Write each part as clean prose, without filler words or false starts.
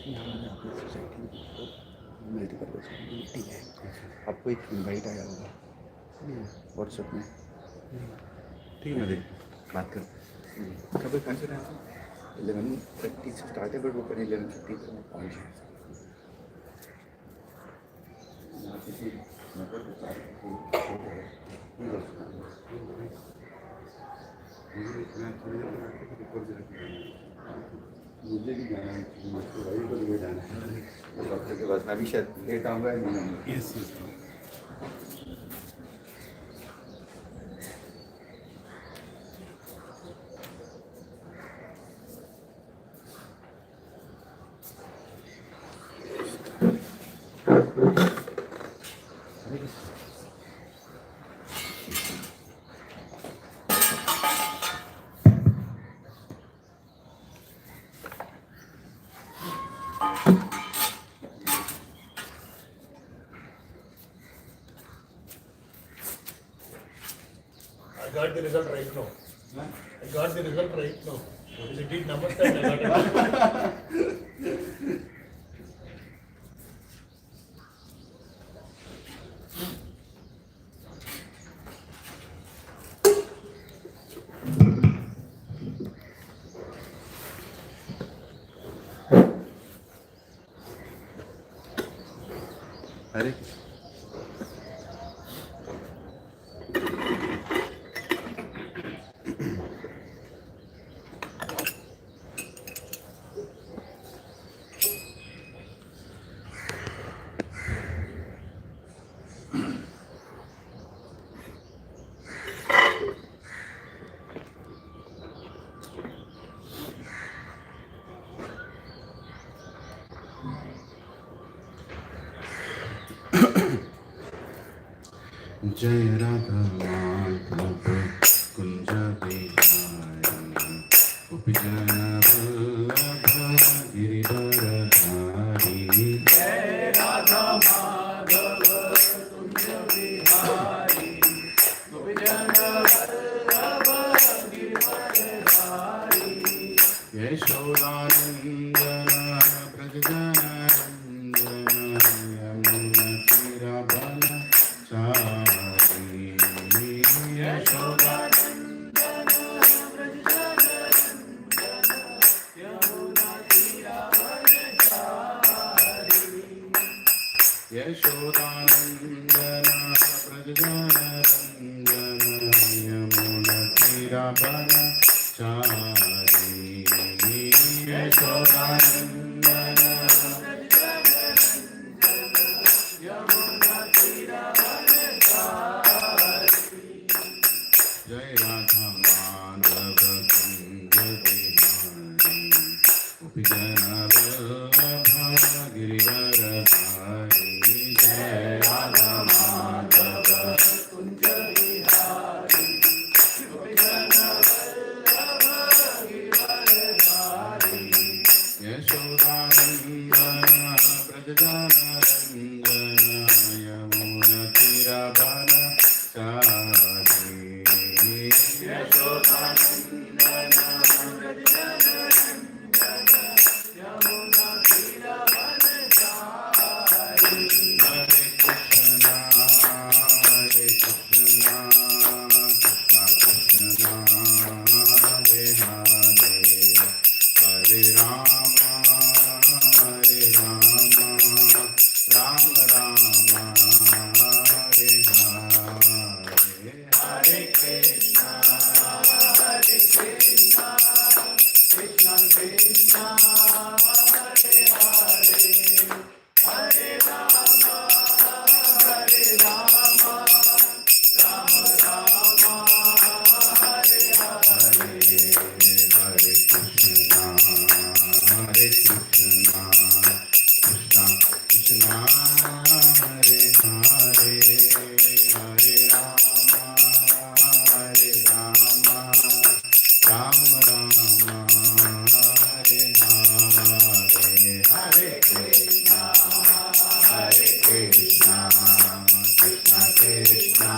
यहाँ आपकी सोसाइटी में मल्टीपर्पज मीटिंग है, आपको एक इनवाइट आया होगा व्हाट्सएप में। ठीक है, मैं देख बात कर कब कहाँ से रहा 11:30 से स्टार्ट है, बट वो करें 11:50 तक पहुँच जाए। मुझे भी जाना है, भाई को भी जाना है डॉक्टर के पास। मैं भी शायद लेट आऊँगा या नहीं आऊँगा। Yes yes. I got the result right now. I got the result right now. Is it did namaste? I got it. अरे जय राधा माधव कुंज बिहारी उपजन वल्लभ गिरिवरधारी। जय राधा माधव कुंज बिहारी उपजन वल्लभ गिरिवरधारी। यशोदानंदन यशोदानंदन व्रजनरंजन यमुनतीरवनचारी। यशोदानंदन जय राधा माधव कुंज बिहारी उपजन वल्लभ गिरिवरधारी। जय राधा माधव कुंज बिहारी उपजन वल्लभ गिरिवरधारी। यशोदानंदन व्रजनरंजन यमुनतीरवनचारी। यशोदानंदन व्रजनरंजन यमुनतीरवनचारी। हरे कृष्णा कृष्णा कृष्णा हरे हरे, हरे राम राम राम हरे हरे। हरे कृष्णा कृष्णा कृष्णा हरे हरे, हरे राम राम राम हरे हरे। हरे कृष्णा कृष्णा कृष्णा हरे हरे, हरे राम राम राम हरे हरे। हरे कृष्णा कृष्णा कृष्णा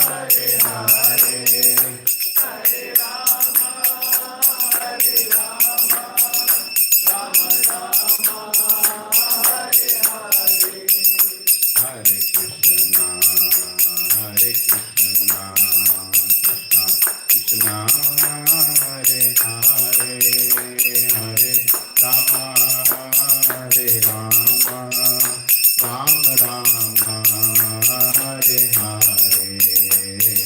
हरे हरे, हरे Ram Ram Ram Krishna, Hare Hare, Hare Rama, Hare Rama, Rama Rama, Hare Hare,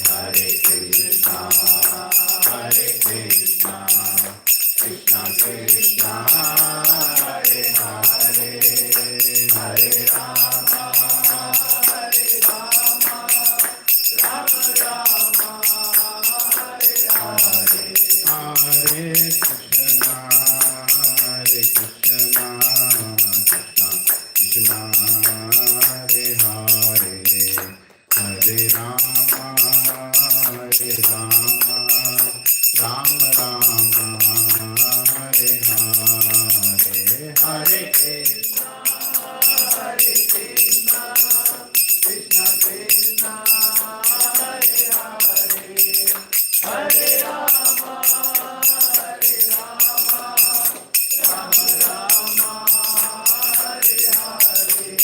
Hare Krishna, Hare Krishna, Krishna Krishna, Hare Hare, Hare Rama, Hare Rama, Rama Rama, Hare Hare, Hare Krishna, Hare Krishna, Krishna Krishna, Hare Hare, Hare Rama, Hare Rama, Rama Rama, Hare Hare, Hare Krishna, Hare Krishna, Krishna Krishna, Hare Hare, Hare Rama, Hare Rama, Rama Rama, Hare Hare.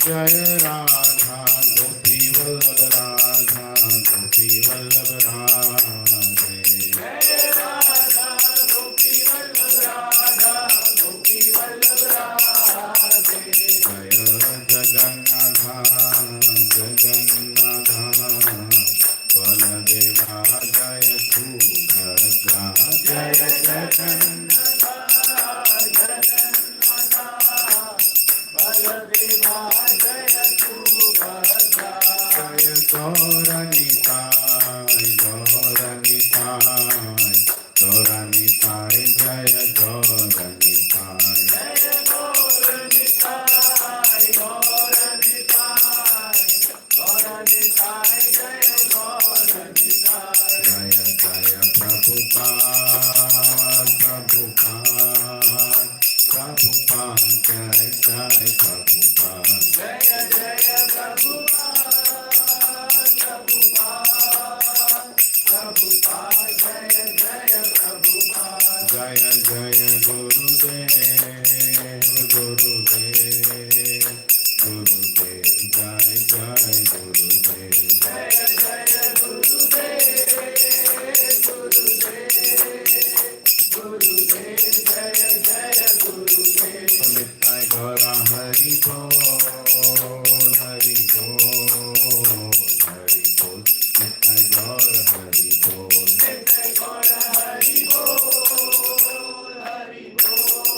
Jai Radha Gopi Vallabh Radha Gopi Vallabh Radhe. Jai Radha Gopi Vallabh Radha Gopi Vallabh Radhe. Jai Jagannatha Jagannatha Baladeva Jaya Subhadra. Jai Jagannatha Jagannatha Baladeva Jaya Subhadra. Jaya Gauranitai Gauranitai Gauranitai Jaya Gauranitai. Jaya Gauranitai Gauranitai Gauranitai Jaya Gauranitai. Jaya Jaya Prabhupada Prabhupada Prabhupada Jai Jai Prabhupada. Jaya Jaya Prabhupada Prabhupada Prabhupada Jaya Jaya Prabhupada. Jaya Jaya Gurudev Gurudev Gurudev Jai Jai Gurudev. Jaya Jaya Gurudev Gurudev Gurudev Jaya Jaya Gurudev. Nittai Gaura Hari Bol Hari Bol Hari Bol. Nittai Gaura Hari Bol. Nittai Gaura Hari Bol Hari Bol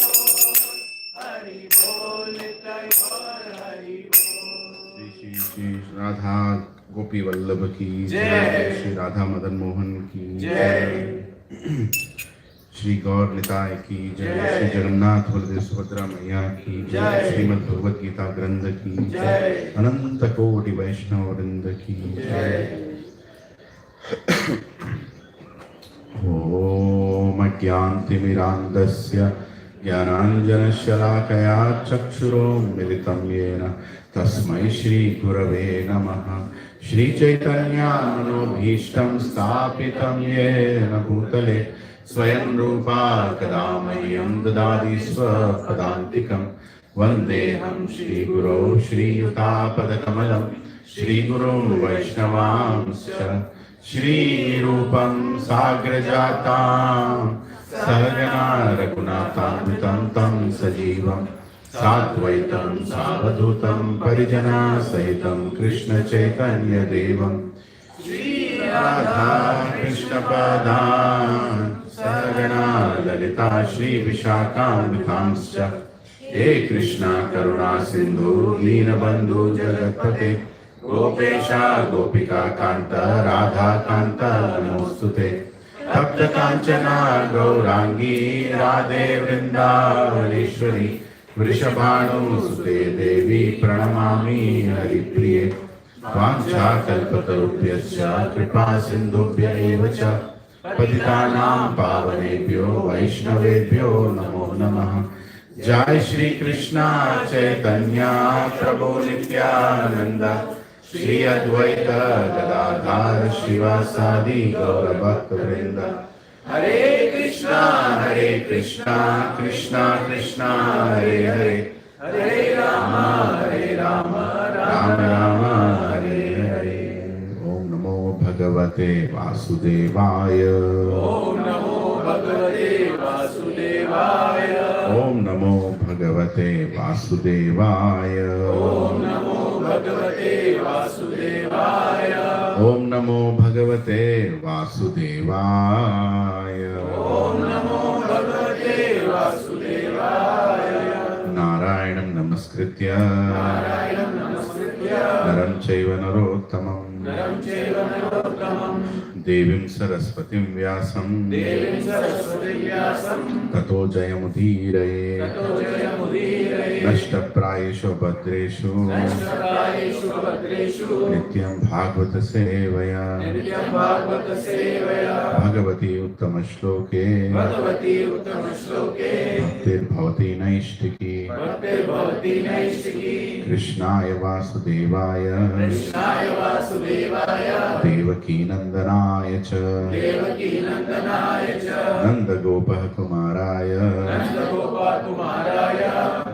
Hari Bol. Nittai Gaura Hari Bol. Shri Shri Radha Gopi Vallabh की जय, श्री राधा मदन मोहन की जय, श्री गौर निताय की जय, श्री जगन्नाथ बलदेव सुभद्रा मैया की जय, श्रीमद् भगवद गीता ग्रंथ की जय, अनंत कोटि वैष्णव वृंद की जय। ओम अज्ञानतिमिरान्धस्य ज्ञानाञ्जनशलाकया चक्षुरोन्मिलितं येन तस्मै श्रीगुरवे नमः। श्रीचैतन्यमनोभीष्टं स्थापितं येन भूतले स्वयं रूपा कदा मह्यं ददाति स्वपदान्तिकं। वन्देऽहं श्रीगुरो श्रीयुतापदकमलं श्रीगुरुं वैष्णवांश्च श्रीरूपं साग्रजातां सहगना रघुनाथान्वितं तं सजीवं साद्वैतं सावधूतं परिजनसहितं कृष्णचैतन्यदेवं श्रीराधा कृष्णपदान् सहगना ललिता श्रीविशाखान्वितांश्च। हे कृष्णा करुणा सिन्धु दीनबन्धु जगत्पते गोपेशा गोपिका कान्त राधा कान्त नमोस्तुते। तप्त कांचना गौरांगी राधे वृंदावनेश्वरी वृषभानुसुते देवी प्रणमामि हरिप्रिये। वाञ्छाकल्पतरुभ्यश्च कृपा सिन्धुभ्य एव च पतितानां पावनेभ्यो वैष्णवेभ्यो नमो नमः। जय श्री कृष्णा चैतन्य प्रभु नित्यानंद श्री अद्वैत गदाधर श्रीवासादि गौर भक्त वृंद। हरे कृष्णा कृष्णा कृष्णा हरे हरे हरे राम राम राम राम हरे हरे। ओम नमो भगवते भगवते वासुदेवाय। ओम नमो भगवते वासुदेवाय। ओम नमो भगवते वासुदेवाय। ओम नमो भगवते वासुदेवाय। ओम नमो भगवते वासुदेवाय। ओम नमो भगवते वासुदेवाय। नारायणं नमस्कृत्य नारायणं नमस्कृत्य नरं चैव नरोत्तमं नरं चैव नरोत्तमं देवीं सरस्वतीं व्यासं देवीं सरस्वतीं व्यासं ततो जयमुदीरये। ततो जयमुदीरये। नष्टप्रायेषु भद्रेषु नष्टप्रायेषु भद्रेषु नित्यं भागवत सेवया नित्यं भागवत सेवया भगवती उत्तमश्लोके भगवती उत्तमश्लोके भक्तिर्भवति नैष्टिकी। भक्तिर्भवति नैष्टिकी। कृष्णाय वासुदेवाय कृष्णाय वासुदेवाय देवकीनन्दनाय च देवकीनन्दनाय च नन्दगोपः कुमाराय नन्दगोपाकुमाराय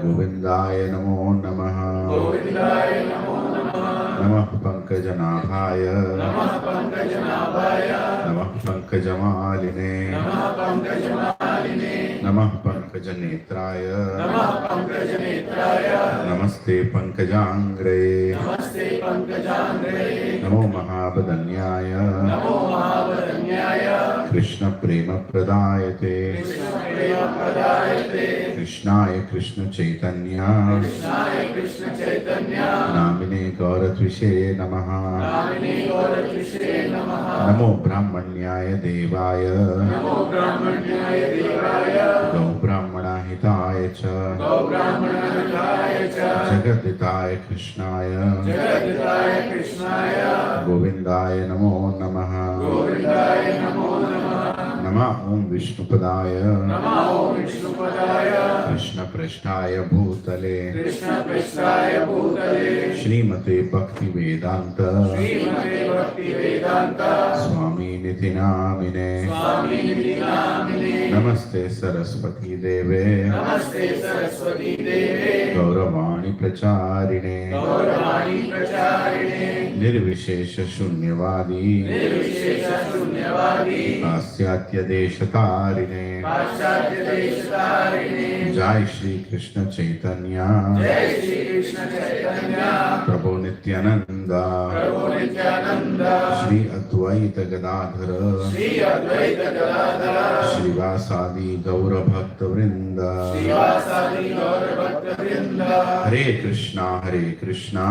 गोविन्दाय नमो नमः। गोविन्दाय नमो नमः। नमः पङ्कजनाभाय नमः पङ्कजनाभाय नमः पङ्कजमालिने नमः पङ्कजमालिने नमः पङ्कजनेत्राय नमः पङ्कजनेत्राय नमस्ते पङ्कजाङ्ग्रे नमस्ते पङ्कजाङ्ग्रे नमो महावदन्याय नमो महावदन्याय कृष्णप्रेमप्रदायते कृष्णप्रेमप्रदायते कृष्णाय कृष्णचैतन्य कृष्णाय कृष्णचैतन्य नामिने गौरद्विषे नमः। नामिने गौरद्विषे नमः। नमो ब्राह्मण्याय देवाय नमो ब्राह्मण्याय देवाय गौब्राह्मणाहिताय च गौब्राह्मणहिताय च जगद्हिताय कृष्णाय जगद्धिताय कृष्णाय गोविन्दाय नमो नमः। गोविन्दाय नमो नमः। नमः ॐ विष्णुपदाय नमः ॐ विष्णुपदाय कृष्णपृष्ठाय भूतले कृष्णपृष्ठाय भूतले श्रीमते भक्तिवेदान्त श्रीमते भक्तिवेदान्त स्वामिनिति नामिने स्वामिनिति नामिने नमस्ते सरस्वती देवे नमस्ते सरस्वती देवे गौरवाणी प्रचारिणे गौरवाणी प्रचारिणे निर्विशेष शून्यवादी निर्विशेष शून्यवादी पाश्चात्य देशतारिणे पाश्चात्य देशतारिणे जय श्री कृष्ण चैतन्य जय श्री कृष्ण चैतन्य प्रभु नित्यानंद प्रभु नित्यानंद श्री अद्वैत गदाधर श्री अद्वैत गदाधर श्रीवासादि गौर भक्त वृंद श्रीवासादि गौर भक्त वृंद हरे कृष्णा हरे कृष्णा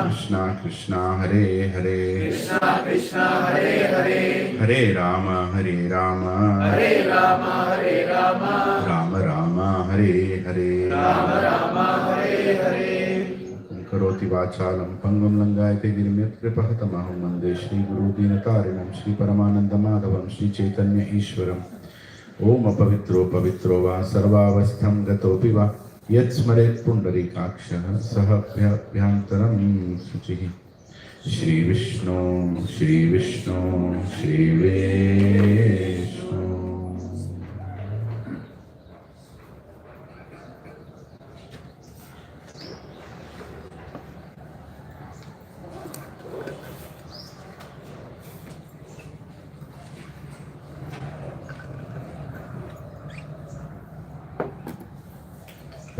कृष्णा कृष्णा हरे हरे कृष्णा कृष्णा हरे हरे हरे राम हरे राम हरे राम राम राम हरे हरे राम राम हरे हरे करोति वाचालं पङ्गुं लङ्घयते गिरिं कृपहतमहं वन्दे श्रीगुरुदीनतारिणं श्रीपरमानन्दमाधवं श्रीचैतन्य ईश्वरम् ॐ अपवित्रो पवित्रो वा सर्वावस्थं गतोऽपि वा यत्स्मरेत् पुण्डरीकाक्षः सः भ्यन्तरं शुचिः। Shri Vishnu Shri Vishnu Shri Vishnu.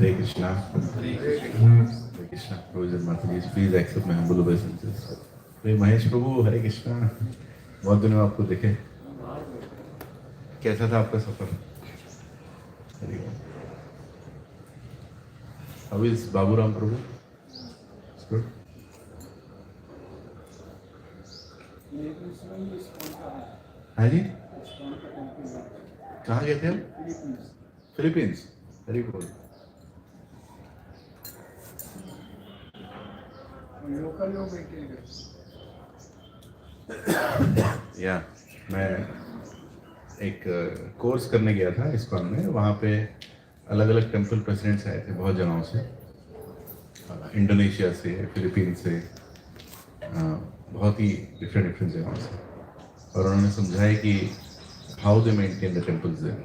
Hare Krishna. Hare Krishna. Rose and Mataji, please accept my humble obeisances. Hare Mahesh Prabhu, Hare Krishna. बहुत दिनों में आपको देखे, कैसा था आपका सफर? How is Baburam Prabhu? It's good. हाँ जी, कहाँ गए थे हम? फिलीपींस. Very good. या मैं एक कोर्स करने गया था इस्कॉन में. वहाँ पे अलग अलग टेम्पल प्रेसिडेंट्स आए थे बहुत जगहों से, इंडोनेशिया से, फिलीपींस से, बहुत ही डिफरेंट जगहों से. और उन्होंने समझाया कि how they maintain the temples there.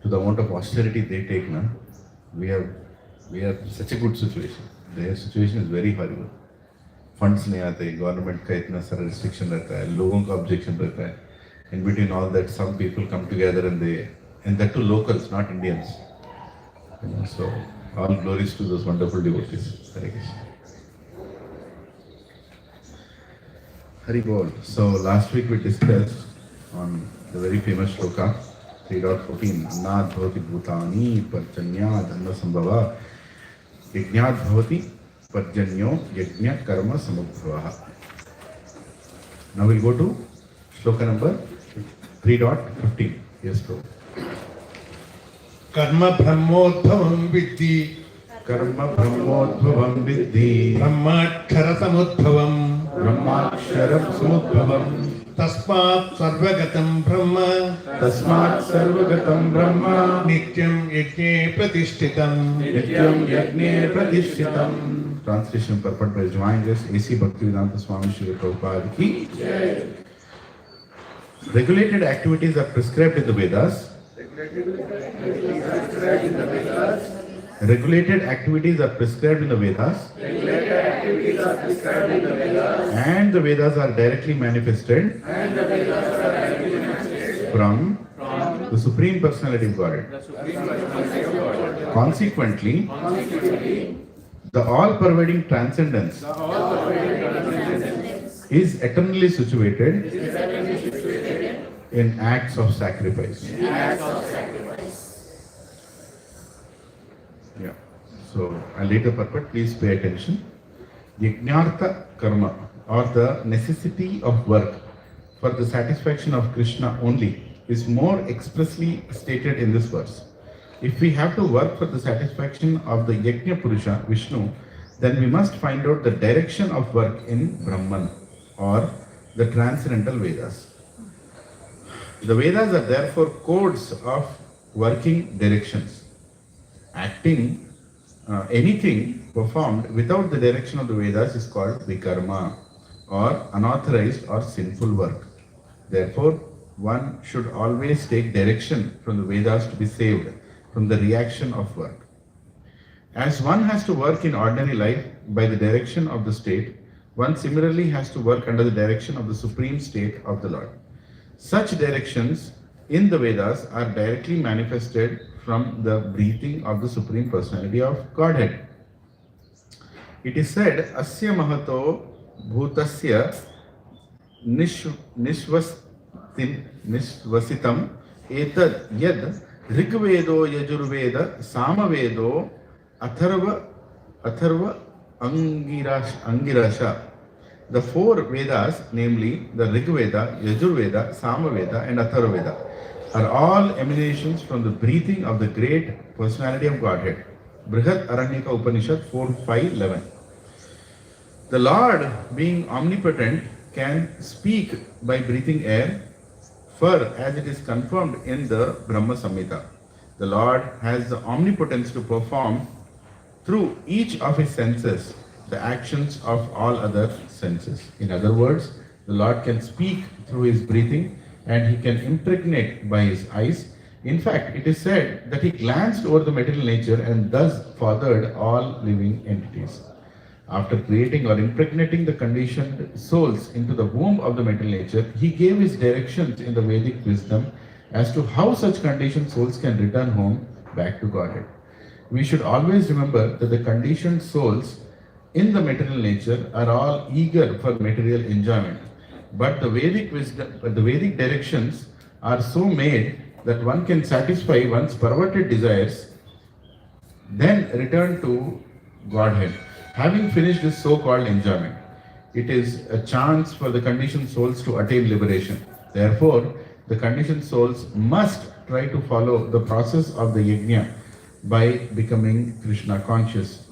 To the amount of austerity they take now, we are such a good situation. Their situation is very horrible. Funds नहीं आते, गवर्नमेंट का इतना सारा रिस्ट्रिक्शन रहता है, लोगों का ऑब्जेक्शन रहता है. In between all that, some people come together and that too locals, not Indians. So all glories to those wonderful devotees. Hare Krishna. Hari Bol. So last week we discussed on the very famous shloka 3.14. Annad bhavati bhutani parjanyad anna sambhava yajnad bhavati parjanyo yajna karma samudbhava. Now we'll go to shloka number 3.15. Yes, bro. कर्म ब्रह्मोद्भवं विद्धि Karma brahmodbhavam vidhi ब्रह्माक्षर समुद्भवम् brahmaksharam samudbhavam तस्मात् सर्वगतं ब्रह्म tasmat sarvagatam brahma नित्यं यज्ञे प्रतिष्ठितम् nityam yagne pratishtitam. Translation purport by His Divine Grace A.C. Bhaktivedanta Swami Srila Prabhupada ki. Regulated activities are prescribed in the Vedas. Regulated activities are prescribed in the Vedas. And the Vedas are directly manifested from the Supreme Personality of Godhead. Consequently, the all-pervading transcendence is eternally situated in acts of sacrifice. Yeah. So I'll later purport, please pay attention. Yajnartha karma, or the necessity of work for the satisfaction of Krishna only, is more expressly stated in this verse. If we have to work for the satisfaction of the Yajna Purusha, Vishnu, then we must find out the direction of work in Brahman, or the transcendental Vedas. The Vedas are therefore codes of working directions. Acting, anything performed without the direction of the Vedas is called vikarma, or unauthorized or sinful work. Therefore, one should always take direction from the Vedas to be saved from the reaction of work. As one has to work in ordinary life by the direction of the state, one similarly has to work under the direction of the supreme state of the Lord. Such directions in the Vedas are directly manifested from the breathing of the Supreme Personality of Godhead. It is said, Asya Mahato Bhutasya Nishvasitam Etad Yad Rigvedo Yajurveda Samavedo Atharva Angirasha. The four Vedas, namely the Rig Veda, Yajurveda, Samaveda and Atharvaveda, are all emanations from the breathing of the great personality of Godhead. Brihat Aranyaka Upanishad 4.5.11. The Lord, being omnipotent, can speak by breathing air, for as it is confirmed in the Brahma Samhita, the Lord has the omnipotence to perform through each of his senses the actions of all other senses. In other words, the Lord can speak through his breathing and he can impregnate by his eyes. In fact, it is said that he glanced over the material nature and thus fathered all living entities. After creating or impregnating the conditioned souls into the womb of the material nature, he gave his directions in the Vedic wisdom as to how such conditioned souls can return home back to Godhead. We should always remember that the conditioned souls in the material nature are all eager for material enjoyment. But the Vedic wisdom, the Vedic directions are so made that one can satisfy one's perverted desires, then return to Godhead, having finished this so-called enjoyment. It is a chance for the conditioned souls to attain liberation. Therefore, the conditioned souls must try to follow the process of the yajna by becoming Krishna conscious.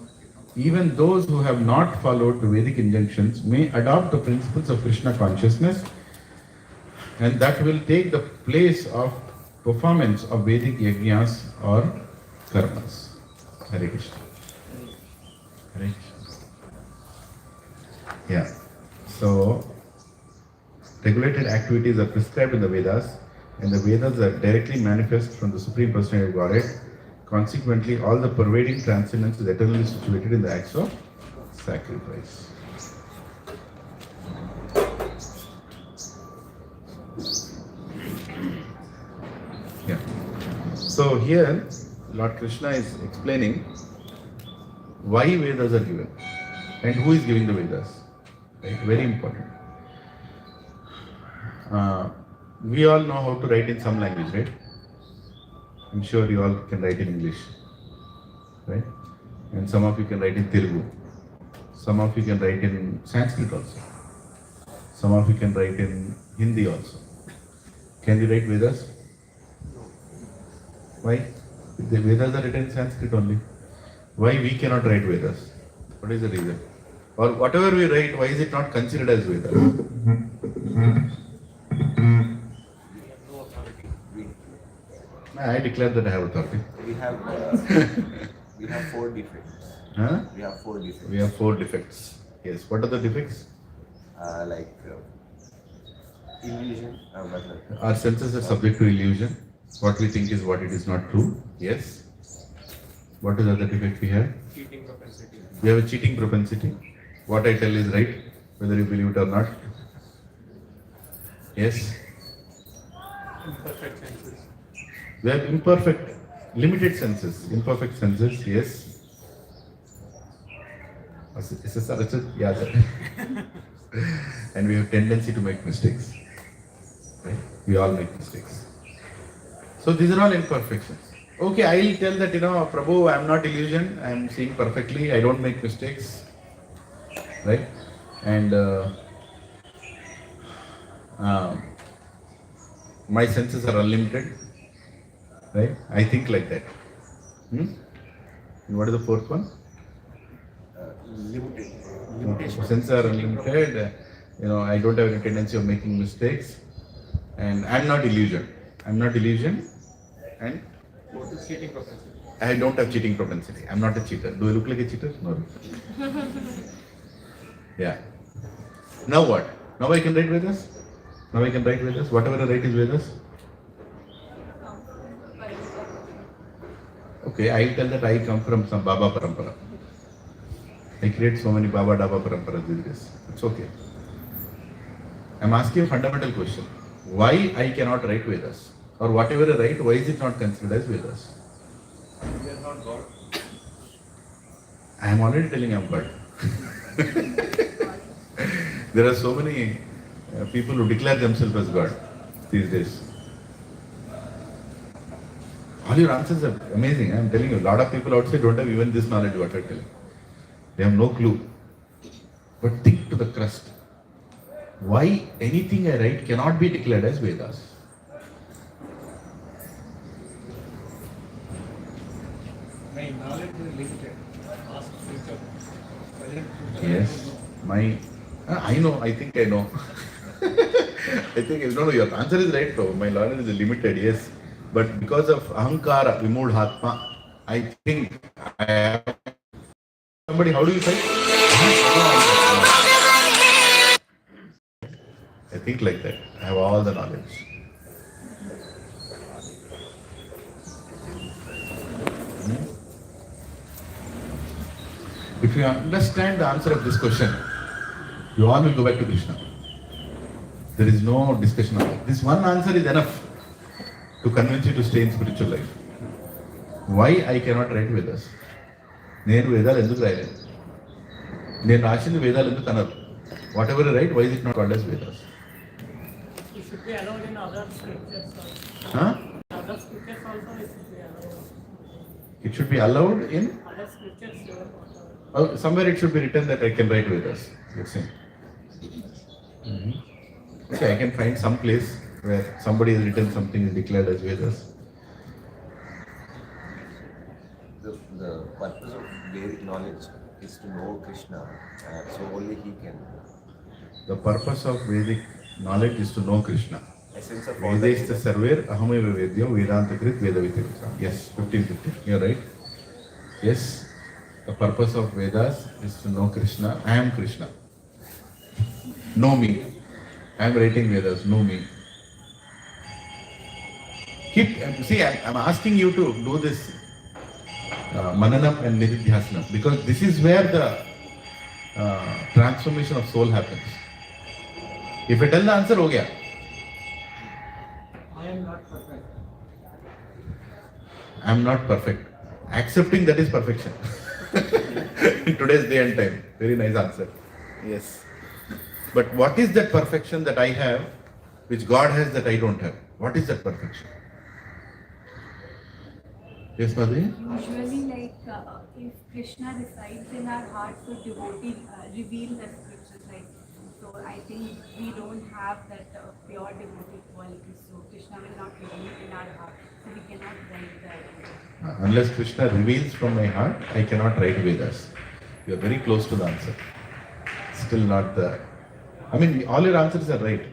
Even those who have not followed the Vedic injunctions may adopt the principles of Krishna consciousness, and that will take the place of performance of Vedic yajnas or karmas. Hare Krishna. Hare Krishna. Yeah. So, regulated activities are prescribed in the Vedas, and the Vedas are directly manifest from the Supreme Personality of Godhead. Consequently, all the pervading transcendence is eternally situated in the acts of sacrifice. Yeah. So here, Lord Krishna is explaining why Vedas are given and who is giving the Vedas. Right? Very important. We all know how to write in some language, right? I'm sure you all can write in English, right? And some of you can write in Telugu. Some of you can write in Sanskrit also. Some of you can write in Hindi also. Can you write Vedas? Why? The Vedas are written in Sanskrit only. Why we cannot write Vedas? What is the reason? Or whatever we write, why is it not considered as Vedas? I declare that I have authority. We have we have 4 defects. Huh? We have 4 defects. We have 4 defects. Yes. What are the defects? Illusion. Our senses are subject to illusion. What we think is what it is not true. Yes. What is the other defect we have? Cheating propensity. We have a cheating propensity. What I tell is right, whether you believe it or not. Yes. Imperfect senses. We have imperfect, limited senses, imperfect senses, yes. Yeah, sir. And we have tendency to make mistakes. Right? We all make mistakes. So these are all imperfections. Okay, I will tell that, Prabhu, I am not illusion, I am seeing perfectly, I don't make mistakes. Right? And my senses are unlimited. Right? I think like that. And what is the 4th one? Limitation. Senses are unlimited. I don't have any tendency of making mistakes. And I'm not illusion. I'm not illusion. And What is cheating propensity? I don't have cheating propensity. I'm not a cheater. Do I look like a cheater? No. Yeah. Now what? Now I can write Vedas? Now I can write Vedas? Whatever I write is Vedas? Okay, I'll tell that I come from some Baba Parampara. I create so many Baba Daba Paramparas these days. It's okay. I'm asking a fundamental question. Why I cannot write Vedas? Or whatever I write, why is it not considered as Vedas? We are not God. I am already telling I'm God. There are so many people who declare themselves as God these days. All your answers are amazing. I am telling you, a lot of people outside don't have even this knowledge what I'm telling. They have no clue. But think to the crust. Why anything I write cannot be declared as Vedas? My knowledge is limited. Past, future, present, future. Yes. I know, I think I know. I think, no, your answer is right though. My knowledge is limited, yes. But because of ahankara, vimudhatma, I think I have. Somebody, how do you say? I think like that. I have all the knowledge. If you understand the answer of this question, you all will go back to Krishna. There is no discussion on that. This one answer is enough to convince you to stay in spiritual life. Why I cannot write Vedas? నేను వేదాలు ఎందుకు రాయలేదు? నేను రాసింది వేదాలు ఎందుకు అనరు? Whatever I write, why is it not called as Vedas? It should be allowed in other scriptures also. Huh? Other scriptures also it should be allowed. It should be allowed in, Other scriptures, somewhere it should be written that I can write Vedas. You're saying. Okay, I can find some place where somebody has written something is declared as Vedas. The purpose of Vedic knowledge is to know Krishna, so only he can. The purpose of Vedic knowledge is to know Krishna. Essence of all the Vedesta sarver ahameva vedyam vedanta krit vedavitakritam. Yes, 15:15. You're right. Yes, the purpose of Vedas is to know Krishna. I am Krishna. Know me. I am writing Vedas. Know me. I'm asking you to do this Mananam and Nididhyasanam because this is where the transformation of soul happens. If I tell the answer, ho gaya. am not perfect. I am not perfect. Accepting that is perfection. In today's day and time. Very nice answer. Yes. But what is that perfection that I have, which God has that I don't have? What is that perfection? Yes, Madhuri? Usually, like if Krishna resides in our heart, so devotee reveal the scriptures. Like, so I think we don't have that pure devotee quality. So Krishna will not reveal it in our heart. So we cannot write that. Unless Krishna reveals from my heart, I cannot write Vedas. You are very close to the answer. Still not the. I mean, all your answers are right.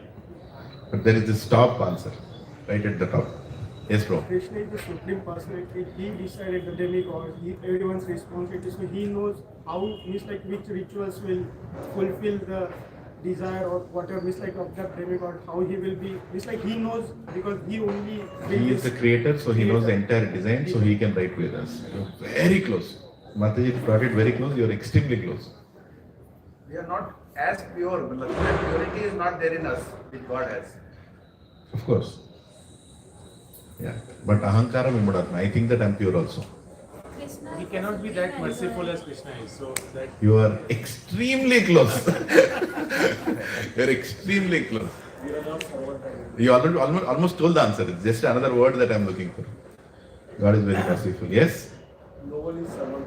But there is this top answer, right at the top. Yes, bro. Krishna is the supreme personality. He decided the demigod. Everyone's responsibility. So he knows how, means like which rituals will fulfill the desire or whatever, means like of that demigod. How he will be. Means like he knows because he only. He is the creator, so he knows the entire design, so he can write Vedas. You're very close. Mataji brought it very close. You are extremely close. We are not as pure, but that purity is not there in us, which God has. Of course. Yeah. But ahankara vimudatma. I think that I am pure also. Krishna He cannot be that merciful as Krishna is. So that You are extremely close. You are extremely close. we are not servant. You already almost told the answer. It's just another word that I am looking for. God is very merciful. Yes? No one is servant.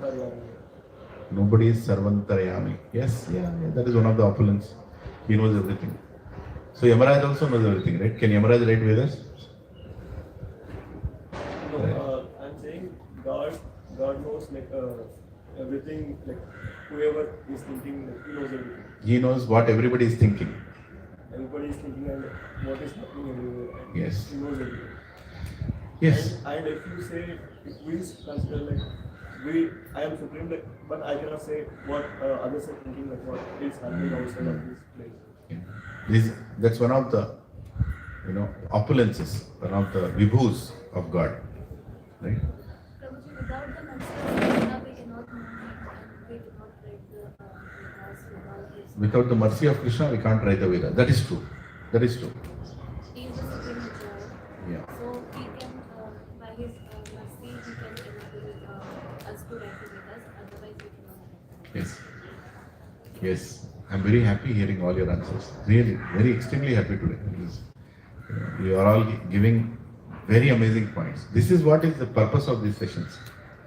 Nobody is sarvantarayami. Yes, yeah, that is one of the opulence. He knows everything. So Yamaraj also knows everything, right? Can Yamaraj write Vedas? No, I'm saying God knows like everything, like whoever is thinking, like, he knows everything. He knows what everybody is thinking. Everybody is thinking and what is happening everywhere. And Yes. He knows everything. Yes. And if you say, if we consider like I am supreme, like, but I cannot say what others are thinking, like what is happening outside of this place. That's one of the, opulences, one of the vibhus of God, right? Prabhuji, without the mercy of Krishna, we cannot know him and we cannot write the Vedas without his. Without the mercy of Krishna, we can't write the Veda. That is true. That is true. He is the supreme judge. Yeah. So he can, by his mercy, he can enable us to write the Vedas. Otherwise, we cannot write. Yes. Yes. I'm very happy hearing all your answers. Really, very extremely happy today. Because, you are all giving very amazing points. This is what is the purpose of these sessions.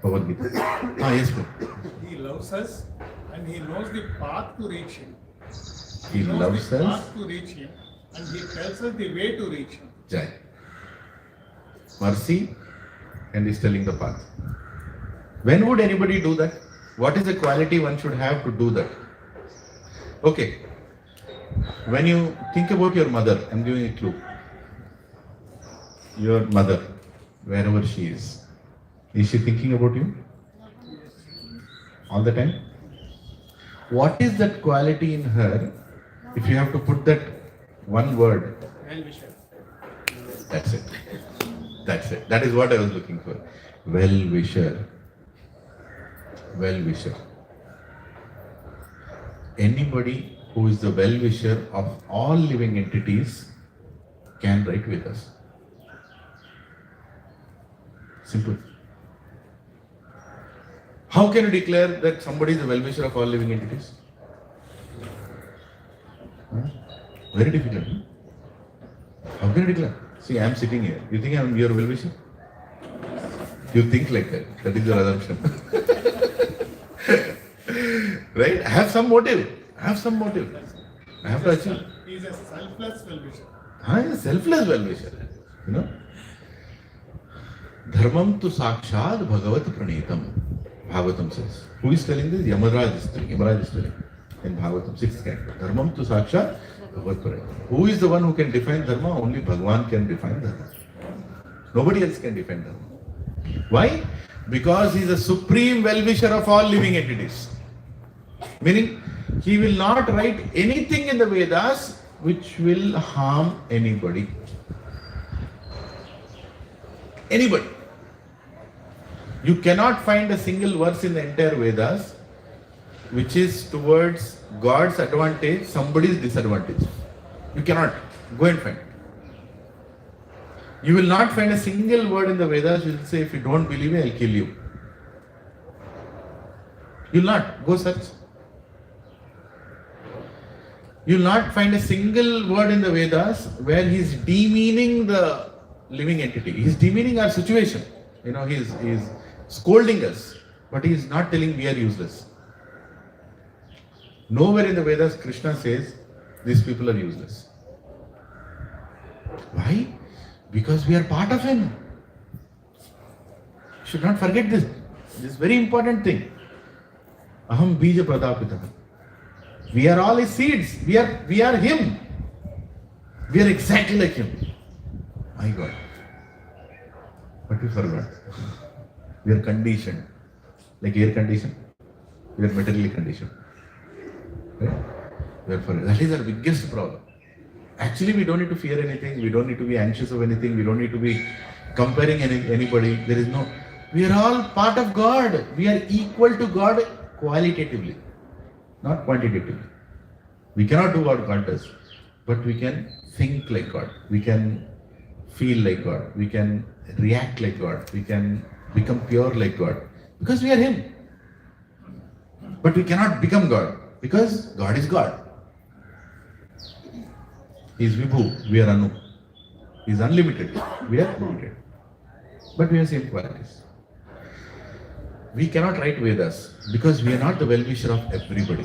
Bhagavad Gita. Yes, bro. He loves us and he knows the path to reach him. He knows loves the us. path to reach him and he tells us the way to reach him. Jai. Mercy, and is telling the path. When would anybody do that? What is the quality one should have to do that? Okay. When you think about your mother, I'm giving a clue. Your mother, wherever she is she thinking about you? All the time? What is that quality in her? If you have to put that one word, Well-wisher. that's it. That's it. That is what I was looking for. Well-wisher. Well-wisher. Anybody who is the well-wisher of all living entities can write Vedas. Simple. How can you declare that somebody is the well-wisher of all living entities? Very difficult. How can you declare? See, I am sitting here. You think I am your well-wisher? You think like that. That is your assumption. Right? I have some motive. I have to achieve. He is a selfless well-wisher. I am a selfless well-wisher. Dharmam tu sakshat bhagavat pranetam. Bhagavatam says. Who is telling this? Yamaraj is telling. Yamaraj is telling. In Bhagavatam, 6th canto. Dharmam tu sakshat bhagavat pranetam. Who is the one who can define dharma? Only Bhagavan can define dharma. Nobody else can define dharma. Why? Because he is the supreme well-wisher of all living entities. Meaning, he will not write anything in the Vedas which will harm anybody. Anybody. You cannot find a single verse in the entire Vedas which is towards God's advantage, somebody's disadvantage. You cannot. Go and find it. You will not find a single word in the Vedas which will say, if you don't believe me, I'll kill you. You will not. Go search. You will not find a single word in the Vedas where he is demeaning the living entity. He is demeaning our situation. He is scolding us, but he is not telling we are useless. Nowhere in the Vedas Krishna says these people are useless. Why? Because we are part of him. You should not forget this. This is very important thing. Aham bija pradapitah. We are all his seeds. We are him. We are exactly like him. My God. But we forgot. We are conditioned. Like air conditioned. We are materially conditioned. Right? That is our biggest problem. Actually, we don't need to fear anything. We don't need to be anxious of anything. We don't need to be comparing anybody. There is no. We are all part of God. We are equal to God qualitatively, not quantitatively. We cannot do what God does, but we can think like God. We can feel like God. We can react like God. We can become pure like God because we are Him. But we cannot become God because God is God. He is Vibhu, we are Anu. He is unlimited, we are limited. But we have same qualities. We cannot write Vedas because we are not the well-wisher of everybody.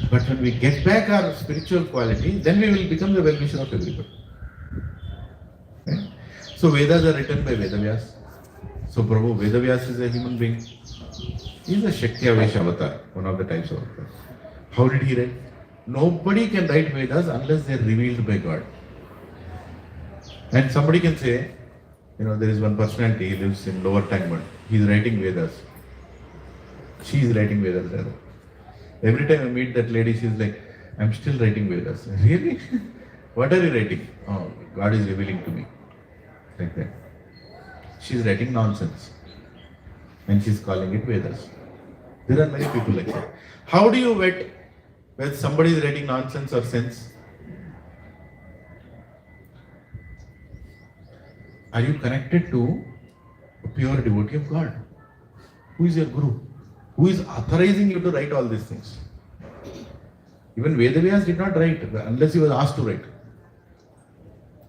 But when we get back our spiritual quality, then we will become the well-wisher of everybody. Right? So Vedas are written by Vedavyas. So Prabhu, Vedavyas is a human being. He is a Shakti-Avesh avatar, one of the types of avatar. How did he write? Nobody can write Vedas unless they are revealed by God. And somebody can say, there is one personality, he lives in Lower Tangmund. He is writing Vedas. She is writing Vedas rather. Every time I meet that lady, she is like, I'm still writing Vedas. Really? What are you writing? Oh, God is revealing to me. Like that. She is writing nonsense. And she is calling it Vedas. There are many people like that. How do you vet whether somebody is writing nonsense or sense? Are you connected to a pure devotee of God? Who is your guru? Who is authorizing you to write all these things? Even Vedavyas did not write unless he was asked to write.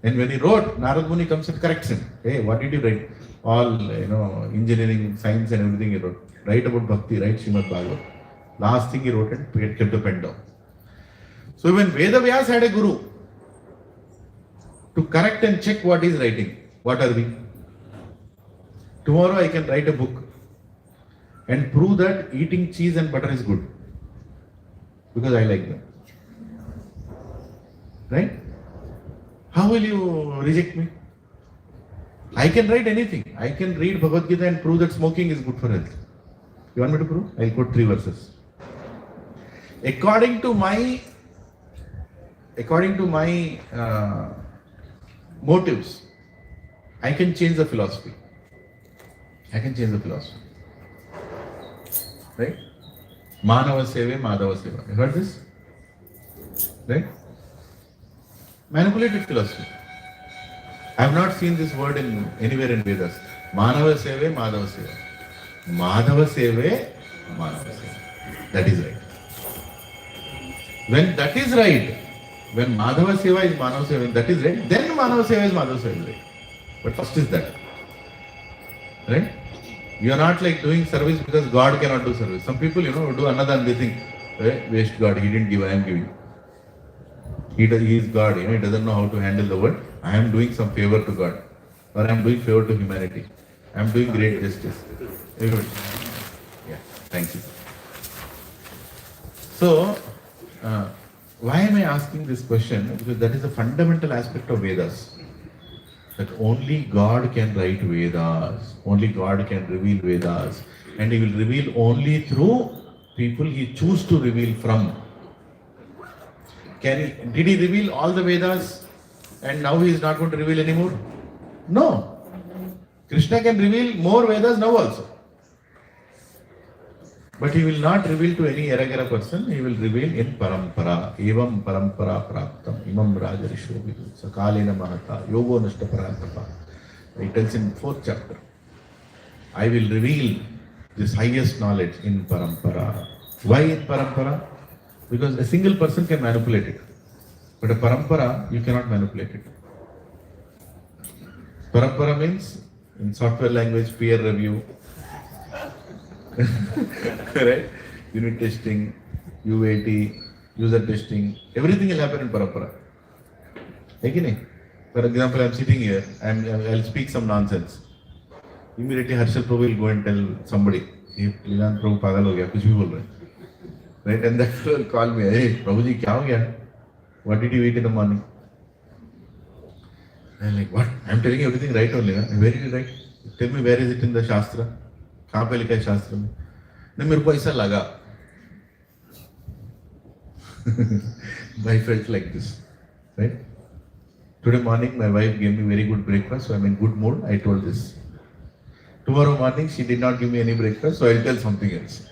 And when he wrote, Narad Muni comes and corrects him. Hey, what did you write? All, engineering, science and everything he wrote. Write about Bhakti, write Srimad Bhagavad. Last thing he wrote and kept the pen down. So when Vedavyas had a guru to correct and check what he is writing, what are we? Tomorrow I can write a book and prove that eating cheese and butter is good because I like them. Right? How will you reject me? I can write anything. I can read Bhagavad Gita and prove that smoking is good for health. You want me to prove? I'll quote 3 verses. According to my motives, I can change the philosophy. Right? Manava Seva, Madhava Seva. You heard this? Right? Manipulated philosophy. I have not seen this word anywhere in Vedas. Manava Seva, Madhava Seva. Madhava Seva, Manava Seva. That is right. When that is right, when Madhava Seva is Manava Seva, that is right, then Manava Seva is Madhava Seva is right. But first is that. Right? You are not like doing service because God cannot do service. Some people, do another and they think, hey, waste God, He didn't give, I am giving. He is God, He doesn't know how to handle the word. I am doing some favor to God. Or I am doing favor to humanity. I am doing great justice. Everybody. Yeah, thank you. So, why am I asking this question? Because that is a fundamental aspect of Vedas. That only God can write Vedas, only God can reveal Vedas, and He will reveal only through people He chooses to reveal from. Did He reveal all the Vedas and now He is not going to reveal anymore? No. Krishna can reveal more Vedas now also. But he will not reveal to any Eragara person, he will reveal in parampara. Evam parampara praptam, imam rajarisho vidu, sakalena mahata, yogo nashta parantapa. He tells in 4th chapter, I will reveal this highest knowledge in parampara. Why in parampara? Because a single person can manipulate it. But a parampara, you cannot manipulate it. Parampara means, in software language, peer review, right? Unit testing, UAT, user testing, everything will happen in parampara. Okay? For example, I am sitting here, I'll speak some nonsense. Immediately Harshal Prabhu will go and tell somebody, hey, Leelan Prabhu pagal ho gaya, kuch bhi bol raha hai. Right? And that fellow will call me, hey, Prabhuji, kya ho gaya? What did you eat in the morning? I'm like, what? I'm telling you everything right only. Huh? Where is it right? Tell me, where is it in the Shastra? कहाँ पे लिखा है शास्त्र में? नहीं, मेरे को ऐसा लगा. I felt like this, right? Today morning, my wife gave me very good breakfast, so I'm in good mood. I told this. Tomorrow morning, she did not give me any breakfast, so I'll tell something else.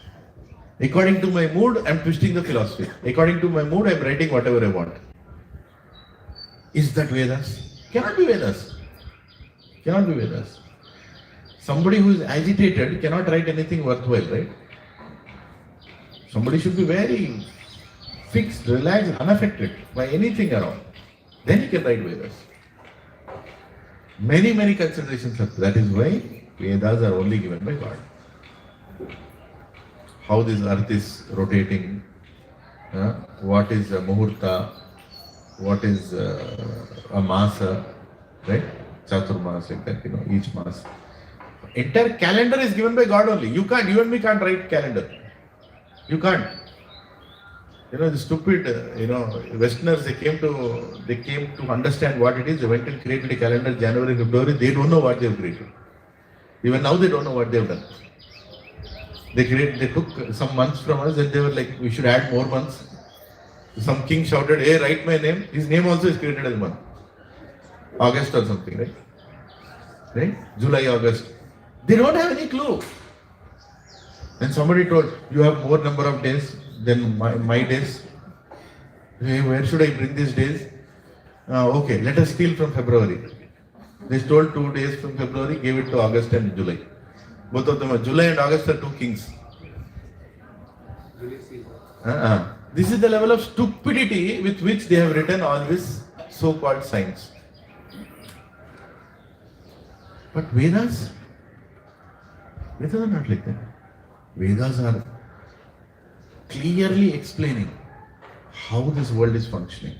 According to my mood, I'm twisting the philosophy. According to my mood, I'm writing whatever I want. Is that Vedas? Cannot be Vedas. Cannot be Vedas. Somebody who is agitated cannot write anything worthwhile, right? Somebody should be very fixed, relaxed, unaffected by anything around. Then he can write Vedas. Many, many considerations are there. That is why Vedas are only given by God. How this earth is rotating, what is a muhurta, what is a masa, right? Chaturmas, like that, each mass. Entire calendar is given by God only. You and me can't write calendar. You can't. The stupid, Westerners, they came to understand what it is. They went and created a calendar, January, February. They don't know what they've created. Even now they don't know what they've done. They took some months from us and they were like, we should add more months. Some king shouted, hey, write my name. His name also is created as a month. August or something, right? Right? July, August. They don't have any clue. And somebody told, you have more number of days than my days. Hey, where should I bring these days? Okay, let us steal from February. They stole 2 days from February, gave it to August and July. Both of them are July and August are two kings. This is the level of stupidity with which they have written all this so-called science. But Vedas are not like that. Vedas are clearly explaining how this world is functioning.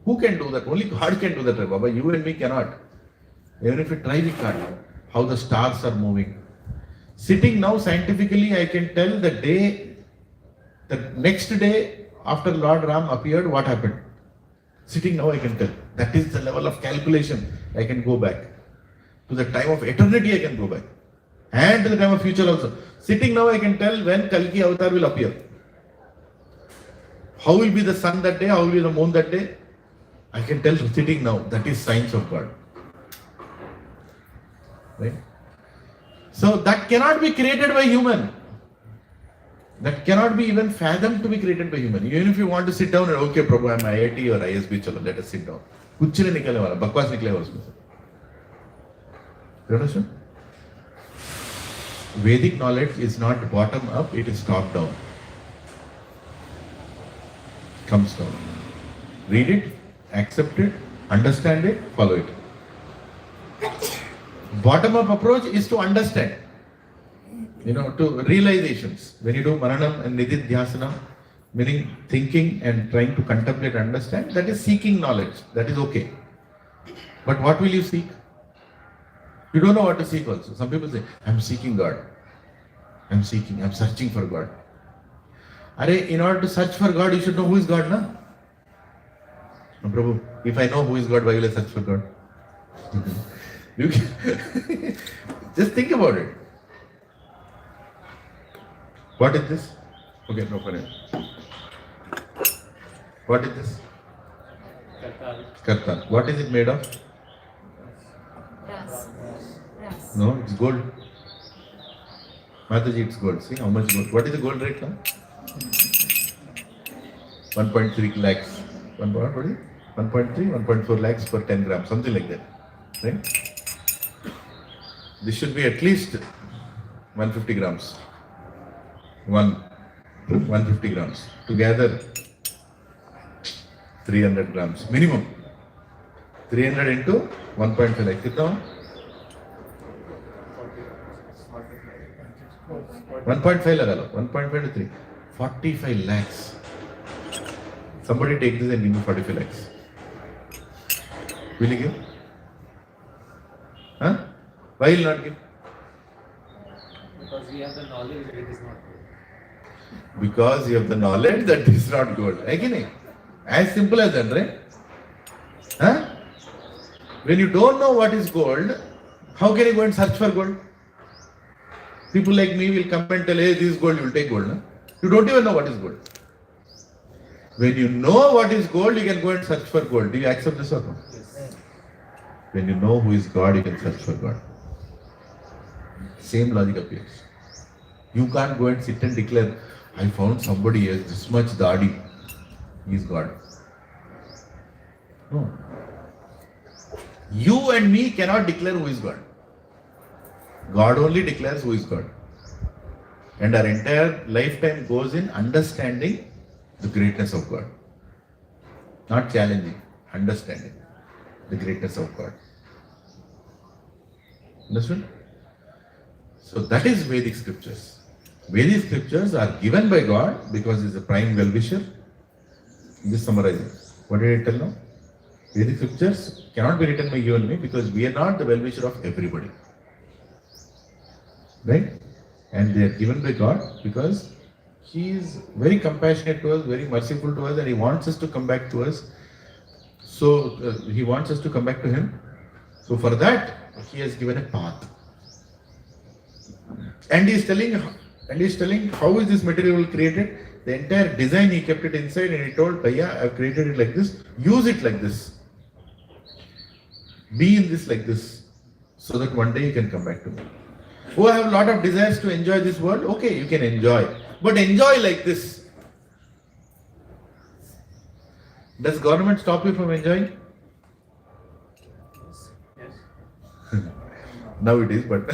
Who can do that? Only God can do that, Baba. You and me cannot. Even if we try, we can't. How the stars are moving. Sitting now, scientifically, I can tell the next day after Lord Ram appeared, what happened. Sitting now, I can tell. That is the level of calculation. I can go back. To the time of eternity, I can go back. And to the time of future also. Sitting now, I can tell when Kalki Avatar will appear. How will be the sun that day? How will be the moon that day? I can tell sitting now. That is science of God. Right? So that cannot be created by human. That cannot be even fathomed to be created by human. Even if you want to sit down and okay, Prabhu, I'm IIT or ISB, chalo, let us sit down. Kuch nahi nikale wala, bakwas nikle wala usme. You understand? Vedic knowledge is not bottom up, it is top down. Comes down. Read it, accept it, understand it, follow it. Bottom up approach is to understand, to realizations. When you do Maranam and Nididhyasana, meaning thinking and trying to contemplate and understand, that is seeking knowledge. That is okay. But what will you seek? You don't know what to seek also. Some people say, I'm seeking God. I'm searching for God. In order to search for God, you should know who is God, na? No, Prabhu, if I know who is God, why will I search for God? You can just think about it. What is this? Okay, no problem. What is this? Kartal. What is it made of? Brass. No, it's gold. Mataji, it's gold. See how much gold. What is the gold rate now? 1.3 lakhs. 1.4 lakhs for 10 grams, something like that. Right? This should be at least 150 grams. 150 grams. Together 300 grams minimum. 300 into 1.5 lakhs. Kitna? 1.5 laga lo. 1.5 to 3. 45 lakhs. Somebody take this and give me 45 lakhs. Will you give? Huh? Why will not give? Because we have the knowledge that it is not good. Because you have the knowledge that this is not good. Again, as simple as that, right? Huh? When you don't know what is gold, how can you go and search for gold? People like me will come and tell, hey, this is gold, you will take gold. No? You don't even know what is gold. When you know what is gold, you can go and search for gold. Do you accept this or no? Yes. When you know who is God, you can search for God. Same logic appears. You can't go and sit and declare, I found somebody has this much dadi. He is God. No. You and me cannot declare who is God. God only declares who is God. And our entire lifetime goes in understanding the greatness of God. Not challenging, understanding the greatness of God. Understood? So that is Vedic scriptures. Vedic scriptures are given by God because He is the prime well-wisher. Just summarizing. What did I tell now? Vedic scriptures cannot be written by you and me because we are not the well-wisher of everybody. Right? And they are given by God because He is very compassionate to us, very merciful to us, and He wants us to come back to us. So He wants us to come back to Him. So for that, He has given a path. And He is telling how is this material created. The entire design He kept it inside and He told, Bhaiya, I have created it like this. Use it like this. Be in this like this. So that one day you can come back to me. Who have a lot of desires to enjoy this world? Okay, you can enjoy. But enjoy like this. Does government stop you from enjoying? Yes. Now it is, but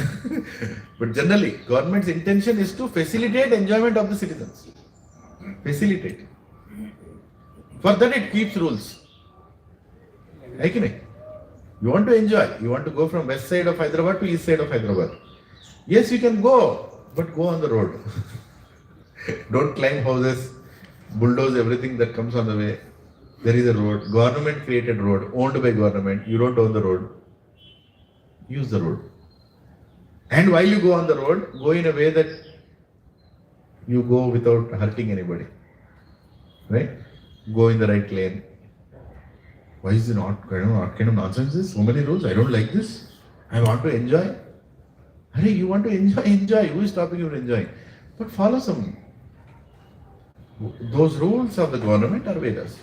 but generally, government's intention is to facilitate enjoyment of the citizens. Facilitate. For that it keeps rules. You want to enjoy. You want to go from west side of Hyderabad to east side of Hyderabad. Yes, you can go, but go on the road. Don't climb houses, bulldoze everything that comes on the way. There is a road, government created road, owned by government. You don't own the road. Use the road. And while you go on the road, go in a way that you go without hurting anybody. Right? Go in the right lane. Why is it not kind of nonsense this? So many rules. I don't like this. I want to enjoy. Hey, you want to enjoy. Who is stopping you from enjoying? But follow some. Those rules of the government are Vedas.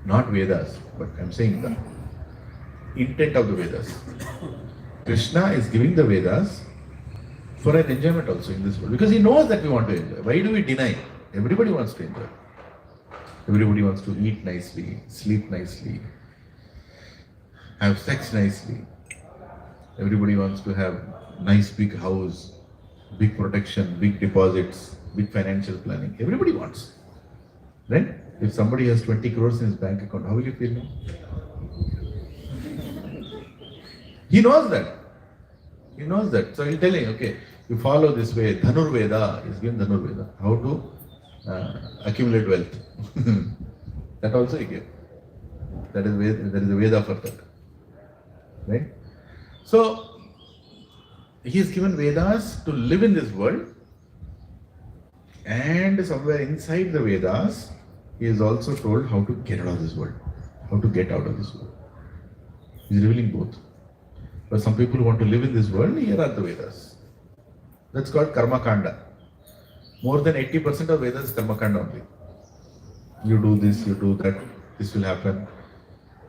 Not Vedas, but I'm saying the intent of the Vedas. Krishna is giving the Vedas for an enjoyment also in this world. Because He knows that we want to enjoy. Why do we deny? Everybody wants to enjoy. Everybody wants to eat nicely, sleep nicely, have sex nicely. Everybody wants to have nice big house, big protection, big deposits, big financial planning. Everybody wants. Right? If somebody has 20 crores in his bank account, how will you feel now? He knows that. He knows that. So he's telling, okay, you follow this way. Dhanur Veda is given Dhanur Veda. How to accumulate wealth. That also he gave. That is Veda, there is a Veda for that. Right? So he is given Vedas to live in this world, and somewhere inside the Vedas, he is also told how to get out of this world. How to get out of this world. He is revealing both. But some people who want to live in this world, here are the Vedas. That's called Karma Kanda. More than 80% of Vedas is Karma Kanda only. You do this, you do that, this will happen.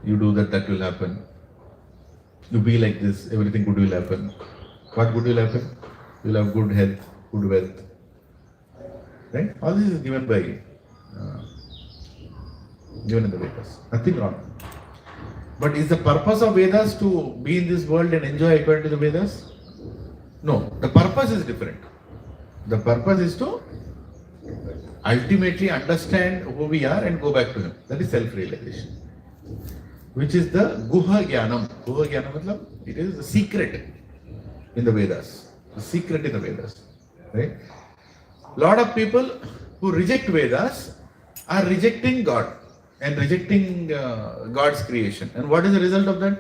You do that, that will happen. You be like this, everything good will happen. What good will happen? You will have good health, good wealth. Right? All this is given in the Vedas. Nothing wrong. But is the purpose of Vedas to be in this world and enjoy according to the Vedas? No. The purpose is different. The purpose is to ultimately understand who we are and go back to Him. That is self-realization. Which is the Guha Jnanam. Guha Jnanam matlab, it is the secret in the Vedas. The secret in the Vedas. Right? Lot of people who reject Vedas are rejecting God and rejecting God's creation. And what is the result of that?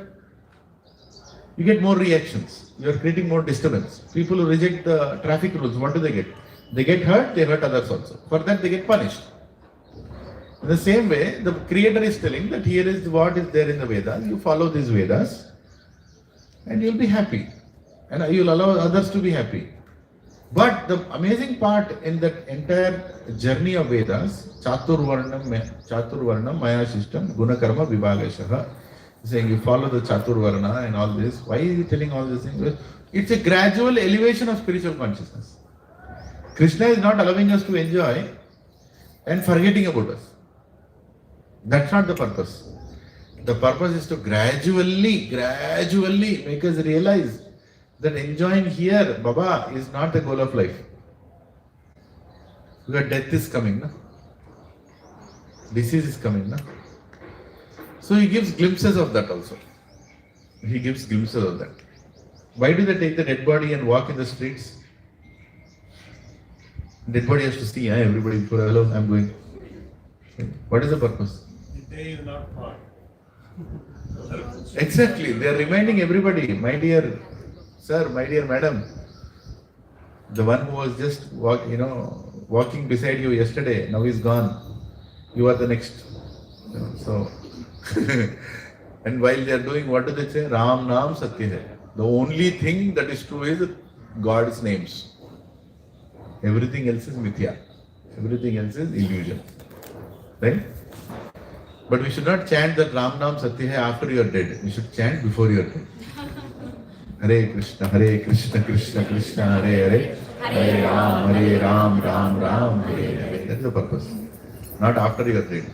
You get more reactions. You are creating more disturbance. People who reject the traffic rules, what do they get? They get hurt, they hurt others also. For that they get punished. In the same way, the Creator is telling that here is what is there in the Vedas. You follow these Vedas and you will be happy. And you will allow others to be happy. But the amazing part in that entire journey of Vedas, Chaturvarnam Maya Shishtam Gunakarma Vibhagashaha, saying you follow the Chaturvarna and all this. Why is he telling all these things? It's a gradual elevation of spiritual consciousness. Krishna is not allowing us to enjoy and forgetting about us. That's not the purpose. The purpose is to gradually make us realize that enjoying here, Baba, is not the goal of life. Because death is coming, na? Disease is coming, na? So he gives glimpses of that also. He gives glimpses of that. Why do they take the dead body and walk in the streets? Dead body has to see, everybody, hello, I'm going. What is the purpose? The day is not far. Exactly. They are reminding everybody, my dear sir, my dear madam, the one who was just walking beside you yesterday, now is gone. You are the next. So, and while they are doing, what do they say? Ram Naam Satya hai. The only thing that is true is God's names. Everything else is mithya. Everything else is illusion. Right? But we should not chant that Ram Naam Satya hai after you are dead. We should chant before you are dead. Hare Krishna, Krishna Krishna, Hare Hare, Hare Ram, Ram Ram, Hare Hare. That is the purpose. Not after you are dead.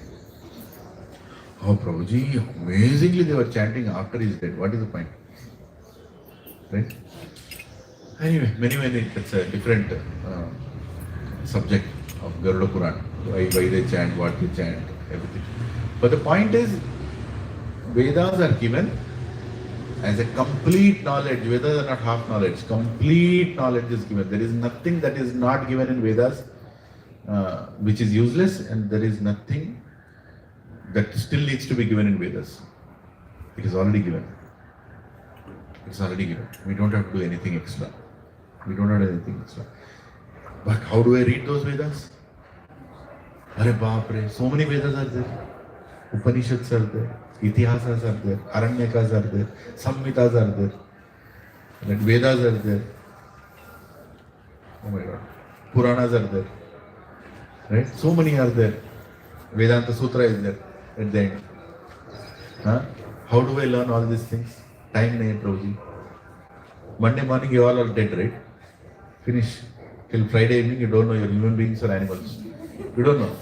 Oh, Prabhuji, amazingly they were chanting after he is dead. What is the point? Right? Anyway, many, that's a different subject of Garuda Puran. Why they chant, what they chant, everything. But the point is, Vedas are given as a complete knowledge. Vedas are not half knowledge. Complete knowledge is given. There is nothing that is not given in Vedas which is useless, and there is nothing that still needs to be given in Vedas. It is already given. It's already given. We don't have to do anything extra. We don't have to do anything extra. But how do I read those Vedas? Arre Baapre, so many Vedas are there. Upanishads are there. Itihasas are there. Aranyakas are there. Samhitas are there. And Vedas are there. Oh my God. Puranas are there. Right? So many are there. Vedanta Sutra is there at the end. How do I learn all these things? Time nahi, Prabhuji. Monday morning you all are dead, right? Finish. Till Friday evening you don't know you're human beings or animals. You don't know.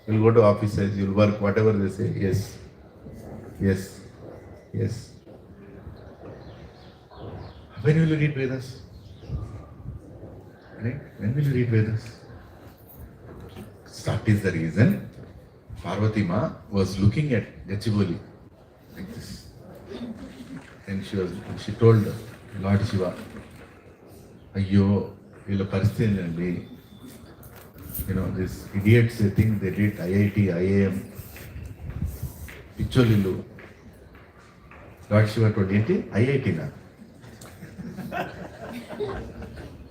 You'll go to offices, you'll work, whatever they say. Yes. Yes. Yes. When will you read Vedas? Right? When will you read Vedas? That is the reason Parvati Ma was looking at Gachibowli like this. And she told Lord Shiva, Ayyo, illa paristhiti, these idiots, they think they did IIT, IIM, Piccholillu. Lord Shiva told, IIT na?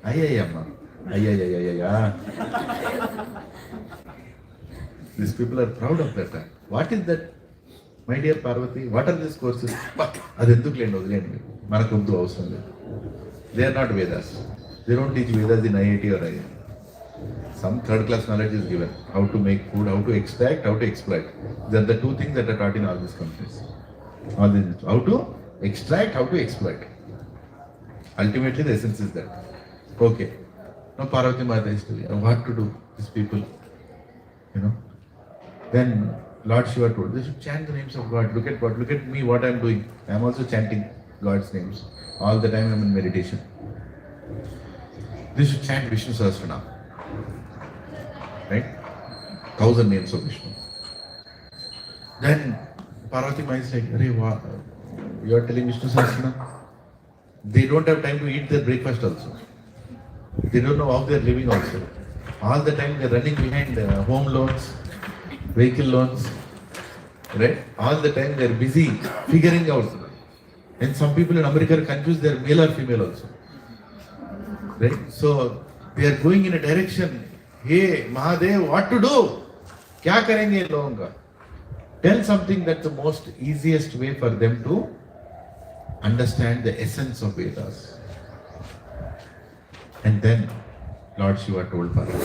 IIM. These people are proud of that. What is that? My dear Parvati, what are these courses? They are not Vedas. They don't teach Vedas in IIT or IIM. Some third class knowledge is given. How to make food, how to extract, how to exploit. These are the two things that are taught in all these companies. How to extract, how to exploit. Ultimately, the essence is that. Okay. Now Parvati Mata is to be. What to do? These people, Then Lord Shiva told, they should chant the names of God. Look at me, what I am doing. I am also chanting God's names. All the time I am in meditation. They should chant Vishnu Sahasranam. Right? 1,000 names of Vishnu. Then Parvati Mata is like, you are telling Vishnu Sahasranam? They don't have time to eat their breakfast also. They don't know how they are living also. All the time they are running behind home loans, vehicle loans, right? All the time they are busy figuring out. And some people in America are confused, they are male or female also. Right? So they are going in a direction, hey Mahadev, what to do? Kya karenge in logon ka? Tell something that's the most easiest way for them to understand the essence of Vedas. And then Lord Shiva told Parvati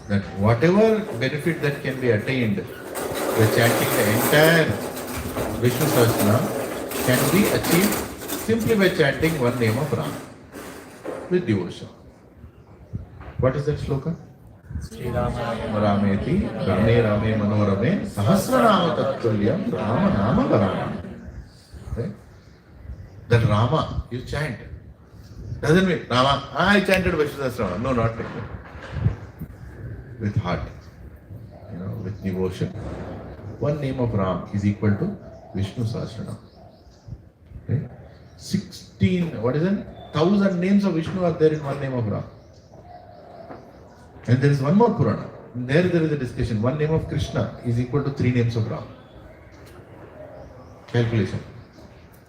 that whatever benefit that can be attained by chanting the entire Vishnu Sahasranam can be achieved simply by chanting one name of Ram with devotion. What is that sloka? Rameti, Rame Rame Manorame, Sahasranama Tattvalyam, Rama Nama Varama. Right? That Rama, you chant. Doesn't mean Rama, I chanted Vishnu Sahasranam. No, not like that. With heart, with devotion. One name of Ram is equal to Vishnu Sahasranam. Okay? 1,000 names of Vishnu are there in one name of Ram. And there is one more Purana. There is a discussion. One name of Krishna is equal to 3 names of Ram. Calculation.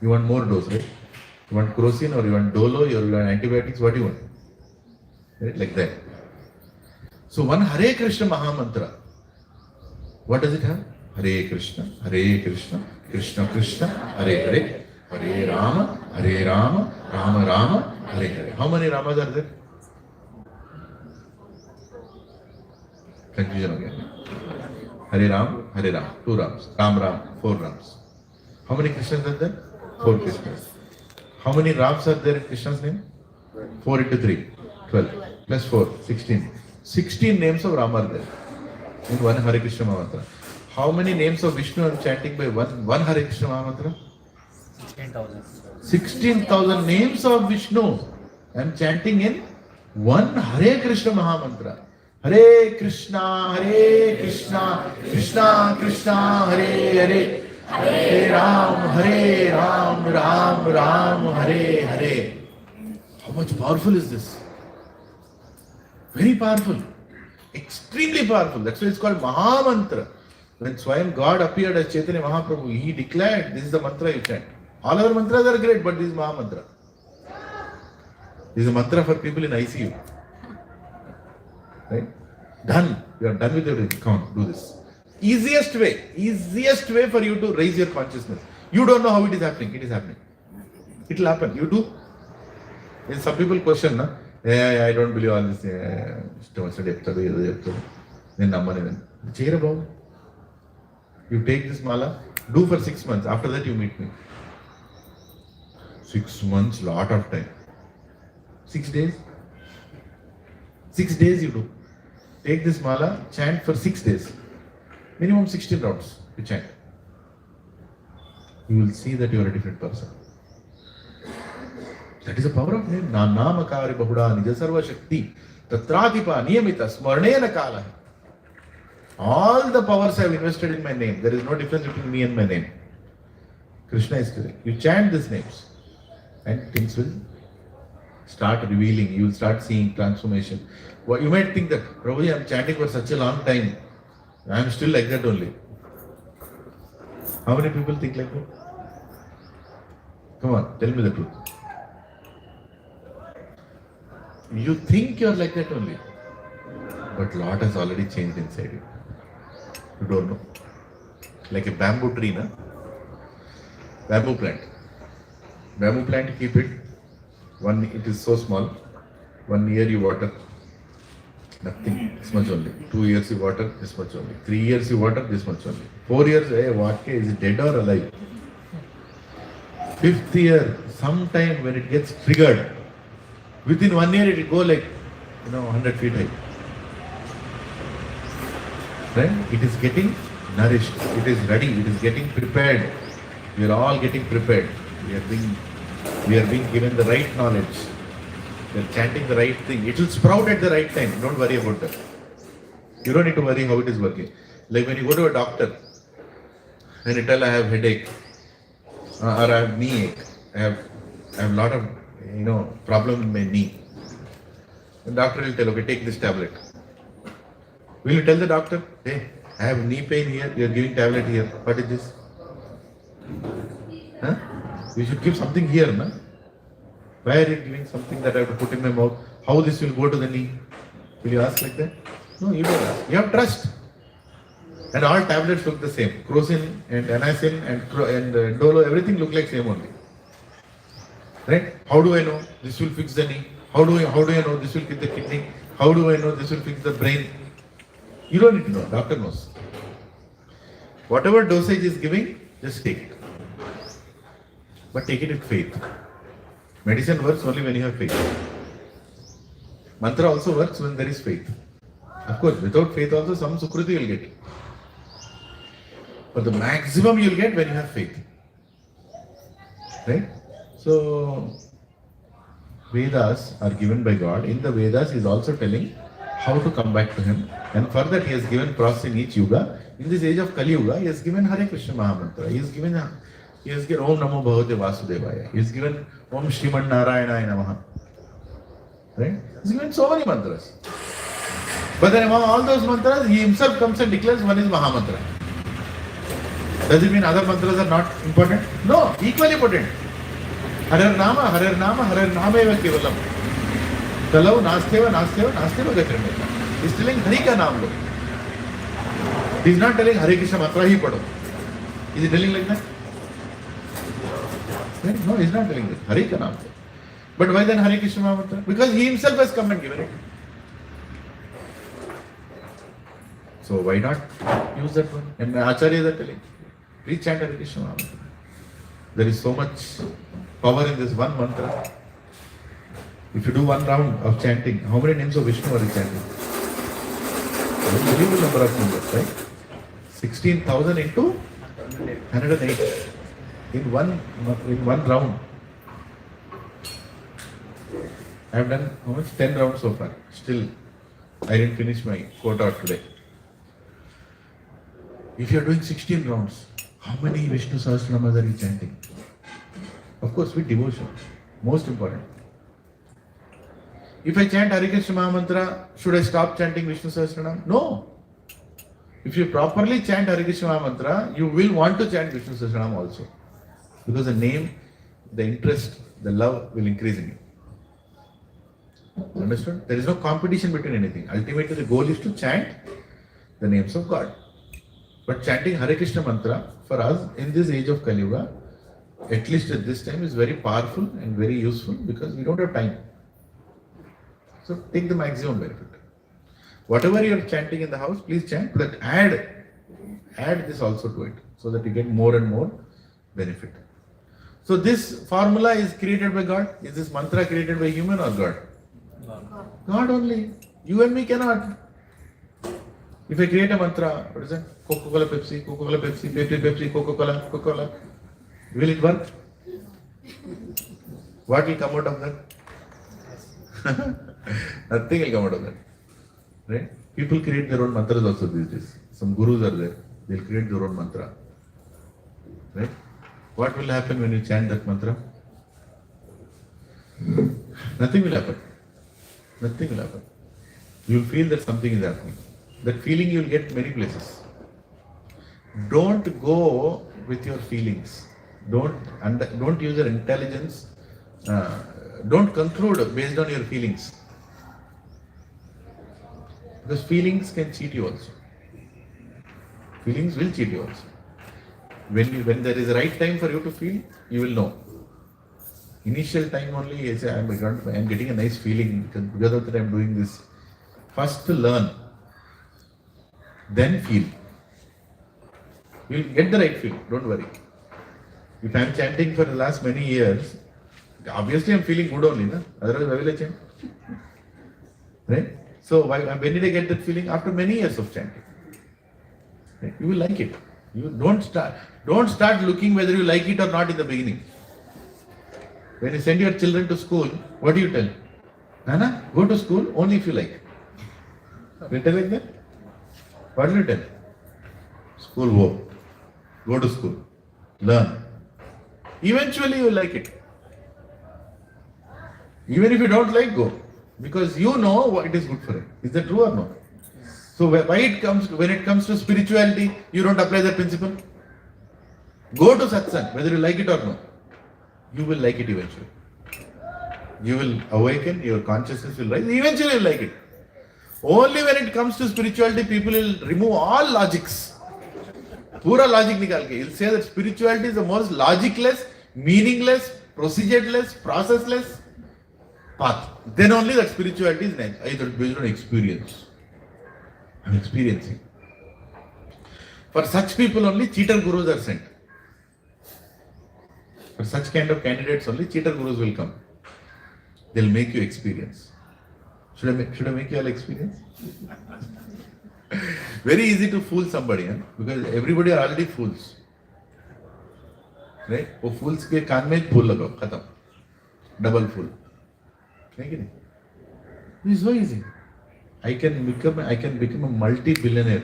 You want more dose, right? You want kerosene or you want dolo or you want antibiotics, what do you want? Right? Like that. So one Hare Krishna Mahamantra, what does it have? Hare Krishna, Krishna Krishna, Hare Hare, Hare Rama, Rama Rama, Hare Hare. How many Ramas are there? Confusion again. Hare Ram, 2 Rams. Ram, 4 Rams. How many Krishnas are there? 4 Krishnas. How many Rams are there in Krishna's name? 4 into 3, 12. Plus 4, 16. 16 names of Rama are there in one Hare Krishna Mahamantra. How many names of Vishnu are chanting by one Hare Krishna Mahamantra? 16,000. 16,000 names of Vishnu I am chanting in one Hare Krishna Mahamantra. Hare Krishna, Krishna Krishna, Hare Hare. Hare Ram, Ram Hare Hare. How much powerful is this? Very powerful. Extremely powerful. That's why it's called Mahamantra. When Swayam God appeared as Chaitanya Mahaprabhu, he declared, this is the mantra you chant. All other mantras are great, but this is Mahamantra. This is a mantra for people in ICU. Right? Done. You are done with everything. Come on, do this. Easiest way for you to raise your consciousness. You don't know how it is happening. It is happening. It will happen. You do. And some people question, I don't believe all this. You take this mala, do for 6 months. After that, you meet me. 6 months, lot of time. 6 days? 6 days you do. Take this mala, chant for 6 days. Minimum 16 rounds you chant. You will see that you are a different person. That is the power of name. Namakari Bahuda Nija Sarva Shakti Tatratipa Niyamita Smarnena Kala. All the powers I have invested in my name. There is no difference between me and my name. Krishna is correct. You chant these names and things will start revealing. You will start seeing transformation. Well, you might think that, Prabhuji, I am chanting for such a long time. I am still like that only. How many people think like that? Come on, tell me the truth. You think you are like that only. But lot has already changed inside you. You don't know. Like a bamboo tree, na? Bamboo plant. Bamboo plant, you keep it. It is so small. 1 year you water. Nothing. This much only. 2 years you water. This much only. 3 years you water. This much only. 4 years, what is it dead or alive? 5th year, sometime when it gets triggered, within 1 year it will go like, 100 feet high. Right? It is getting nourished, it is ready, it is getting prepared. We are all getting prepared. We are being given the right knowledge. We are chanting the right thing. It will sprout at the right time. Don't worry about that. You don't need to worry how it is working. Like when you go to a doctor and you tell I have headache or I have knee ache, I have a lot of problem in my knee. The doctor will tell, okay, take this tablet. Will you tell the doctor, hey, I have knee pain here, you are giving tablet here. What is this? Huh? You should give something here, no? Why are you giving something that I have to put in my mouth? How this will go to the knee? Will you ask like that? No, you don't ask. You have trust. And all tablets look the same. Crocin and anacin and dolo, everything look like same only. Right? How do I know this will fix the knee? How do I know this will fix the kidney? How do I know this will fix the brain? You don't need to know. Doctor knows. Whatever dosage is giving, just take it. But take it with faith. Medicine works only when you have faith. Mantra also works when there is faith. Of course, without faith also some sukriti you will get. But the maximum you will get when you have faith. Right? So, Vedas are given by God. In the Vedas, He is also telling how to come back to Him. And for that, He has given process in each yuga. In this age of Kali Yuga, He has given Hare Krishna Mahamantra. He has given Om Namo Bhagavate Vasudevaya. He has given Om Shriman Narayanaya Namaha. Right? He has given so many mantras. But then among all those mantras, He Himself comes and declares one is Mahamantra. Does it mean other mantras are not important? No, equally important. Harer Nama Eva Kevalam. Kalau Nasteva Gacharmeta. He is telling Hari ka naam lo. He is not telling Hare Krishna mantra hi padho. Is he telling like that? No, he is not telling that. Hari ka naam lo. But why then Hare Krishna mantra? Because He Himself has come and given it. So why not use that one? And my acharyas are telling, please chant Hare Krishna mantra. There is so much power in this one mantra. If you do one round of chanting, how many names of Vishnu are you chanting? Unbelievable number of numbers, right? 16,000 into 108 in one round. I have done how much? 10 rounds so far. Still, I didn't finish my quota today. If you are doing 16 rounds, how many Vishnu Sahasranamas are you chanting? Of course, with devotion. Most important. If I chant Hare Krishna Mahamantra, should I stop chanting Vishnu Sahasranam? No. If you properly chant Hare Krishna Mahamantra, you will want to chant Vishnu Sahasranam also. Because the name, the interest, the love will increase in you. Understood? There is no competition between anything. Ultimately, the goal is to chant the names of God. But chanting Hare Krishna Mantra, for us, in this age of Kali Yuga, at least at this time, is very powerful and very useful because we don't have time. So take the maximum benefit. Whatever you are chanting in the house, please chant, but add this also to it so that you get more and more benefit. So this formula is created by God. Is this mantra created by human or God? God only. You and me cannot. If I create a mantra, what is that? Coca-Cola, Pepsi, Coca-Cola, Pepsi, Pepsi, Pepsi, Coca-Cola, Coca-Cola. Will it work? What will come out of that? Nothing will come out of that. Right? People create their own mantras also these days. Some gurus are there. They'll create their own mantra. Right? What will happen when you chant that mantra? Nothing will happen. Nothing will happen. You will feel that something is happening. That feeling you will get many places. Don't go with your feelings. Don't use your intelligence. Don't conclude based on your feelings. Because feelings can cheat you also. Feelings will cheat you also. When there is a right time for you to feel, you will know. Initial time only, you say, I am getting a nice feeling because of that I am doing this. First learn, then feel. You will get the right feel, don't worry. If I am chanting for the last many years, Obviously I'm feeling good only, na? Otherwise why will I chant? Right? So when did I get that feeling? After many years of chanting. Right? You will like it. You don't start looking whether you like it or not in the beginning. When you send your children to school, what do you tell? Nana, go to school only if you like. You tell like that? What do you tell? School go. Go to school. Learn. Eventually you will like it. Even if you don't like, go. Because you know what it is good for it. Is that true or no? So when it comes to spirituality, you don't apply that principle. Go to satsang, whether you like it or not. You will like it eventually. You will awaken, your consciousness will rise, eventually you will like it. Only when it comes to spirituality, people will remove all logics. Pura logic nikal ke. He'll say that spirituality is the most logicless, meaningless, procedureless, processless path. Then only that spirituality is either based on experience. I'm experiencing. For such people only cheater gurus are sent. For such kind of candidates only cheater gurus will come. They'll make you experience. Should I make you all experience? Very easy to fool somebody, because everybody are already fools. Right? वो fools के कान में फूल लगाओ, खत्म. Double fool. It is so easy. I can become a multi-billionaire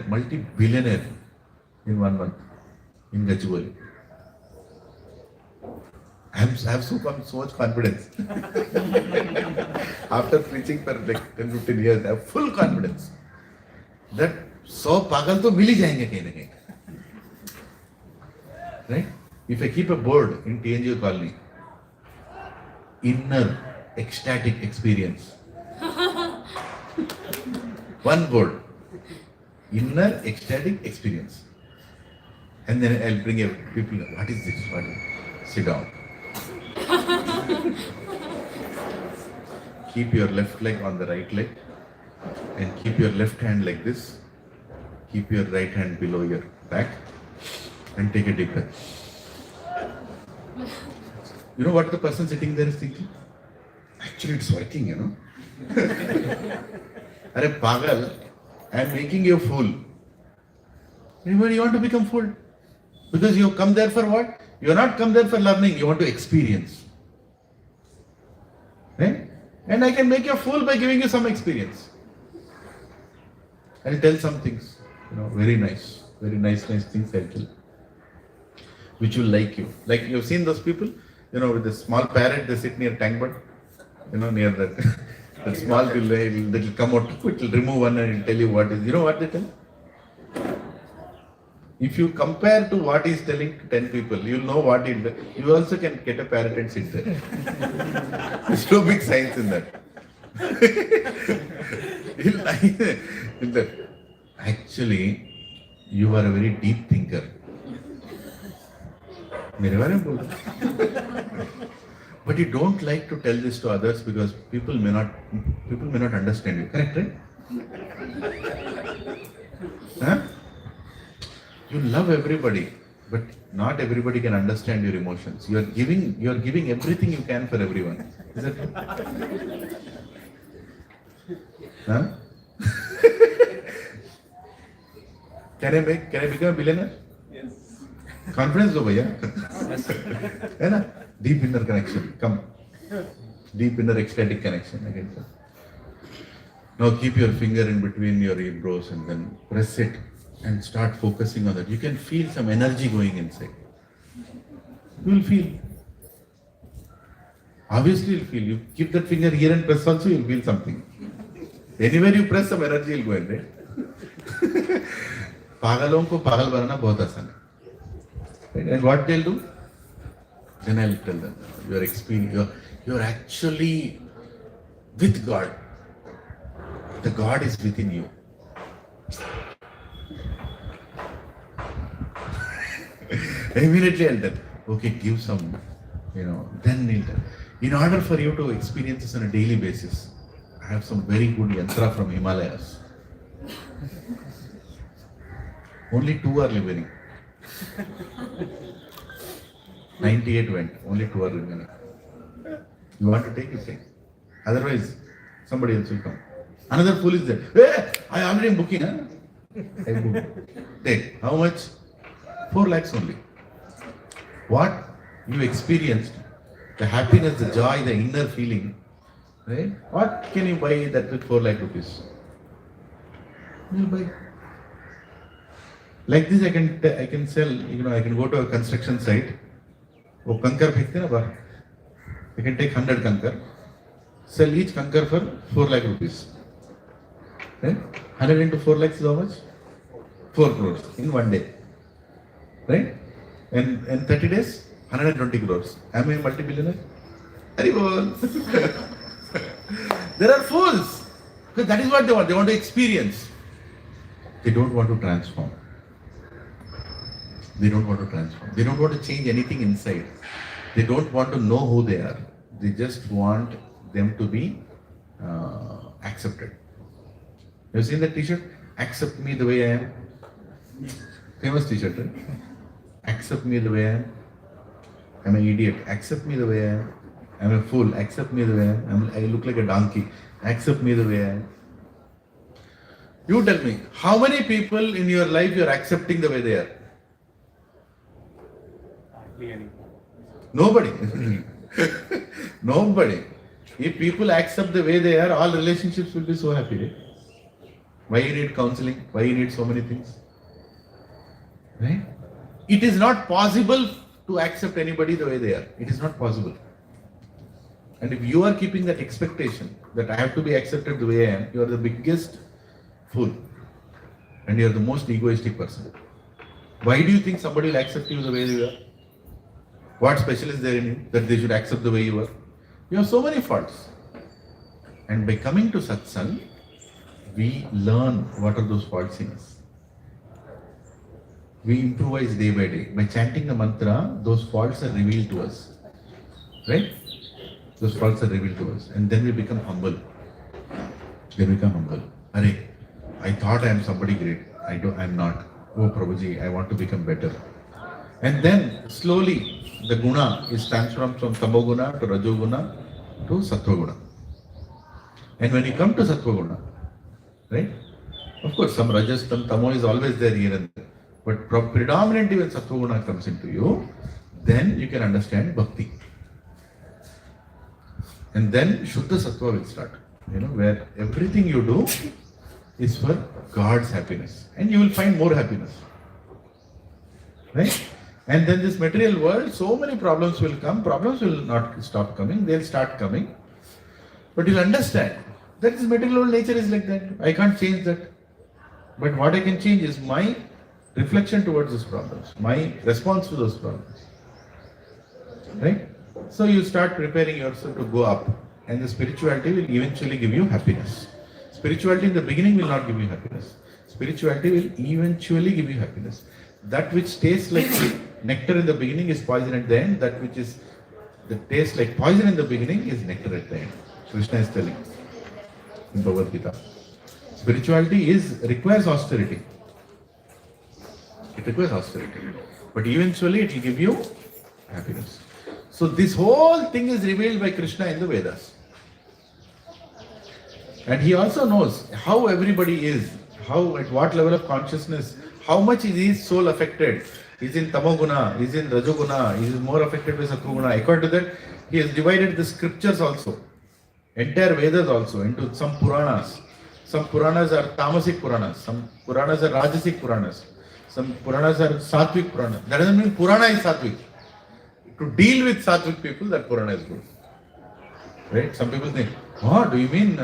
in 1 month in Gachibowli. I have so much confidence. After preaching for like 10-15 years, I have full confidence that 100 pagal to mil hi jayenge kahin na kahin. Right? If I keep a board in TNG colony, inner ecstatic experience. One board. Inner ecstatic experience. And then I'll bring people, what is this? Sit down. Keep your left leg on the right leg and keep your left hand like this. Keep your right hand below your back and take a deep breath. You know what the person sitting there is thinking? Actually, it's working, you know. Arey pagal, I am making you a fool. Anybody want to become fool? Because you come there for what? You are not come there for learning, you want to experience. Right? And I can make you a fool by giving you some experience. I'll tell some things, very nice things I'll tell. Which will like you. Like you've seen those people, with the small parrot, they sit near tank bird, near that small will will come out, it will remove one and it will tell you what is, what they tell? If you compare to what he is telling to 10 people, you'll know what he'll do. You also can get a parrot and sit there. There's no big science in that. Actually, you are a very deep thinker. But you don't like to tell this to others because people may not understand you. Correct, right? Huh? You love everybody, but not everybody can understand your emotions. You are giving everything you can for everyone. Is that true? Huh? Can I become a billionaire? Yes. Confidence do bhaiya. Hai na? Deep inner connection. Come. Deep inner ecstatic connection. Again. Now keep your finger in between your eyebrows and then press it and start focusing on that. You can feel some energy going inside. You will feel. Obviously you'll feel. You keep that finger here and press also, you'll feel something. Anywhere you press, some energy will go in there. Pagalon ko pagal banana bahut aasan hai. And what they'll do? Then I'll tell them, you're actually with God. The God is within you. Immediately I'll tell, okay, give some, then he'll tell. In order for you to experience this on a daily basis, I have some very good yantra from Himalayas. Only 2 are remaining. 98 went, only 2 are remaining. You want to take, you take. Otherwise, somebody else will come. Another fool is there. Hey, I already am booking. Huh? I book. Take. How much? 4 lakhs only. What you experienced, the happiness, the joy, the inner feeling, right? What can you buy that with 4 lakh rupees? You buy. Like this, I can sell. I can go to a construction site. Oh, kankar फेंकते ना बाहर. I can take 100 kankar, sell each kankar for 4 lakh rupees. Right? 100 into 4 lakhs is how much? 4 crores in one day. Right? And in 30 days, 120 crores. Am I a multi-billionaire? Very well. There are fools. Because that is what they want. They want to experience. They don't want to transform. They don't want to transform. They don't want to change anything inside. They don't want to know who they are. They just want them to be accepted. You have seen that t-shirt? Accept me the way I am. Famous t-shirt, right? Accept me the way I am. I'm an idiot. Accept me the way I am. I'm a fool. Accept me the way I am. I look like a donkey. Accept me the way I am. You tell me, how many people in your life you are accepting the way they are? Nobody. Nobody. If people accept the way they are, all relationships will be so happy. Right? Why you need counseling? Why you need so many things? Right? It is not possible to accept anybody the way they are. It is not possible. And if you are keeping that expectation that I have to be accepted the way I am, you are the biggest fool. And you are the most egoistic person. Why do you think somebody will accept you the way you are? What special is there in you that they should accept the way you are? You have so many faults. And by coming to Satsang, we learn what are those faults in us. We improvise day by day. By chanting the mantra, those faults are revealed to us. Right? Those faults are revealed to us. And then we become humble. They become humble. Arey, I thought I am somebody great. I am not. Oh Prabhuji, I want to become better. And then slowly the guna is transformed from tamoguna to rajoguna to sattvaguna. And when you come to sattvaguna, right? Of course, some rajas, some tamo is always there here and there. But predominantly when sattvaguna comes into you, then you can understand bhakti. And then Shuddha Sattva will start. Where everything you do is for God's happiness. And you will find more happiness. Right? And then this material world, so many problems will come. Problems will not stop coming. They'll start coming. But you'll understand that this material world nature is like that. I can't change that. But what I can change is my reflection towards those problems. My response to those problems. Right? So you start preparing yourself to go up. And the spirituality will eventually give you happiness. Spirituality in the beginning will not give you happiness. Spirituality will eventually give you happiness. That which tastes like nectar in the beginning is poison at the end. That tastes like poison in the beginning is nectar at the end. Krishna is telling in Bhagavad Gita. Spirituality requires austerity. It requires austerity. But eventually it will give you happiness. So this whole thing is revealed by Krishna in the Vedas. And he also knows how everybody is, at what level of consciousness, how much is his soul affected. Is in Tamoguna, is in Rajoguna, is more affected by Sattvaguna. According to that, he has divided the scriptures also, entire Vedas also, into some Puranas. Some Puranas are Tamasic Puranas, some Puranas are Rajasic Puranas, some Puranas are Sattvic Puranas. That doesn't mean Purana is Sattvic. To deal with Sattvic people, that Purana is good. Right? Some people think, oh, do you mean,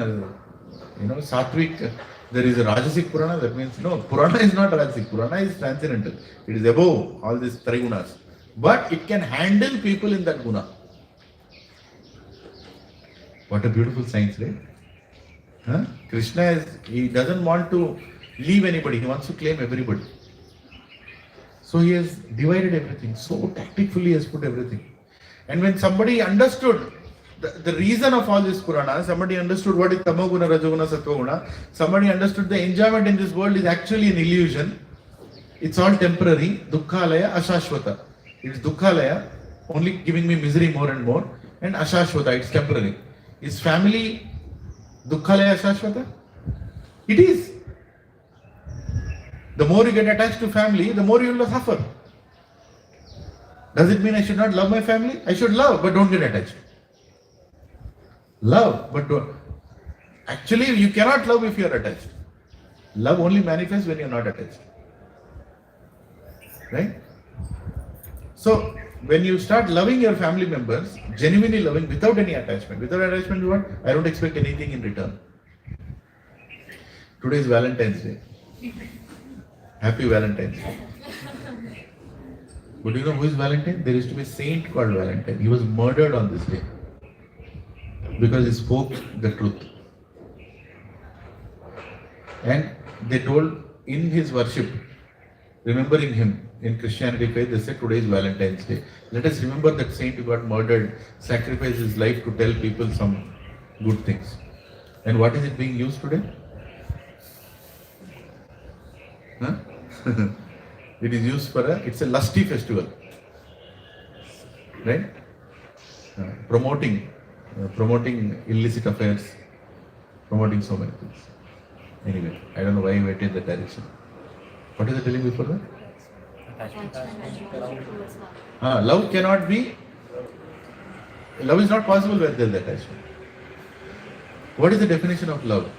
Sattvic, there is a Rajasic Purana? That means, no, Purana is not Rajasic. Purana is transcendental. It is above all these Trigunas. But it can handle people in that guna. What a beautiful science, right? Huh? Krishna he doesn't want to leave anybody. He wants to claim everybody. So he has divided everything. So tactfully he has put everything. And when somebody understood the reason of all this Purana, somebody understood what is Tamoguna, Rajoguna, Sattvaguna, somebody understood the enjoyment in this world is actually an illusion. It's all temporary. Dukkhalaya, Ashashvata. It's Dukkhalaya, only giving me misery more and more. and ashashvata, it's temporary. Is family dukkhalaya ashashvata? It is. The more you get attached to family, the more you will suffer. Does it mean I should not love my family? I should love, but don't get attached. Love, but don't. Actually, you cannot love if you are attached. Love only manifests when you are not attached. Right? So, when you start loving your family members, genuinely loving without any attachment. Without attachment, what? I don't expect anything in return. Today is Valentine's Day. Happy Valentine's Day. But do you know who is Valentine? There used to be a saint called Valentine. He was murdered on this day because he spoke the truth. And they told in his worship, remembering him in Christianity faith, they said today is Valentine's Day. Let us remember that saint who got murdered, sacrificed his life to tell people some good things. And what is it being used today? Huh? It is used for it's a lusty festival, right? Promoting illicit affairs, promoting so many things. Anyway, I don't know why I went in that direction. What is the telling before that? Love cannot be. Love is not possible where there is attachment. What is the definition of love?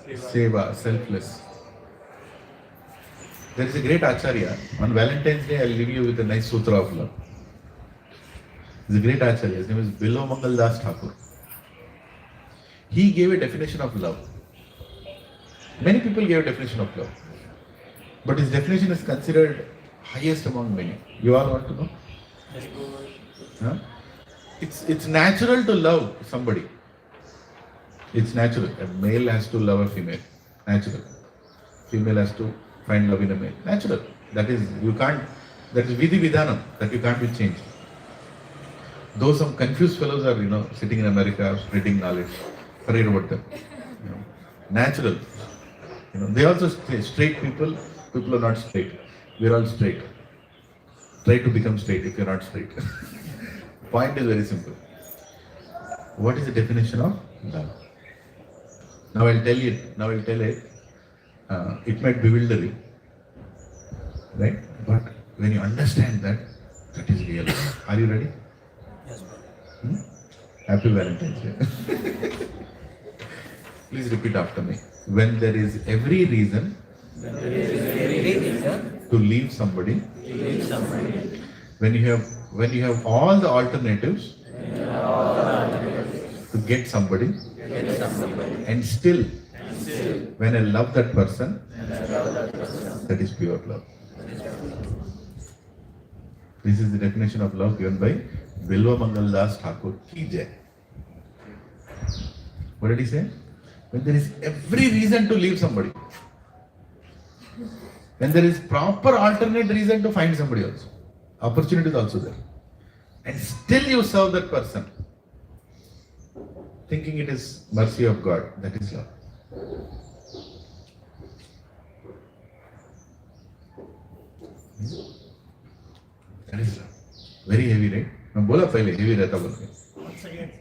Seva, selfless. There is a great Acharya. On Valentine's Day, I will leave you with a nice sutra of love. There is a great Acharya. His name is Bilomangal Das Thakur. He gave a definition of love. Many people gave a definition of love. But his definition is considered highest among many. You all want to know? Huh? It's natural to love somebody. It's natural. A male has to love a female. Natural. Female has to find love in a male. Natural. That is vidhi vidhanam. That you can't be changed. Though some confused fellows are, sitting in America, spreading knowledge. Forget about them. Natural. They also straight people are not straight. We're all straight. Try to become straight if you're not straight. Point is very simple. What is the definition of love? Now I'll tell it. It might bewilder you. Right? But when you understand that is real love. Are you ready? Yes, Happy Valentine's Day. Please repeat after me. When there is every reason to leave somebody, when you have all the alternatives to get somebody, and still when I love that person, that is pure love. This is the definition of love given by Bilomangal Das Thakur ki jai. What did he say? When there is every reason to leave somebody, when there is proper alternate reason to find somebody else, opportunity is also there, and still you serve that person, thinking it is mercy of God, that is love. That is love. Very heavy, right? मैं बोला पहले heavy रहता बोल के. Once again.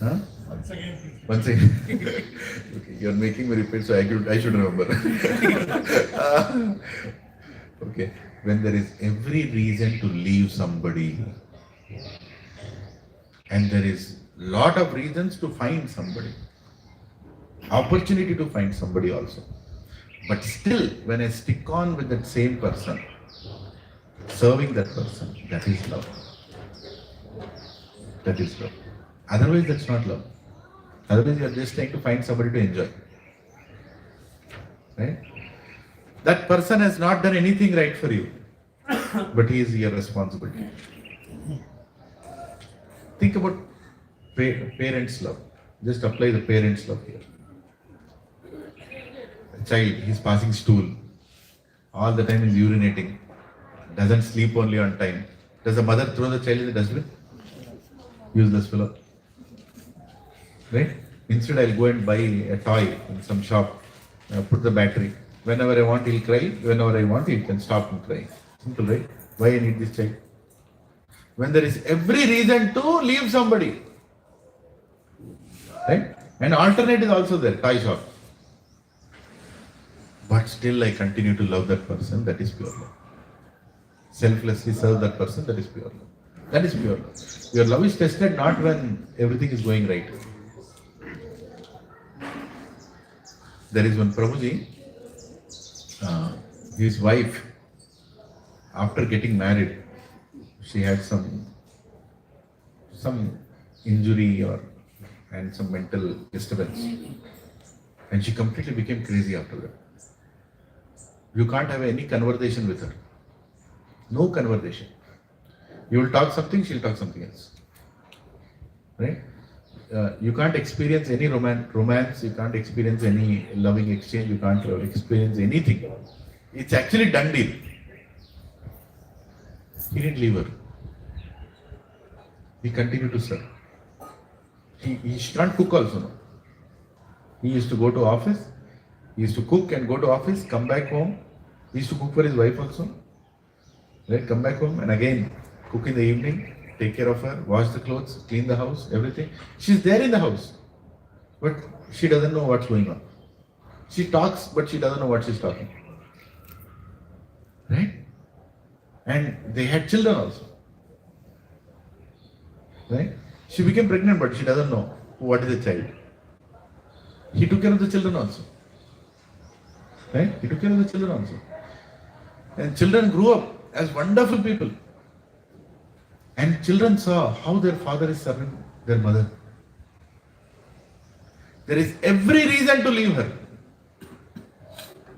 Huh? Once again. Once again. Okay, you are making me repeat, so I should remember. Okay, when there is every reason to leave somebody, and there is lot of reasons to find somebody, opportunity to find somebody also, but still when I stick on with that same person, serving that person, that is love. That is love. Otherwise that's not love. Otherwise you are just trying to find somebody to enjoy. Right? That person has not done anything right for you, but he is your responsibility. Think about parents' love. Just apply the parents' love here. A child, he is passing stool. All the time he is urinating. Doesn't sleep only on time. Does the mother throw the child in the dustbin? Useless fellow. Right? Instead I'll go and buy a toy in some shop. Put the battery. Whenever I want he'll cry. Whenever I want he can stop and cry. Simple, right? Why I need this child? When there is every reason to leave somebody. Right? And alternate is also there, toy shop. But still I continue to love that person, that is pure love. Selflessly serve that person, that is pure love. That is pure love. Your love is tested not when everything is going right. There is one Prabhuji, his wife, after getting married, she had some injury and some mental disturbance. And she completely became crazy after that. You can't have any conversation with her. No conversation. You will talk something, she'll talk something else. Right? You can't experience any romance, you can't experience any loving exchange, you can't experience anything. It's actually done deal. He didn't leave her. He continued to serve. He can't cook also now. He used to go to office, he used to cook and go to office, come back home. He used to cook for his wife also. Right? Come back home and again cook in the evening, take care of her, wash the clothes, clean the house, everything. She's there in the house, but she doesn't know what's going on. She talks, but she doesn't know what she's talking. Right? And they had children also. Right? She became pregnant, but she doesn't know what is the child. He took care of the children also. Right? He took care of the children also. And children grew up as wonderful people. And children saw how their father is serving their mother. There is every reason to leave her.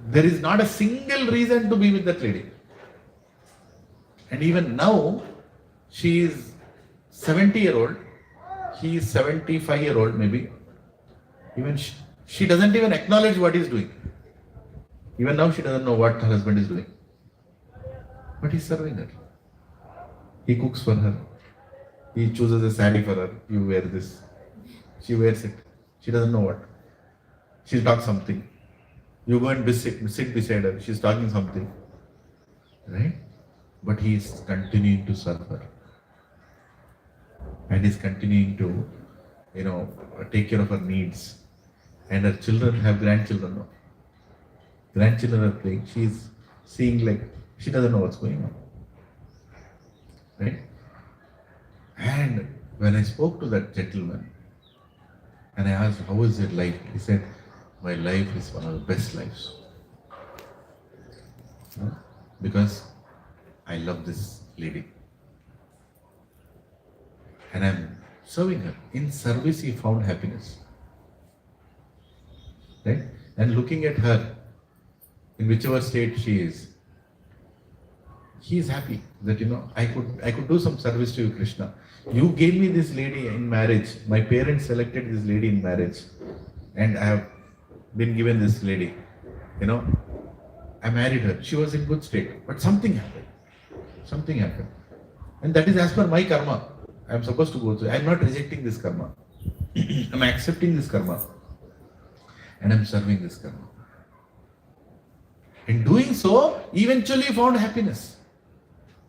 There is not a single reason to be with that lady. And even now, she is 70-year-old, he is 75-year-old maybe. Even she doesn't even acknowledge what he is doing. Even now she doesn't know what her husband is doing. But he's serving her. He cooks for her. He chooses a sari for her. You wear this. She wears it. She doesn't know what. She'll talk something. You go and sit beside her. She's talking something. Right? But he is continuing to serve her. And he's continuing to, take care of her needs. And her children have grandchildren now. Grandchildren are playing. She's seeing like, she doesn't know what's going on. Right? And when I spoke to that gentleman, and I asked, how is your life? He said, my life is one of the best lives. Because I love this lady. And I'm serving her. In service, he found happiness. Right? And looking at her, in whichever state she is, he is happy that, I could do some service to you, Krishna. You gave me this lady in marriage. My parents selected this lady in marriage. And I have been given this lady. I married her. She was in good state. But something happened. Something happened. And that is as per my karma. I am supposed to go through. I am not rejecting this karma. I am accepting this karma. And I am serving this karma. In doing so, eventually found happiness.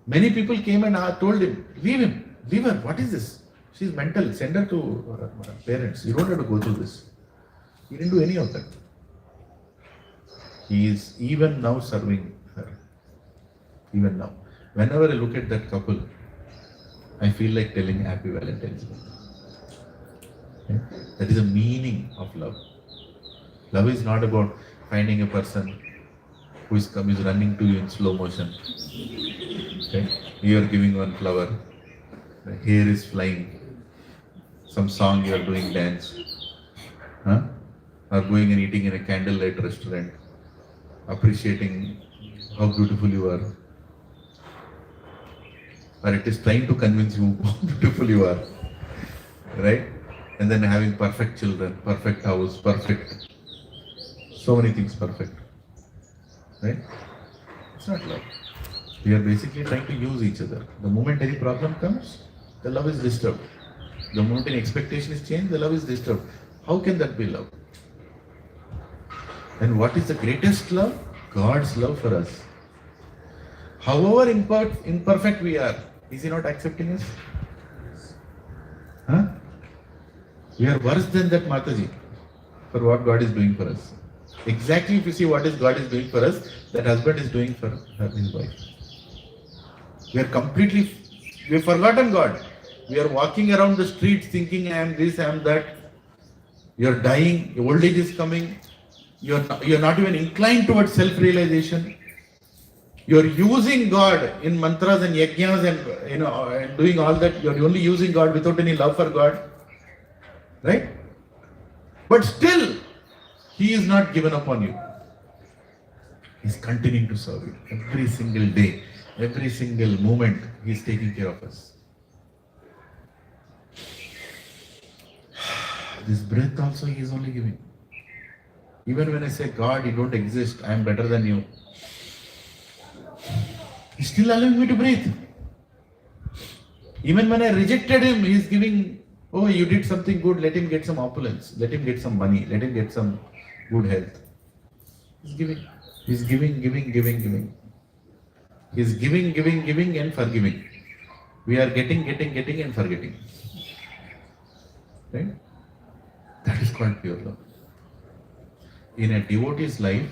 Many people came and told him, leave her, what is this? She's mental, send her to her parents. You don't have to go through this. He didn't do any of that. He is even now serving her. Even now. Whenever I look at that couple, I feel like telling Happy Valentine's Day. Okay? That is the meaning of love. Love is not about finding a person who is running to you in slow motion. Okay? You are giving one flower, the hair is flying, some song you are doing dance, or going and eating in a candlelight restaurant, appreciating how beautiful you are, or it is trying to convince you how beautiful you are, right? And then having perfect children, perfect house, perfect, so many things perfect, right? It's not love. We are basically trying to use each other. The moment any problem comes, the love is disturbed. The moment any expectation is changed, the love is disturbed. How can that be love? And what is the greatest love? God's love for us. However imperfect we are, is He not accepting us? Huh? We are worse than that Mataji for what God is doing for us. Exactly, if you see what is God is doing for us, that husband is doing for his wife. We have forgotten God. We are walking around the streets thinking I am this, I am that. You are dying, your old age is coming. You are not even inclined towards self-realization. You are using God in mantras and yajnas and doing all that. You are only using God without any love for God. Right? But still, He is not given up on you. He is continuing to serve you. Every single day, every single moment, He is taking care of us. This breath also He is only giving. Even when I say, God, you don't exist, I am better than you, He's still allowing me to breathe. Even when I rejected Him, He is giving, oh, you did something good, let him get some opulence, let him get some money, let him get some good health. He's giving. He's giving. He's giving and forgiving. We are getting and forgetting. Right? That is called pure love. In a devotee's life,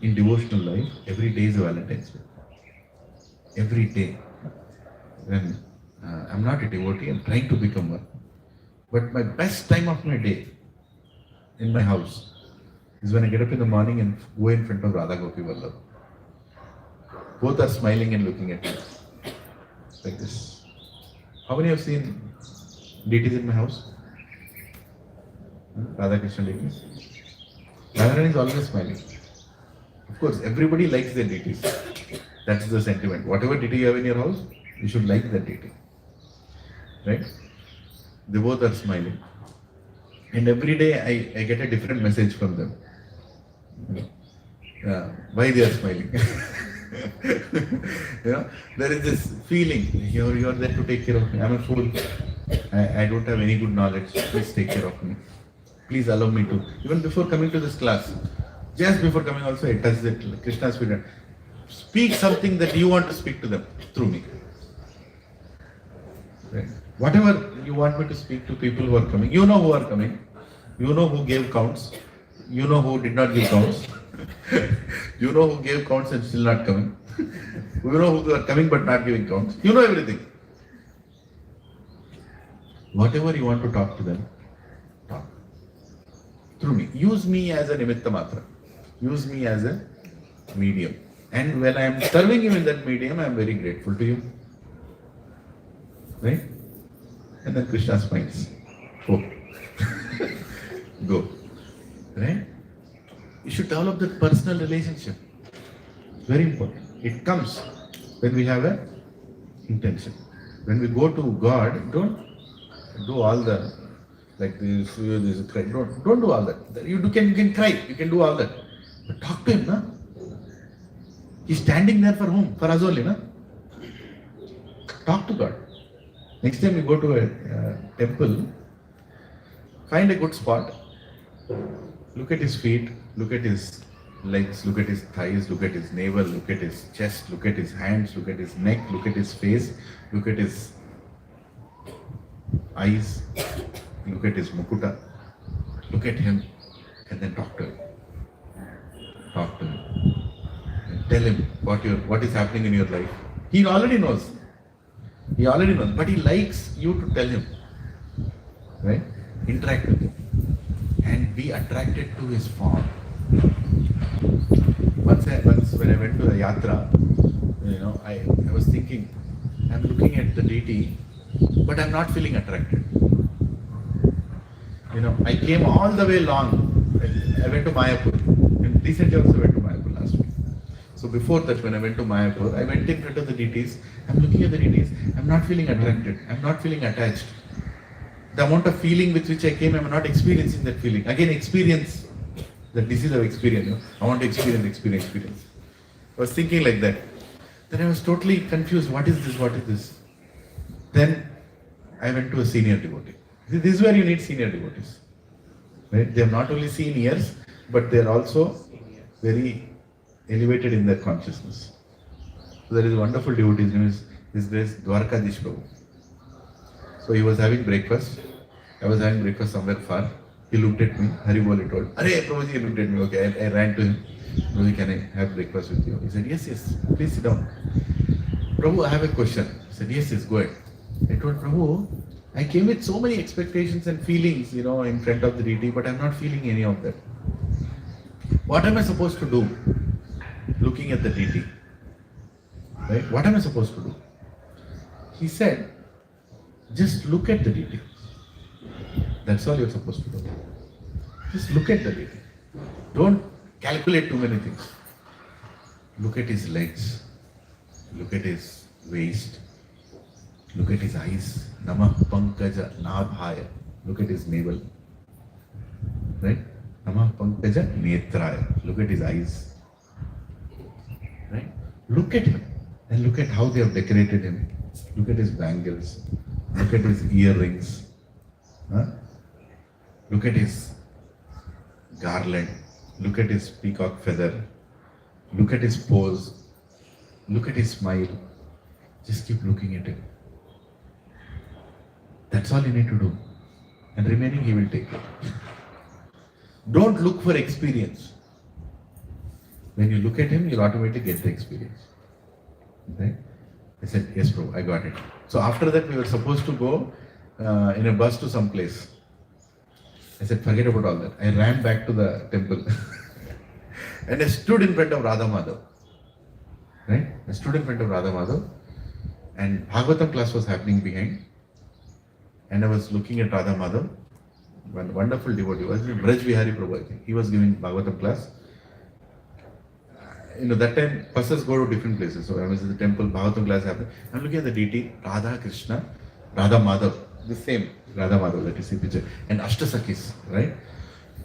in devotional life, every day is a Valentine's Day. Every day. When I'm not a devotee, I'm trying to become one. But my best time of my day in my house is when I get up in the morning and go in front of Radha Gopi Vallabh. Both are smiling and looking at me. Like this. How many have seen deities in my house? Radha Krishna deities. Radharani is always smiling. Of course, everybody likes their deities. That's the sentiment. Whatever deity you have in your house, you should like that deity. Right? They both are smiling. And every day I get a different message from them. Why they are smiling? There is this feeling, you are there to take care of me. I'm a fool. I don't have any good knowledge. Please take care of me. Please allow me to. Even before coming to this class, just before coming also, I touched that Krishna's feet. Speak something that you want to speak to them through me. Right? Whatever you want me to speak to people who are coming, you know who are coming, you know who gave counts, you know who did not give counts, you know who gave counts and still not coming, you know who are coming but not giving counts, you know everything. Whatever you want to talk to them, talk through me. Use me as a nimitta matra. Use me as a medium. And when I am serving you in that medium, I am very grateful to you. Right? And then Krishna smiles. Oh. Go. Right? You should develop that personal relationship. It's very important. It comes when we have a intention. When we go to God, don't do all the like this cry. Don't do all that. You can cry. You can do all that. But talk to Him, na? He's standing there for whom? For us only, na? Talk to God. Next time you go to a temple, find a good spot, look at His feet, look at His legs, look at His thighs, look at His navel, look at His chest, look at His hands, look at His neck, look at His face, look at His eyes, look at His mukuta, look at Him and then talk to Him. Talk to Him. And tell Him what is happening in your life. He already knows. He already knows, but He likes you to tell Him. Right? Interact with Him. And be attracted to His form. Once when I went to the yatra, I was thinking, I'm looking at the deity, but I'm not feeling attracted. I came all the way long. I went to Mayapur. And recently also went to Mayapur last week. So before that, when I went to Mayapur, I went in front of the deities. I'm looking at the deities. I'm not feeling attracted. I'm not feeling attached. The amount of feeling with which I came, I'm not experiencing that feeling. Again, experience. That this is our experience. I want to experience. I was thinking like that. Then I was totally confused. What is this? What is this? Then I went to a senior devotee. This is where you need senior devotees. Right? They are not only seniors, but they are also very elevated in their consciousness. So there is a wonderful devotee, his name is Dwarkadish Prabhu. So he was having breakfast. I was having breakfast somewhere far. He looked at me, Haribol, he told, Arey Prabhuji, he looked at me, okay, I ran to him. Prabhuji, can I have breakfast with you? He said, yes, please sit down. Prabhu, I have a question. He said, yes, go ahead. I told Prabhu, I came with so many expectations and feelings, in front of the deity, but I'm not feeling any of that. What am I supposed to do looking at the deity? Right? What am I supposed to do? He said, just look at the deity. That's all you're supposed to do. Just look at the deity. Don't calculate too many things. Look at his legs. Look at his waist. Look at his eyes. Namah Pankaja Nabhaya. Look at his navel. Right? Namah Pankaja Netraya. Look at his eyes. Right? Look at him. And look at how they have decorated him. Look at his bangles. Look at his earrings. Huh? Look at his garland. Look at his peacock feather. Look at his pose. Look at his smile. Just keep looking at him. That's all you need to do. And remaining he will take it. Don't look for experience. When you look at him, you'll automatically get the experience. Right? I said, yes, bro, I got it. So after that, we were supposed to go in a bus to some place. I said, forget about all that. I ran back to the temple. And I stood in front of Radha Madhav. Right? I stood in front of Radha Madhav. And Bhagavatam class was happening behind. And I was looking at Radha Madhav. One wonderful devotee was Braj Vihari Prabhu, I think. He was giving Bhagavatam class. That time buses go to different places. So I was in the temple, Bhagavatam class happened. I'm looking at the deity, Radha Krishna, Radha Madhav, the same Radha Madhav that you see picture, and Ashtasakis, right?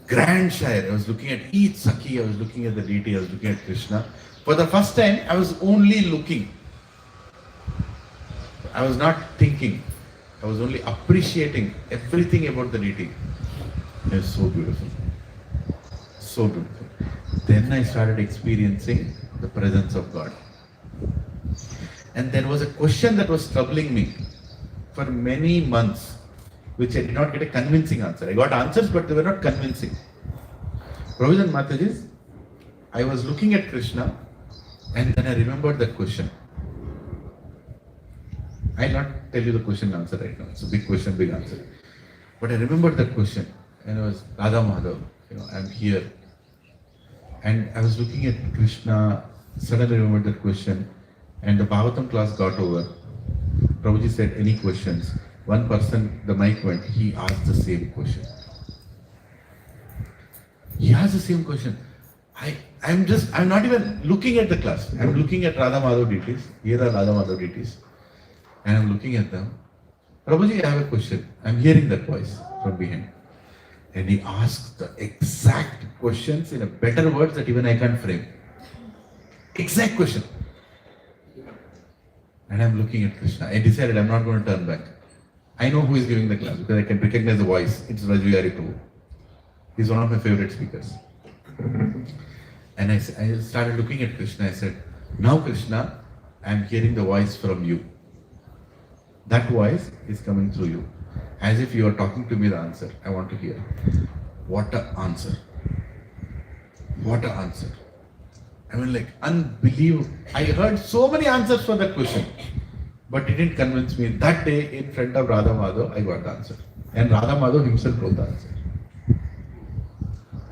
Grand Shire. I was looking at each Saki, I was looking at the deity, I was looking at Krishna. For the first time, I was only looking. I was not thinking. I was only appreciating everything about the deity. It was so beautiful. So beautiful. Then I started experiencing the presence of God. And there was a question that was troubling me for many months, which I did not get a convincing answer. I got answers, but they were not convincing. Prabhuji and Mataji, I was looking at Krishna, and then I remembered that question. I'll not tell you the question and answer right now. It's a big question, big answer. But I remembered that question, and it was Radha Madhav, I'm here. And I was looking at Krishna, suddenly remembered that question, and the Bhagavatam class got over. Prabhuji said, any questions? One person, the mic went, he asked the same question. He asked the same question. I'm not even looking at the class. I'm looking at Radha Madhav deities. Here are Radha Madhav deities. And I'm looking at them. Prabhuji, I have a question. I'm hearing that voice from behind. And he asked the exact questions in a better words that even I can't frame. Exact question. And I'm looking at Krishna. I decided I'm not going to turn back. I know who is giving the class because I can recognize the voice. It's Rajvihari Prabhu. He's one of my favorite speakers. And I started looking at Krishna. I said, now Krishna, I'm hearing the voice from you. That voice is coming through you. As if you are talking to me the answer. I want to hear. What an answer. What an answer. I mean, unbelievable. I heard so many answers for that question. But it didn't convince me. That day, in front of Radha Madhav, I got the answer. And Radha Madhav himself wrote the answer.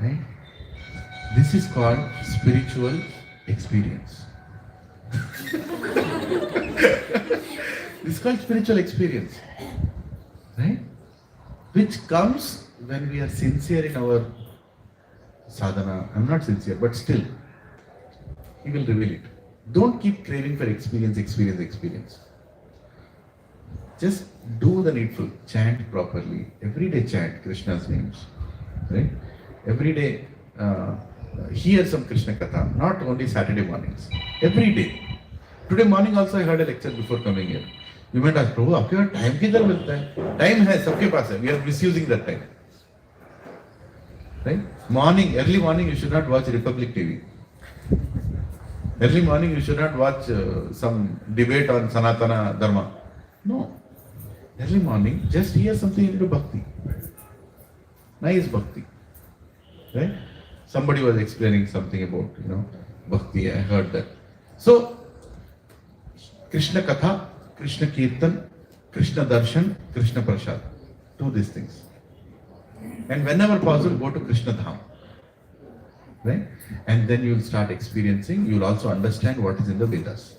Right? This is called spiritual experience. This is called spiritual experience. Right? Which comes when we are sincere in our sadhana. I'm not sincere, but still, He will reveal it. Don't keep craving for experience. Just do the needful. Chant properly. Every day chant Krishna's names. Right? Every day hear some Krishna Katha. Not only Saturday mornings. Every day. Today morning also I heard a lecture before coming here. You might ask, Prabhu, आपके पास time किधर मिलता है? Time है, सबके पास है. We are misusing that time. Right? Early morning, you should not watch Republic TV. Early morning you should not watch some debate on Sanatana Dharma. No. Early morning, just hear something into bhakti. Nice bhakti. Right? Somebody was explaining something about, bhakti, I heard that. So, Krishna Katha, Krishna Kirtan, Krishna Darshan, Krishna Prasad. Do these things. And whenever possible, go to Krishna Dham. Right? And then you'll start experiencing, you'll also understand what is in the Vedas.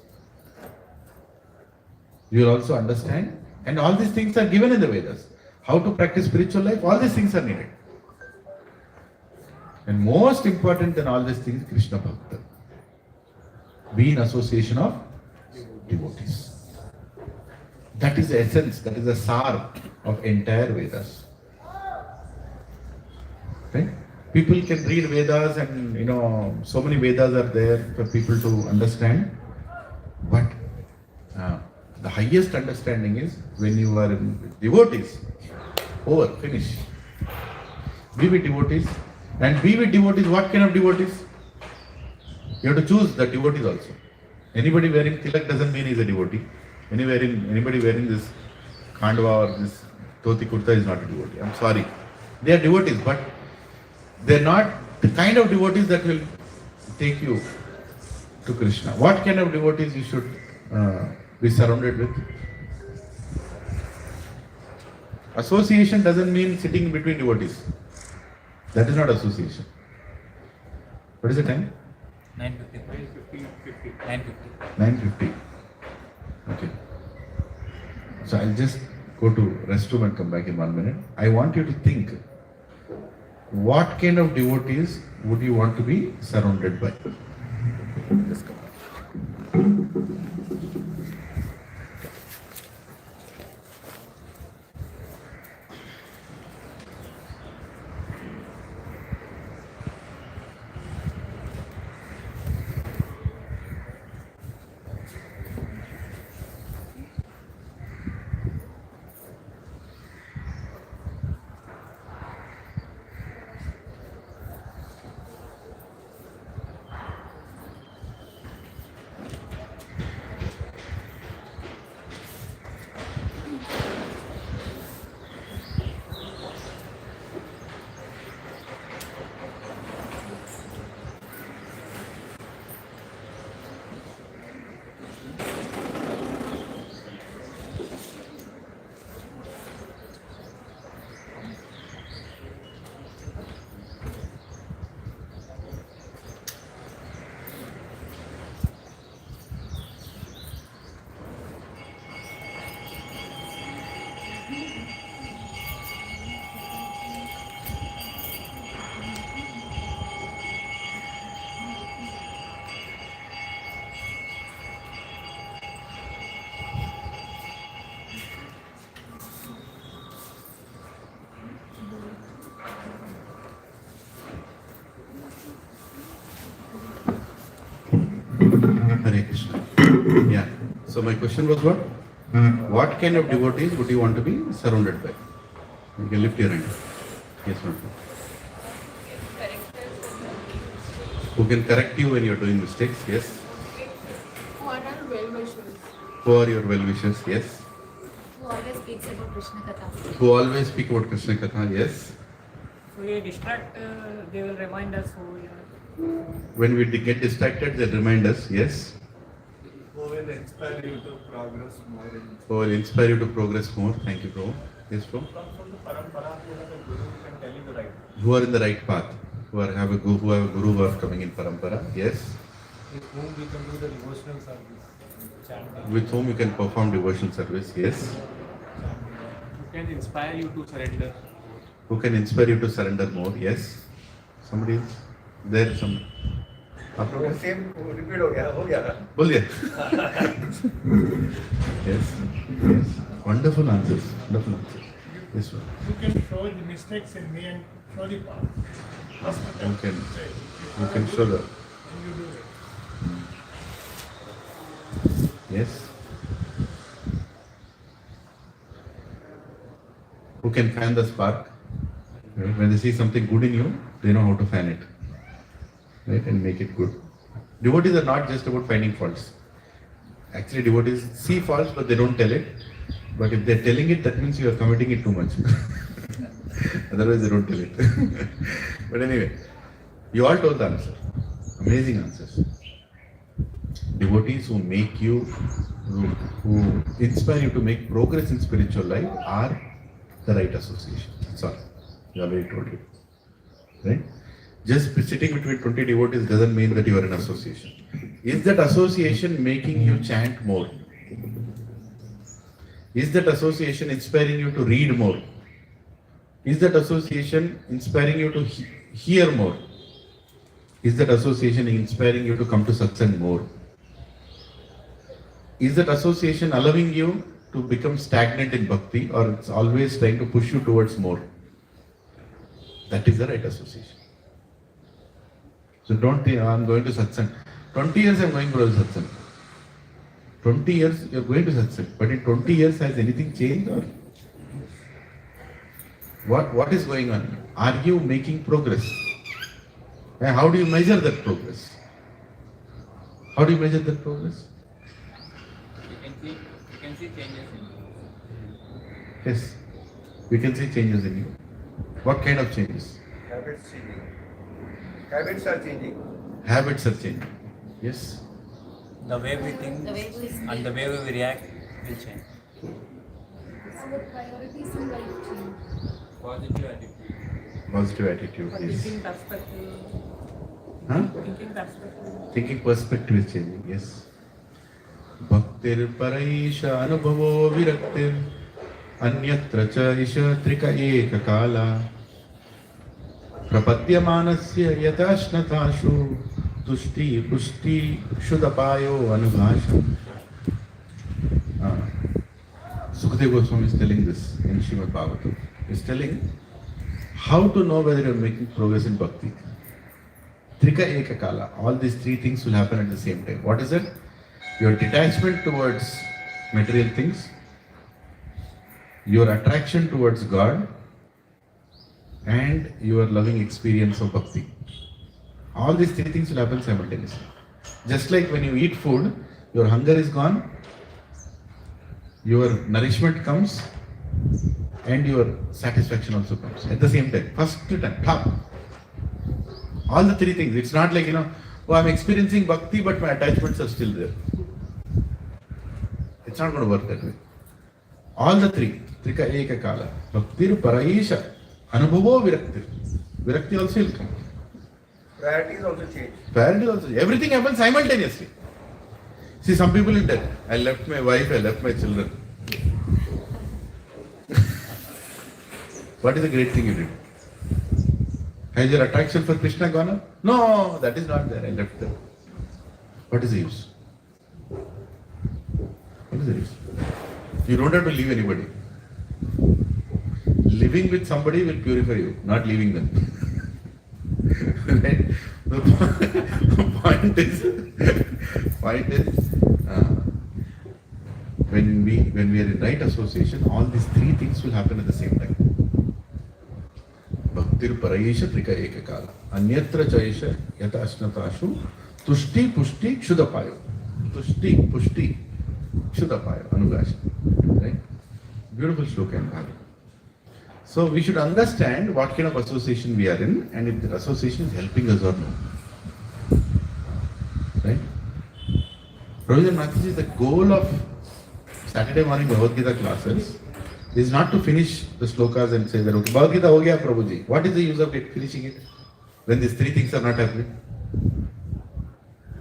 You'll also understand, and all these things are given in the Vedas. How to practice spiritual life, all these things are needed. And most important than all these things, Krishna Bhakta. Be in association of devotees. That is the essence, that is the sar of entire Vedas. Right? People can read Vedas and so many Vedas are there for people to understand. But the highest understanding is when you are in devotees. Over, finish. Be with devotees. And be with devotees, what kind of devotees? You have to choose the devotees also. Anybody wearing tilak doesn't mean he's a devotee. Anybody wearing this khandwa or this dhoti kurta is not a devotee. I'm sorry. They are devotees, but they're not the kind of devotees that will take you to Krishna. What kind of devotees you should be surrounded with? Association doesn't mean sitting between devotees. That is not association. What is the time? 9:50. 9:50. Okay. So I'll just go to restroom and come back in 1 minute. I want you to think, what kind of devotees would you want to be surrounded by? Just come. Hare Krishna. Yeah. So my question was what? What kind of devotees would you want to be surrounded by? You can lift your hand. Yes, ma'am. Who can correct you when you're doing mistakes? Yes. Who are our well-wishers? Who are your well-wishers? Yes. Who always speaks about Krishna Katha? Who always speak about Krishna Katha? Yes. If we distract, they will remind us who we are. When we get distracted, they remind us. Yes. Who will inspire you to progress more in Who will inspire you to progress more. Thank you, bro. Yes, bro. from the parampara, who have a guru who can tell you the right. Who are in the right path? Who have a guru who are coming in parampara? Yes. With whom we can do the devotional service. Chanting. With whom you can perform devotional service? Yes. Who can inspire you to surrender. Who can inspire you to surrender more? Yes. Somebody else? There, some. आप लोग same repeat हो गया बोलिए. Yes. Yes. Wonderful answers. Wonderful answers. Yes, sir. You can show the mistakes in me and show the path. That's the You can show the. And you do it. Yes. Who can fan the spark? Right? When they see something good in you, they know how to fan it. Right? And make it good. Devotees are not just about finding faults. Actually, devotees see faults, but they don't tell it. But if they're telling it, that means you are committing it too much. Otherwise, they don't tell it. But anyway, you all told the answer. Amazing answers. Devotees who make you, who inspire you to make progress in spiritual life are the right association. Sorry, you already told you. Right? Just sitting between 20 devotees doesn't mean that you are in association. Is that association making you chant more? Is that association inspiring you to read more? Is that association inspiring you to hear more? Is that association inspiring you to come to Satsang more? Is that association allowing you to become stagnant in bhakti, or it's always trying to push you towards more? That is the right association. So don't think, I'm going to Satsang. 20 years I'm going to Satsang. 20 years you're going to Satsang. But in 20 years has anything changed? Or what is going on? Are you making progress? And how do you measure that progress? How do you measure that progress? You can see changes in you. Yes, we can see changes in you. What kind of changes? Habits changing. Habits are changing. Habits are changing. Yes. The way we think and the way we react will change. Our priorities in life change. Positive attitude. Positive attitude. Yes. Thinking perspective. Huh? Thinking perspective. Thinking perspective is changing. Yes. Bhaktir paraisha anubhavo viraktir anyatra cha isha trika eka kala prapadyamanasya yatasnatashu tushti pushti shudapayo anubhasha. Sukadeva Goswami is telling this in Srimad Bhagavatam. He is telling how to know whether you are making progress in bhakti. Trika eka kala. All these three things will happen at the same time. What is it? Your detachment towards material things, your attraction towards God, and your loving experience of bhakti. All these three things will happen simultaneously. Just like when you eat food, your hunger is gone, your nourishment comes, and your satisfaction also comes at the same time. First time, top. All the three things. It's not like, oh, I'm experiencing bhakti, but my attachments are still there. It's not going to work that way. All the three. Trika eka kala. Bhaktir paraisha. Anubhavo viraktir. Virakti also will come. Priorities also change. Priorities also. Everything happens simultaneously. See, some people will tell, I left my wife, I left my children. What is the great thing you did? Has your attraction for Krishna gone up? No, that is not there. I left them. What is the use? What is the use? You don't have to leave anybody. Living with somebody will purify you, not leaving them. Right? The point is, when we are in right association, all these three things will happen at the same time. Bhaktir parayesha trika eka kala. Anyatra chaisha yata asnatashu tushti pushti kshudapayo. Tushti pushti kshudapayo. Anugasha. Right? Beautiful sloka in Bhagavad. So we should understand what kind of association we are in and if the association is helping us or not. Right? Prabhupada Mataji, the goal of Saturday morning Bhagavad Gita classes is not to finish the slokas and say that, okay, Bhagavad Gita ho gaya Prabhuji. What is the use of finishing it when these three things are not happening?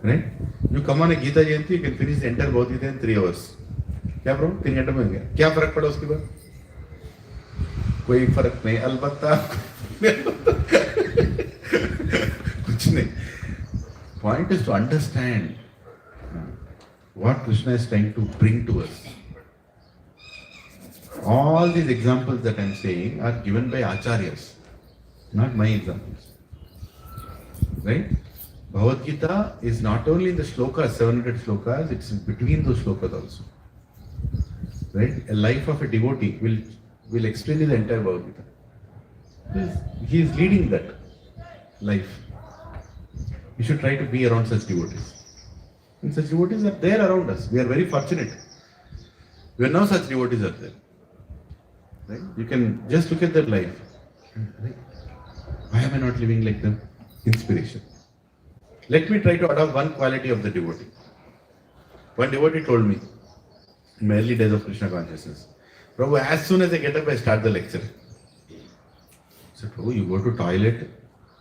Right? You come on a Gita Jayanti, you can finish the entire Bhagavad Gita in 3 hours. क्या प्रभु 3 घंटे में हो गया क्या फर्क पड़ा उसके बाद कोई फर्क नहीं अलबत्ता कुछ नहीं point is to understand what Krishna is trying to bring to us. All these examples that I am saying are given by acharyas, not my examples. Right? Bhagavad Gita is not only in the slokas, 700 slokas, it's in between those slokas also. Right? A life of a devotee will explain the entire Bhagavad Gita. He is leading that life. We should try to be around such devotees. And such devotees are there around us. We are very fortunate. We are now such devotees are there. Right? You can just look at their life. Right? Why am I not living like them? Inspiration. Let me try to adopt one quality of the devotee. One devotee told me, in my early days of Krishna consciousness, Prabhu, as soon as I get up, I start the lecture. I said, Prabhu, you go to toilet,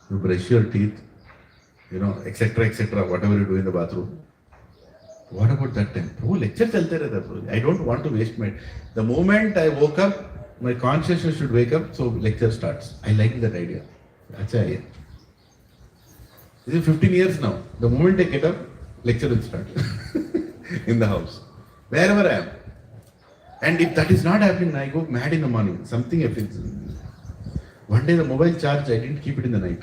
you brush your teeth, etc., whatever you do in the bathroom. What about that time? Prabhu, lecture chalte rehta, Prabhu. I don't want to waste my... The moment I woke up, my consciousness should wake up, so lecture starts. I like that idea. Acha, this is 15 years now. The moment I get up, lecture will start in the house, wherever I am. And if that is not happening, I go mad in the morning. Something I feel. One day the mobile charge, I didn't keep it in the night.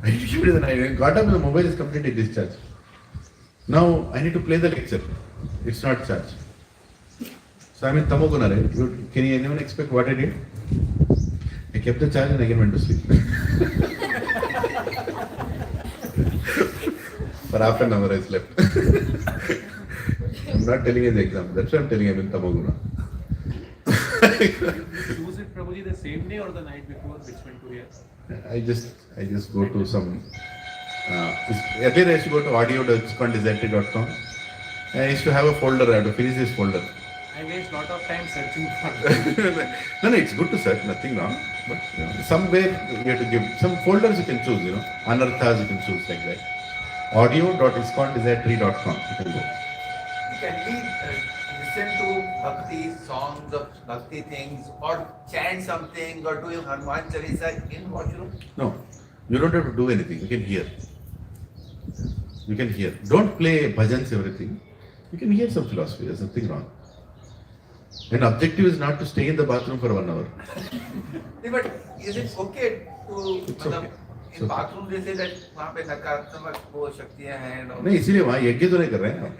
I got up and the mobile is completely discharged. Now I need to play the lecture. It's not charged. So I'm in Tamoguna, right? Can anyone expect what I did? I kept the charge and again went to sleep. For half an hour I slept. I'm not telling you the example. That's why I'm telling you I'm in Tamoguna. Choose it, Prabhuji, the same day or the night before? Which one to hear? I just go to some. Earlier I used to go to audio.iscondesirety.com. I used to have a folder. I have to finish this folder. I waste lot of time searching for. No, it's good to search. Nothing wrong. But somewhere you have to give some folders you can choose. Anarthas you can choose like that. Audio.iscondesirety.com you can go. Can we listen to bhakti songs of bhakti things or chant something or do Hanuman Chalisa in washroom? No, you don't have to do anything. You can hear. You can hear. Don't play bhajans everything. You can hear some philosophy. There's nothing wrong. An objective is not to stay in the bathroom for 1 hour. Yeah, but is it okay to It's okay. in bathroom they say that वहाँ पे नकारात्मक वो शक्तियाँ हैं? नहीं, इसीलिए वहाँ यज्ञ तो नहीं कर रहे हैं.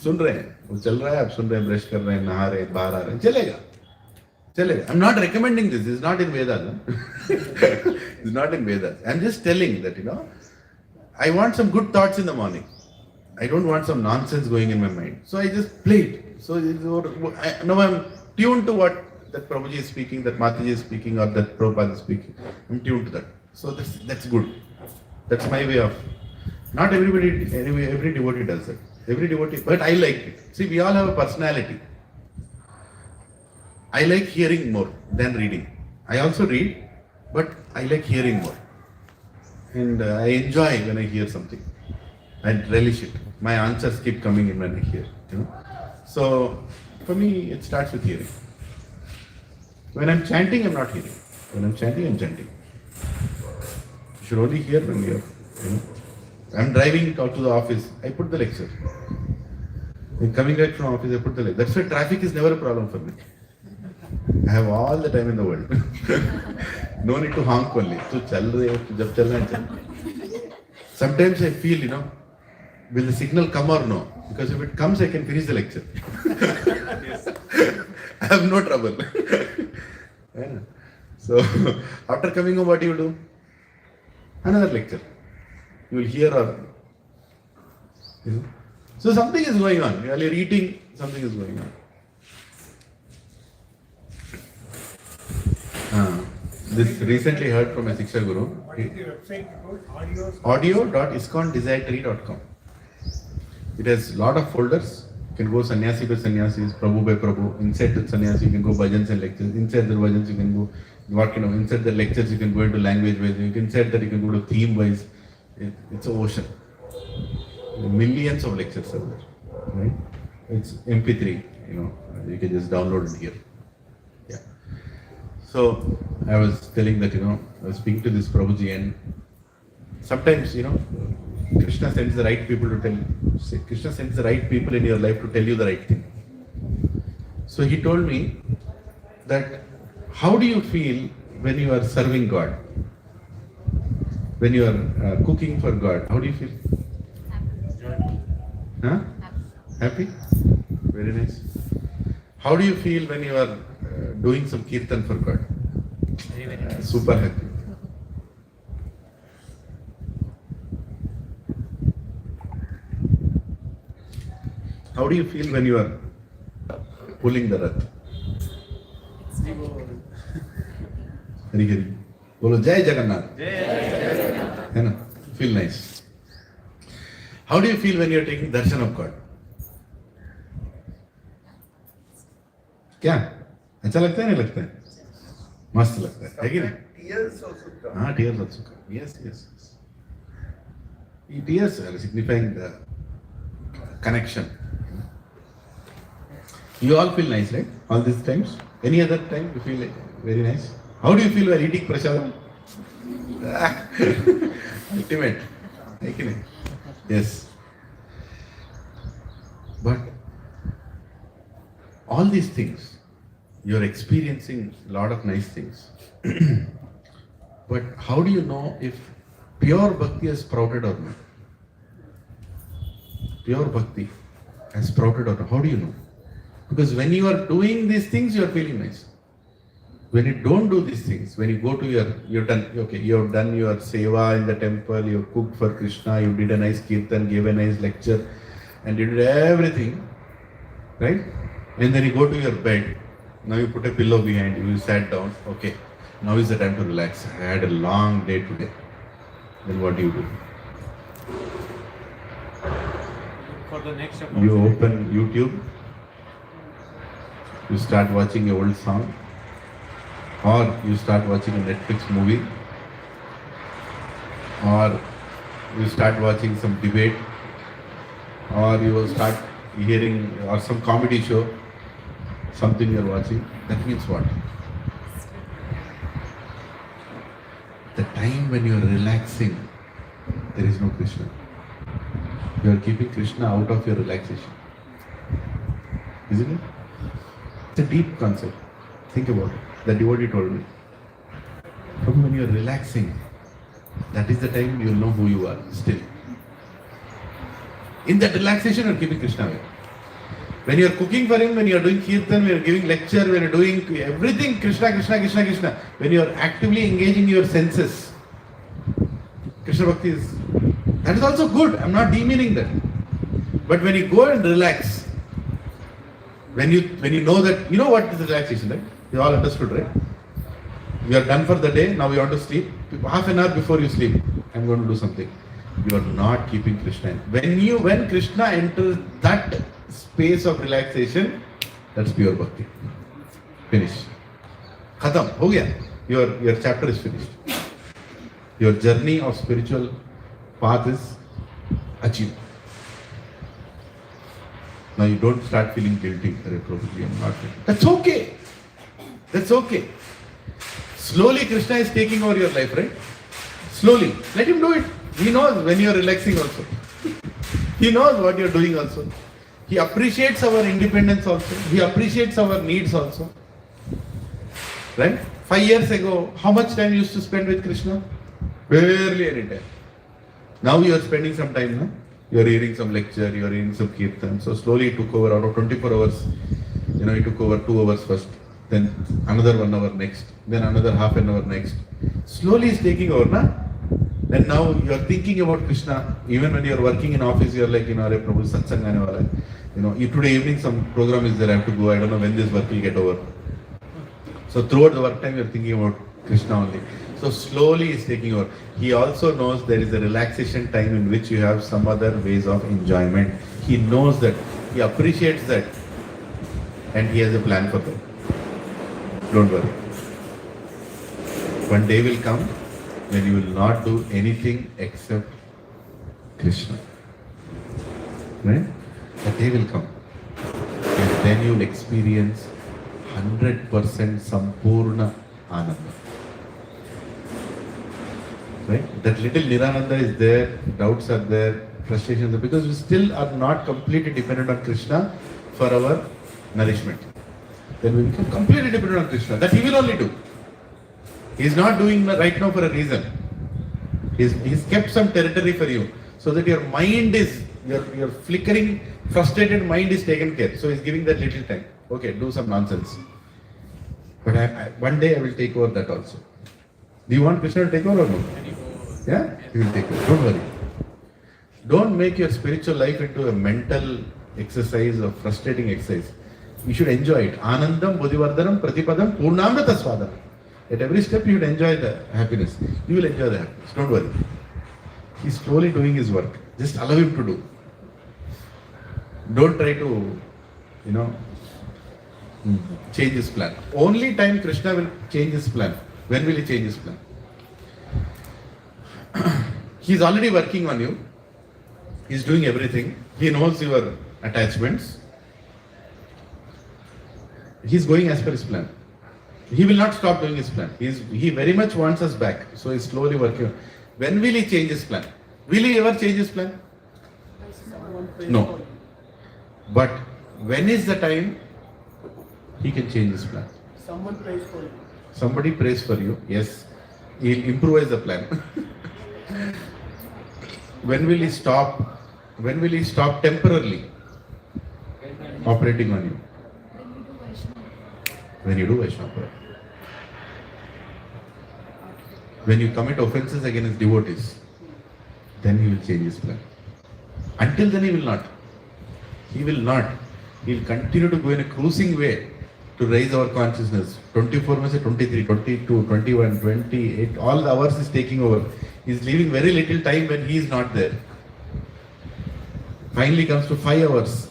सुन रहे हैं. वो चल रहा है, आप सुन रहे हैं, ब्रश कर रहे हैं, नहा रहे हैं, बाहर आ रहे हैं. चलेगा. I'm not recommending this. This is not in Vedas. It's not in Vedas. I'm just telling that, I want some good thoughts in the morning. I don't want some nonsense going in my mind. So I just play it. So now I'm tuned to what that Prabhuji is speaking, that Mataji is speaking, or that Prabhupada is speaking. I'm tuned to that. So that's good. That's my way of. Not every devotee does that. Every devotee, but I like it. See, we all have a personality. I like hearing more than reading. I also read, but I like hearing more. And I enjoy when I hear something. I relish it. My answers keep coming in when I hear. So, for me, it starts with hearing. When I'm chanting, I'm not hearing. When I'm chanting, I'm chanting. You should only hear when you're, I'm driving out to the office, I put the lecture. When coming back from office, I put the lecture. That's why traffic is never a problem for me. I have all the time in the world. No need to honk only. Sometimes I feel, will the signal come or no? Because if it comes, I can finish the lecture. I have no trouble. Yeah. So, after coming home, what do you do? Another lecture. You will hear or... So, something is going on. While you're eating, something is going on. This recently heard from a Siksha Guru. What is the website called? Audio.iscondesirety.com. It has lot of folders. You can go sannyasi by sannyasis, Prabhu by Prabhu. Inside the sannyasi, you can go bhajans and lectures. Inside the bhajans, you can go, inside the lectures, you can go into language wise. Inside that, you can go to theme wise. It's an ocean. Millions of lectures are there. Right? It's MP3, you can just download it here. Yeah. So, I was telling that, I was speaking to this Prabhuji, and sometimes, Krishna sends the right people to tell you. Krishna sends the right people in your life to tell you the right thing. So he told me that how do you feel when you are serving God? When you are cooking for God, how do you feel? Huh? Happy? Very nice. How do you feel when you are doing some kirtan for God? Very, very nice. Super happy. How do you feel when you are pulling the rath? Hari Hari. Bolo Jai Jagannath. है ना? Feel nice. How do you feel when you are taking darshan of God? क्या अच्छा लगता है नहीं लगता है? मस्त लगता है कि नहीं? Tears also come. हाँ, tears also come. Yes. Tears are signifying the connection. You all feel nice, right? All these times. Any other time you feel like very nice? How do you feel while eating prasadam? Ultimate. Yes. But all these things, you're experiencing a lot of nice things. But how do you know if pure bhakti has sprouted or not? Pure bhakti has sprouted or not? How do you know? Because when you are doing these things, you are feeling nice. When you don't do these things, when you go to you have done your seva in the temple, you cooked for Krishna, you did a nice kirtan, gave a nice lecture, and you did everything, right? And then you go to your bed, now you put a pillow behind you, you sat down, okay, now is the time to relax. I had a long day today. Then what do? For the next You open YouTube, you start watching an old song, or you start watching a Netflix movie, or you start watching some debate, or you will start hearing or some comedy show, something you are watching. That means what? The time when you are relaxing, there is no Krishna. You are keeping Krishna out of your relaxation. Isn't it? It's a deep concept. Think about it. The devotee told me. From when you are relaxing, that is the time you will know who you are still. In that relaxation, you are keeping Krishna away. When you are cooking for him, when you are doing kirtan, when you are giving lecture, when you are doing everything Krishna, Krishna, Krishna, Krishna, when you are actively engaging your senses, Krishna Bhakti is, that is also good. I am not demeaning that. But when you go and relax, when you know that, you know what is relaxation, right? You all understood, right? You are done for the day, now you want to sleep. Half an hour before you sleep, I am going to do something. You are not keeping Krishna. When Krishna enters that space of relaxation, that's pure bhakti. Finish. Khatam. Ho gaya. Your chapter is finished. Your journey of spiritual path is achieved. Now you don't start feeling guilty. Probably I'm not. That's okay. That's okay. Slowly Krishna is taking over your life, right? Slowly. Let him do it. He knows when you are relaxing also. He knows what you are doing also. He appreciates our independence also. He appreciates our needs also. Right? 5 years ago, how much time you used to spend with Krishna? Barely any time. Now you are spending some time, no? You are hearing some lecture, you are hearing some kirtan. So slowly it took over out of 24 hours. It took over 2 hours first. Then another 1 hour next. Then another half an hour next. Slowly it's taking over, na? And now you are thinking about Krishna. Even when you are working in office, you are like, Are Prabhu Satsang aane wala hai. Today evening some program is there, I have to go. I don't know when this work will get over. So throughout the work time, you are thinking about Krishna only. So slowly it's taking over. He also knows there is a relaxation time in which you have some other ways of enjoyment. He knows that. He appreciates that. And he has a plan for that. Don't worry. One day will come when you will not do anything except Krishna. Right? That day will come. And then you will experience 100% Sampurna Ananda. Right? That little Nirananda is there, doubts are there, frustrations are there, because we still are not completely dependent on Krishna for our nourishment. Then we become completely dependent on Krishna. That he will only do. He is not doing right now for a reason. He's kept some territory for you, so that your mind is, your flickering, frustrated mind is taken care. So he's giving that little time. Okay, do some nonsense. But one day I will take over that also. Do you want Krishna to take over or no? Yeah? He will take over. Don't worry. Don't make your spiritual life into a mental exercise or frustrating exercise. You should enjoy it. Anandam, Bodhivardhanam, Pratipadam, Purnamrita Swadhanam. At every step you should enjoy the happiness. You will enjoy the happiness. Don't worry. He's slowly doing his work. Just allow him to do. Don't try to, change his plan. Only time Krishna will change his plan. When will he change his plan? He's already working on you. He's doing everything. He knows your attachments. He's going as per his plan. He will not stop doing his plan. He very much wants us back. So he's slowly working. When will he change his plan? Will he ever change his plan? No. But when is the time he can change his plan? Someone prays for you. Somebody prays for you. Yes. He'll improvise the plan. When will he stop? When will he stop temporarily operating on you? When you do Vaishnava. When you commit offenses against devotees, then he will change his plan. Until then he will not. He will not. He will continue to go in a cruising way to raise our consciousness. 24 means 23, 22, 21, 28, all the hours is taking over. He is leaving very little time when he is not there. Finally comes to 5 hours.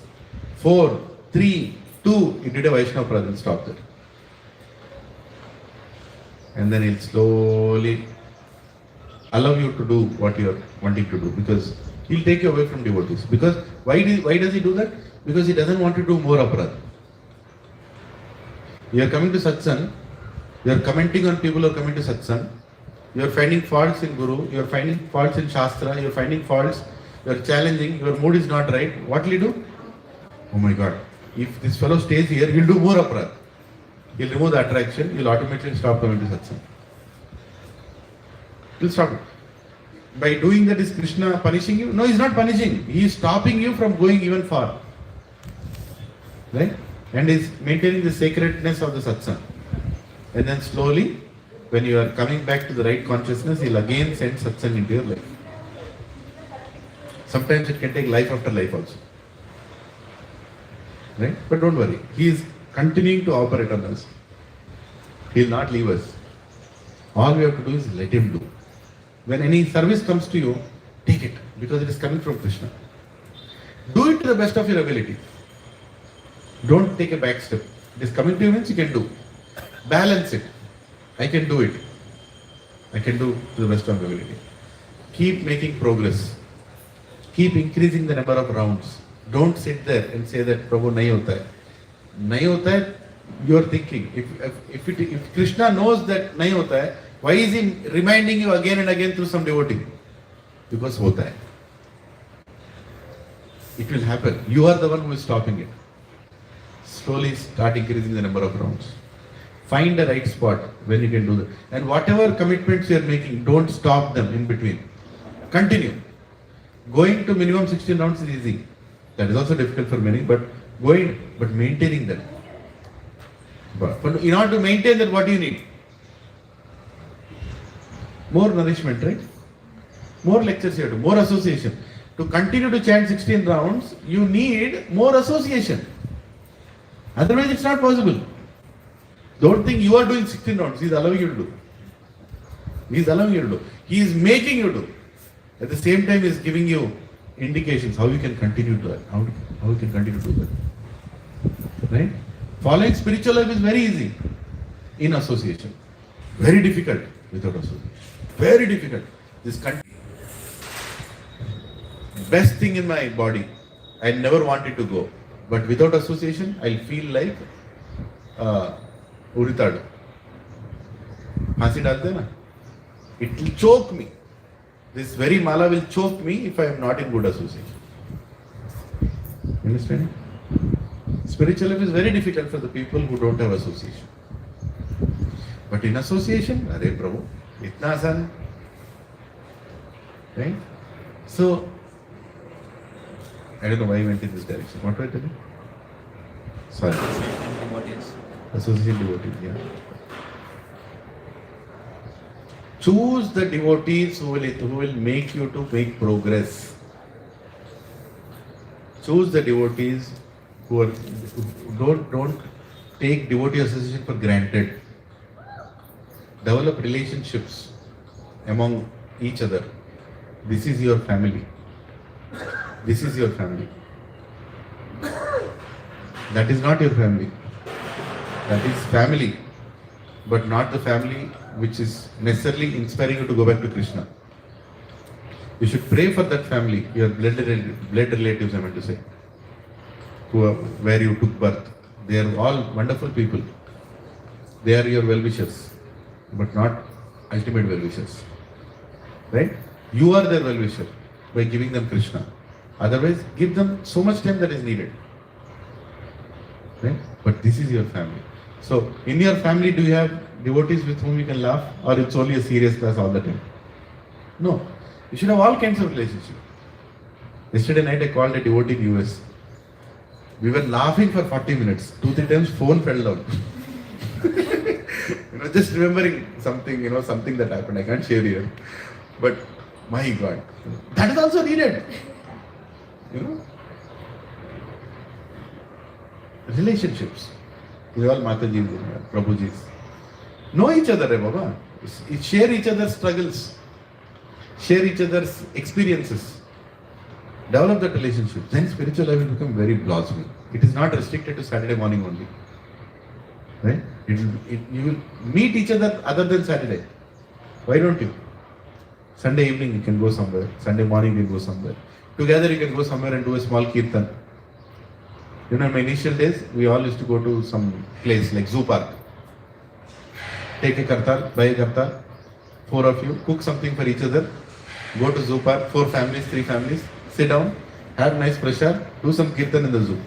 4, 3, 2, he did a Vaishnava presence, stop there. And then he'll slowly allow you to do what you are wanting to do, because he'll take you away from devotees. Because why does he do that? Because he doesn't want to do more aparadha. You are coming to Satsang, you are commenting on people who are coming to Satsang, you are finding faults in Guru, you are finding faults in Shastra, you are finding faults, you are challenging, your mood is not right. What will he do? Oh my God, if this fellow stays here, he'll do more aparadha. He'll remove the attraction, you'll automatically stop coming to Satsang. He'll stop it. By doing that, is Krishna punishing you? No, he's not punishing. He is stopping you from going even far. Right? And is maintaining the sacredness of the Satsang. And then slowly, when you are coming back to the right consciousness, he'll again send Satsang into your life. Sometimes it can take life after life also. Right? But don't worry. He is continuing to operate on us. He will not leave us. All we have to do is let him do. When any service comes to you, take it, because it is coming from Krishna. Do it to the best of your ability. Don't take a back step. It is coming to you means you can do. Balance it. I can do it. I can do to the best of my ability. Keep making progress. Keep increasing the number of rounds. Don't sit there and say that Prabhu nahi hota hai. Nahi hota hai, you are thinking. If Krishna knows that nahi hota hai, why is he reminding you again and again through some devotee? Because hota hai. It will happen. You are the one who is stopping it. Slowly start increasing the number of rounds. Find the right spot when you can do that. And whatever commitments you are making, don't stop them in between. Continue. Going to minimum 16 rounds is easy. That is also difficult for many, but maintaining them. But in order to maintain that, what do you need? More nourishment, right? More lectures you have to, more association. To continue to chant 16 rounds, you need more association. Otherwise, it's not possible. Don't think you are doing 16 rounds. He is allowing you to do. He is allowing you to do. He is making you do. At the same time, he is giving you indications how you can continue to do that. How you can continue to do that. Right? Following spiritual life is very easy in association. Very difficult without association. Very difficult. This best thing in my body. I never wanted to go. But without association, I'll feel like Uritadu. Hansi dalte na? It will choke me. This very mala will choke me if I am not in good association. Understand? Spiritual life is very difficult for the people who don't have association. But in association, Hare Prabhu, itna asan. Right? So, I don't know why I went in this direction. What were I telling? Sorry. Association devotees, yeah. Choose the devotees who will make you to make progress. Choose the devotees who don't take devotee association for granted. Develop relationships among each other. This is your family. This is your family. That is not your family. That is family, but not the family which is necessarily inspiring you to go back to Krishna. You should pray for that family, your blood relatives, I meant to say, where you took birth. They are all wonderful people. They are your well-wishers, but not ultimate well-wishers. Right? You are their well-wisher by giving them Krishna. Otherwise, give them so much time that is needed. Right? But this is your family. So, in your family, do you have devotees with whom you can laugh, or it's only a serious class all the time? No. You should have all kinds of relationships. Yesterday night, I called a devotee in US. We were laughing for 40 minutes. 2-3 times, phone fell down. Just remembering something, something that happened. I can't share here. But, my God, that is also needed. Relationships. We all Matajis, Prabhujis. Know each other, Baba. Share each other's struggles. Share each other's experiences. Develop that relationship. Then spiritual life will become very plausible. It is not restricted to Saturday morning only. Right? You will meet each other other than Saturday. Why don't you? Sunday evening you can go somewhere. Sunday morning you can go somewhere. Together you can go somewhere and do a small kirtan. In my initial days, we all used to go to some place like zoo park. Take a kartar, buy a kartar, 4 of you, cook something for each other, go to zoo park, 4 families, 3 families, sit down, have nice prashad, do some kirtan in the zoo.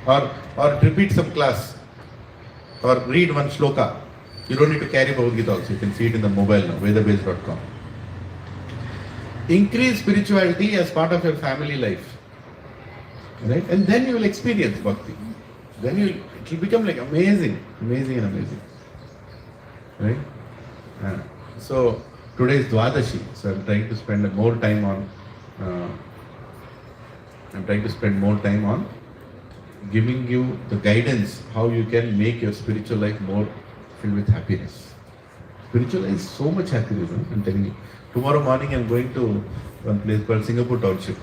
Or repeat some class, or read one shloka. You don't need to carry Bhagavad Gita also, you can see it in the mobile now, vedabase.com. Increase spirituality as part of your family life. Right? And then you will experience bhakti. Then it will become like amazing. Right? So today is Dwadashi. So I'm trying to spend more time on giving you the guidance how you can make your spiritual life more filled with happiness. Spiritual life is so much happiness, I'm telling you. Tomorrow morning I'm going to one place called Singapore Township.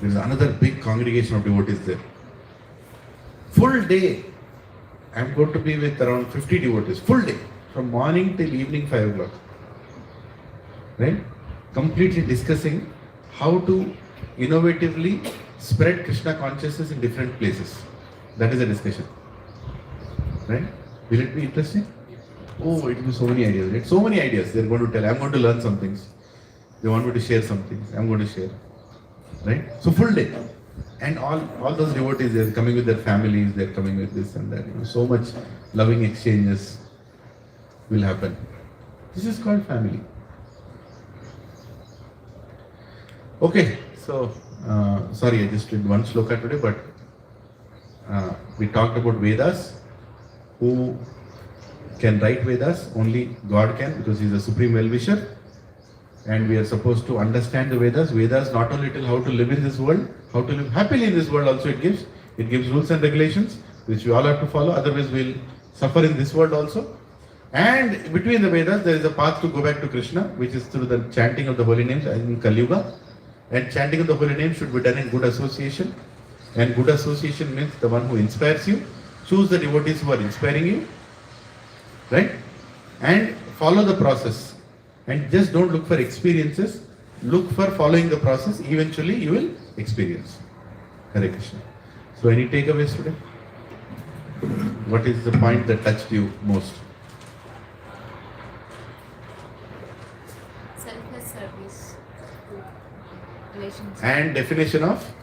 There is another big congregation of devotees there. Full day, I am going to be with around 50 devotees. Full day, from morning till evening 5 o'clock. Right? Completely discussing how to innovatively spread Krishna consciousness in different places. That is a discussion. Right? Will it be interesting? Oh, it will be so many ideas. Right? So many ideas they are going to tell. I am going to learn some things. They want me to share some things. I am going to share. Right? So full day. And all those devotees, they are coming with their families, they are coming with this and that. So much loving exchanges will happen. This is called family. Okay, so sorry, I just did one shloka today, but we talked about Vedas. Who can write Vedas? Only God can, because He is the supreme well-wisher. And we are supposed to understand the Vedas. Vedas not only tell how to live in this world, how to live happily in this world also it gives. It gives rules and regulations, which we all have to follow, otherwise we'll suffer in this world also. And between the Vedas, there is a path to go back to Krishna, which is through the chanting of the holy names in Kali Yuga. And chanting of the holy names should be done in good association. And good association means the one who inspires you. Choose the devotees who are inspiring you. Right? And follow the process. And just don't look for experiences, look for following the process. Eventually you will experience. Hare Krishna. So any takeaways today? What is the point that touched you most? Selfless service to relationships. And definition of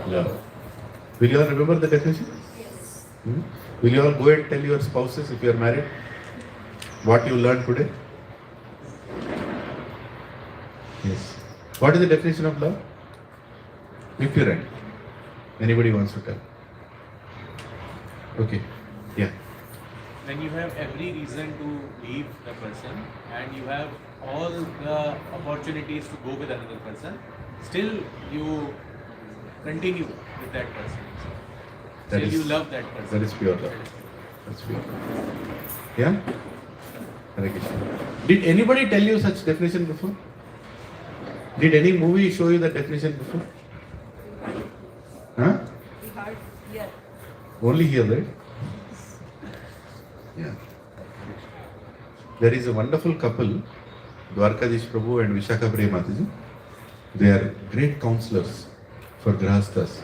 love. Will you all remember the definition? Yes. Will you all go and tell your spouses, if you are married, what you learned today? Yes. What is the definition of love? If you write. Anybody wants to tell? Okay. Yeah. When you have every reason to leave the person and you have all the opportunities to go with another person, still you continue with that person. That Till is- you love that person. That is pure love. That's pure love. Yeah? Hare Krishna. Did anybody tell you such definition before? Did any movie show you that definition before? Huh? We heard, yeah. Only here, right? Yeah. There is a wonderful couple, Dwarkadish Prabhu and Vishakha Mataji. They are great counselors for grahasthas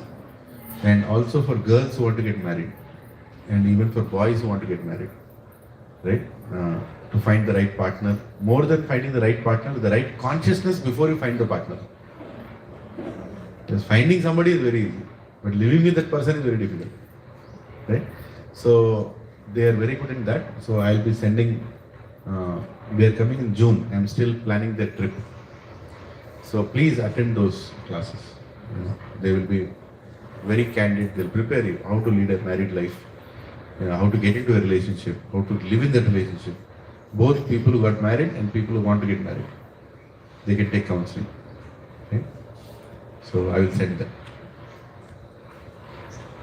and also for girls who want to get married and even for boys who want to get married, right? To find the right partner. More than finding the right partner, the right consciousness before you find the partner. Because finding somebody is very easy, but living with that person is very difficult, right? So they are very good in that. So I'll be sending. We are coming in June. I'm still planning that trip. So please attend those classes. They will be very candid. They'll prepare you how to lead a married life, how to get into a relationship, how to live in that relationship. Both people who got married and people who want to get married, they can take counseling. Okay? So I will send them.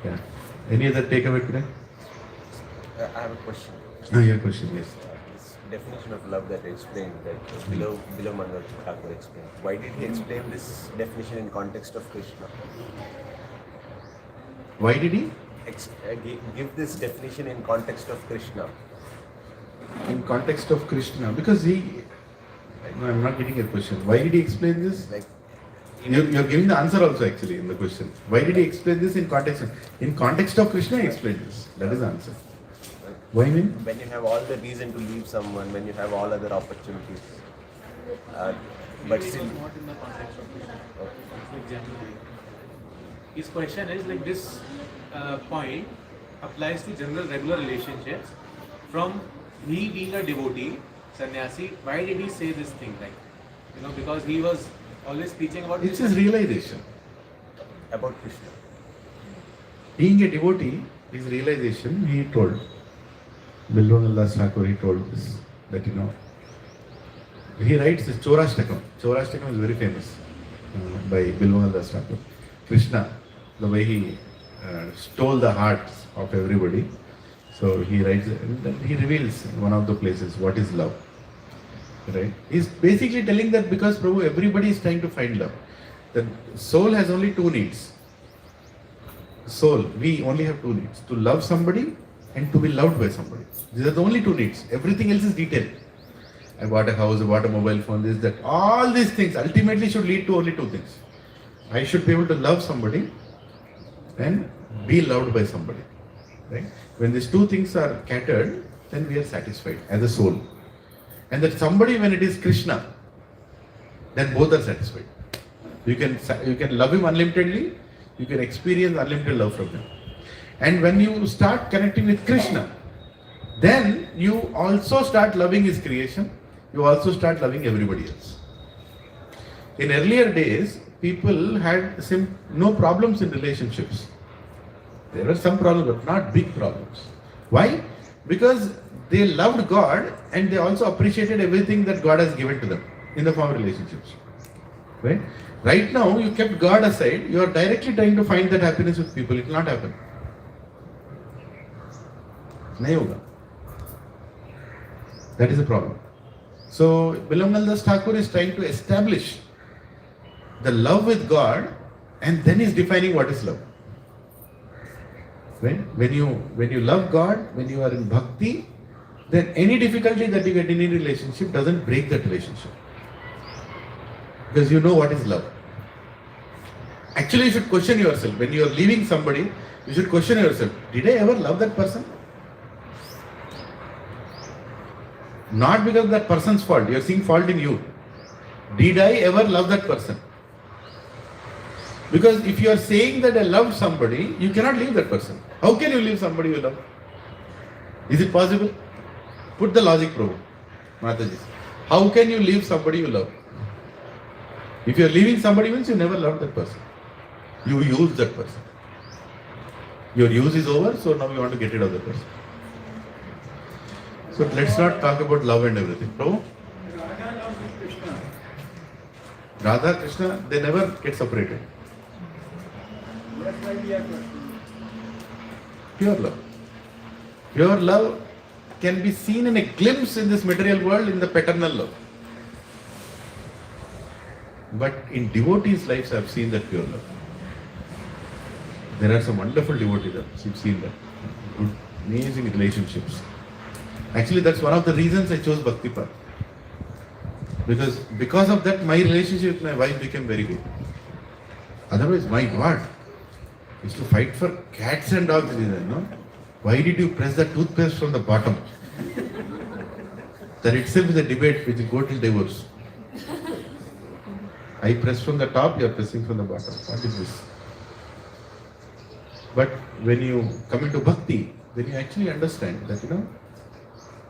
Yeah. Any other takeaway today? I have a question. Your question, yes. This definition of love that I explained, that below Mangal Thakur explained. Why did he explain this definition in context of Krishna? Why did he? Give this definition in context of Krishna. In context of Krishna, because he. No, I'm not getting your question. Why did he explain this? Like, You're giving the answer also actually in the question. Why did he explain this in context? In context of Krishna, he explained this. That is the answer. Why mean? when you have all the reason to leave someone, when you have all other opportunities, but still. Not in the context of Krishna. For example, his question is like this point applies to general regular relationships. From he being a devotee, sannyasi, why did he say this thing? Like, because he was always preaching about It's his realization. About Krishna. Being a devotee, his realization, he told. Bilwananda Thakur, he told this, that he writes this Chorashtakam. Chorashtakam is very famous by Bilwananda Thakur. Krishna, the way he stole the hearts of everybody. So he writes, he reveals in one of the places what is love. Right? He's basically telling that because Prabhu, everybody is trying to find love. The soul has only two needs. Soul, we only have two needs. To love somebody and to be loved by somebody. These are the only two needs. Everything else is detail. I bought a house, I bought a mobile phone, this, that. All these things ultimately should lead to only two things. I should be able to love somebody and be loved by somebody. Right? When these two things are catered, then we are satisfied as a soul. And that somebody, when it is Krishna, then both are satisfied. You can love him unlimitedly, you can experience unlimited love from him. And when you start connecting with Krishna, then you also start loving his creation, you also start loving everybody else. In earlier days, people had no problems in relationships. There were some problems, but not big problems. Why? Because they loved God and they also appreciated everything that God has given to them in the form of relationships. Right? Right now, you kept God aside, you are directly trying to find that happiness with people. It will not happen. Nahi hoga. That is the problem. So, Bilwananda Thakur is trying to establish the love with God and then is defining what is love. Right? When you love God, when you are in bhakti, then any difficulty that you get in any relationship doesn't break that relationship. Because you know what is love. Actually, you should question yourself. When you are leaving somebody, you should question yourself. Did I ever love that person? Not because of that person's fault. You are seeing fault in you. Did I ever love that person? Because if you are saying that I loved somebody, you cannot leave that person. How can you leave somebody you love? Is it possible? Put the logic, Prabhu. Mataji. How can you leave somebody you love? If you are leaving somebody means you never loved that person. You use that person. Your use is over, so now you want to get rid of that person. So let's not talk about love and everything. Prabhu? Radha loves Krishna. Radha, Krishna, they never get separated. Pure love. Pure love can be seen in a glimpse in this material world in the paternal love. But in devotees' lives, I have seen that pure love. There are some wonderful devotees, I've seen that. Good, amazing relationships. Actually, that's one of the reasons I chose Bhakti Path. Because of that, my relationship with my wife became very good. Otherwise, my God, I used to fight for cats and dogs. No? Why did you press the toothpaste from the bottom? That itself is a debate which will go till divorce. I press from the top, you are pressing from the bottom. What is this? But when you come into bhakti, then you actually understand that,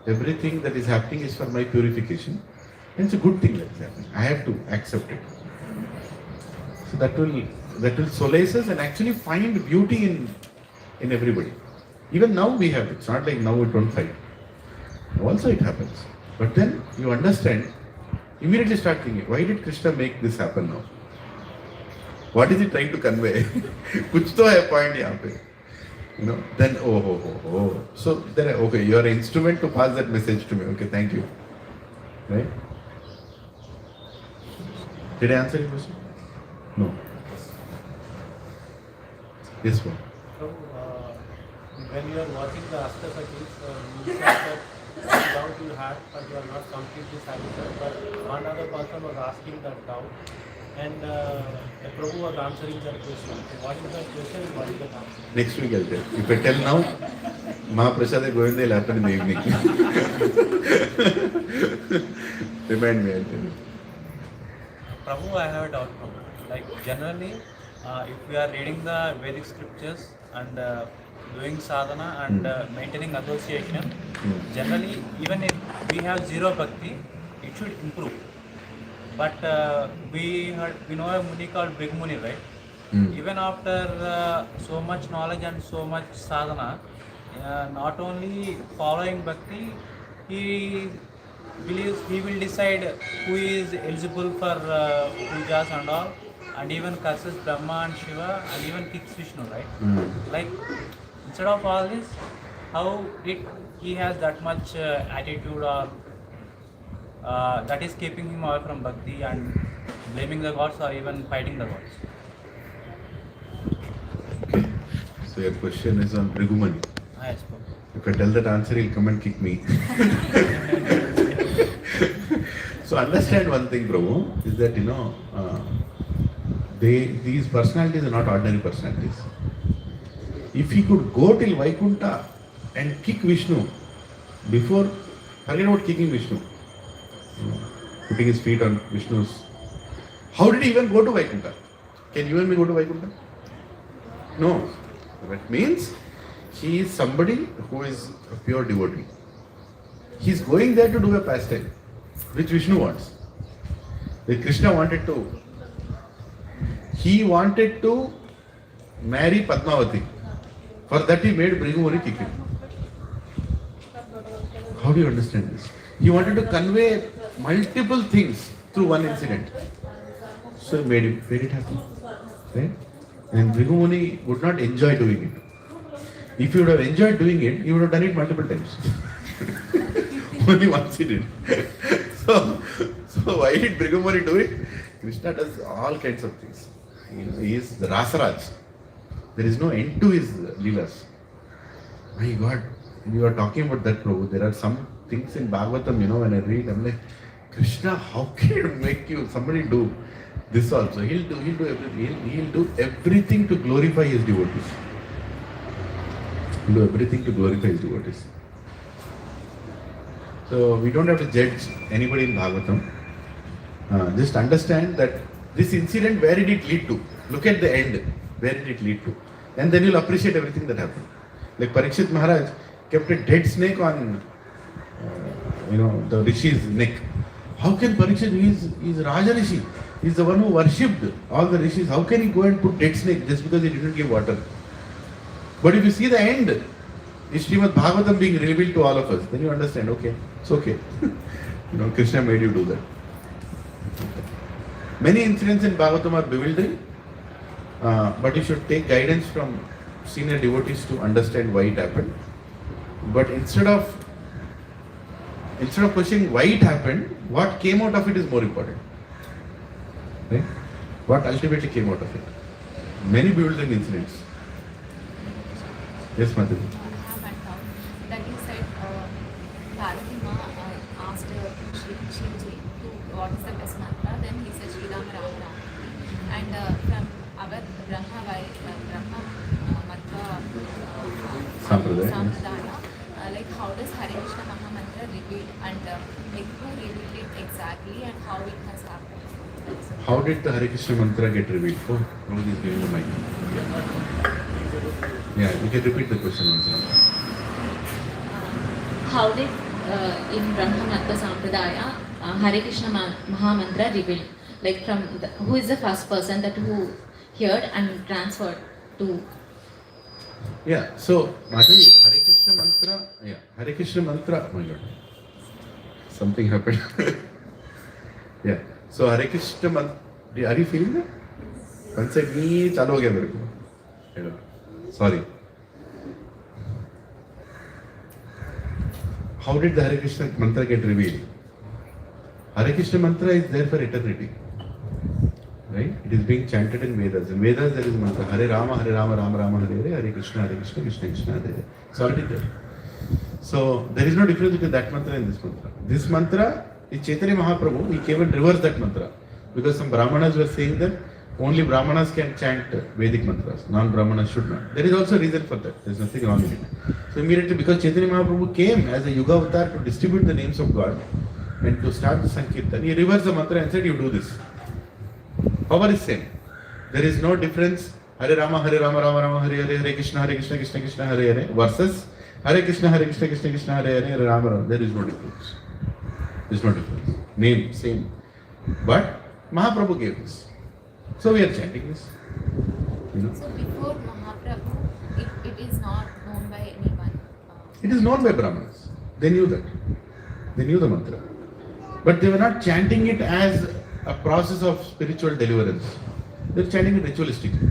everything that is happening is for my purification. And it's a good thing that is happening. I have to accept it. So that will solace us and actually find beauty in everybody. Even now we have it. It's not like now we don't fight. Also it happens. But then you understand, immediately start thinking, why did Krishna make this happen now? What is he trying to convey? Kuch to hai point yahan pe. Then oh. So then okay, you are an instrument to pass that message to me. Okay, thank you. Right? Did I answer your question? No. Yes, sir. So, when you are watching the Ashtakashis, you said that doubt you had, but you are not completely satisfied. But one other person was asking that doubt, and the Prabhu was answering that question. So what is that question and what is the answer? Next week I'll tell. If I tell now, Mahaprasad Govinda will happen in the evening. Remind me, I'll tell you. Prabhu, I have a doubt, Prabhu. Like generally, if we are reading the Vedic scriptures and doing sadhana and maintaining association, generally, even if we have zero bhakti, it should improve. But we know a Muni called Big Muni, right? Even after so much knowledge and so much sadhana, not only following bhakti, he believes he will decide who is eligible for pujas and all, and even curses Brahma and Shiva and even kicks Vishnu, right? Like instead of all this, how did he has that much attitude or that is keeping him away from bhakti and blaming the gods or even fighting the gods? Okay. So your question is on Brigumani. Yes, if I tell that answer, he'll come and kick me. So understand one thing, Prabhu, is that these personalities are not ordinary personalities. If he could go till Vaikuntha and kick Vishnu before, forget about kicking Vishnu, putting his feet on Vishnu's. How did he even go to Vaikuntha? Can you and me go to Vaikuntha? No. That means he is somebody who is a pure devotee. He is going there to do a pastime, which Vishnu wants. If Krishna wanted to, he wanted to marry Padmavati. For that he made Brigumani kick him. How do you understand this? He wanted to convey multiple things through one incident. So he made it happen. Right? And Brigumani would not enjoy doing it. If he would have enjoyed doing it, he would have done it multiple times. Only once he did. So why did Brigumani do it? Krishna does all kinds of things. He is the Rasaraj. There is no end to his leelas. My God, when you are talking about that, Prabhu, there are some things in Bhagavatam, when I read, I'm like, Krishna, how can you make somebody do this also? He'll do everything. He'll do everything to glorify his devotees. He'll do everything to glorify his devotees. So we don't have to judge anybody in Bhagavatam. Just understand that this incident, where did it lead to? Look at the end. Where did it lead to? And then you'll appreciate everything that happened. Like Parikshit Maharaj kept a dead snake on, the Rishi's neck. How can Parikshit, he's Raja Rishi. He's the one who worshipped all the Rishis. How can he go and put dead snake just because he didn't give water? But if you see the end, is Srimad Bhagavatam being revealed to all of us, then you understand, okay, it's okay. Krishna made you do that. Many incidents in Bhagavatam are bewildering. but you should take guidance from senior devotees to understand why it happened. But instead of questioning why it happened, what came out of it is more important. Right? What ultimately came out of it. Many bewildering incidents. Yes, Madhu. I have one doubt. That you said Parvati Ma asked Shivji to what is the best mantra, then he said Sri Rama Rama Rama. And from our Brahma mantra Sampradaya, like how does Hare Krishna Maha Mantra revealed and like who revealed it exactly and how it has happened? How did the Hare Krishna mantra get revealed? Oh, Prabhuji is giving the mic. Yeah, you can repeat the question once. How did in Brahma Mantra Sampradaya Hare Krishna Maha Mantra revealed? Like from who is the first person that who heard and transferred to? Yeah, so Mataji, Hare Krishna mantra. Yeah, Hare Krishna mantra. Oh my God, something happened. Yeah, so Hare Krishna mantra. Are you feeling that? One second, chalo ho gaya mere ko. Sorry. How did the Hare Krishna mantra get revealed? Hare Krishna mantra is there for eternity. Right? It is being chanted in Vedas. In Vedas there is mantra Hare Rama, Rama Rama, Hare Hare, Hare Krishna, Krishna Krishna, Hare Hare. It's already there. So there is no difference between that mantra and this mantra. This mantra is Chaitanya Mahaprabhu. He came and reversed that mantra because some Brahmanas were saying that only Brahmanas can chant Vedic mantras. Non-Brahmanas should not. There is also a reason for that. There is nothing wrong with it. So immediately, because Chaitanya Mahaprabhu came as a Yuga avatar to distribute the names of God and to start the Sankirtan, he reversed the mantra and said, you do this. Power is same. There is no difference. Hare Rama, Rama Rama, Hare Hare, Hare Krishna, Krishna Krishna, Hare Hare versus Hare Krishna, Krishna Krishna, Hare Hare, Hare Rama Rama. There is no difference. There is no difference. Name same. But Mahaprabhu gave this. So we are chanting this. You know? So before Mahaprabhu, it is not known by anyone. It is known by Brahmanas. They knew that. They knew the mantra. But they were not chanting it as a process of spiritual deliverance. They were chanting it ritualistically.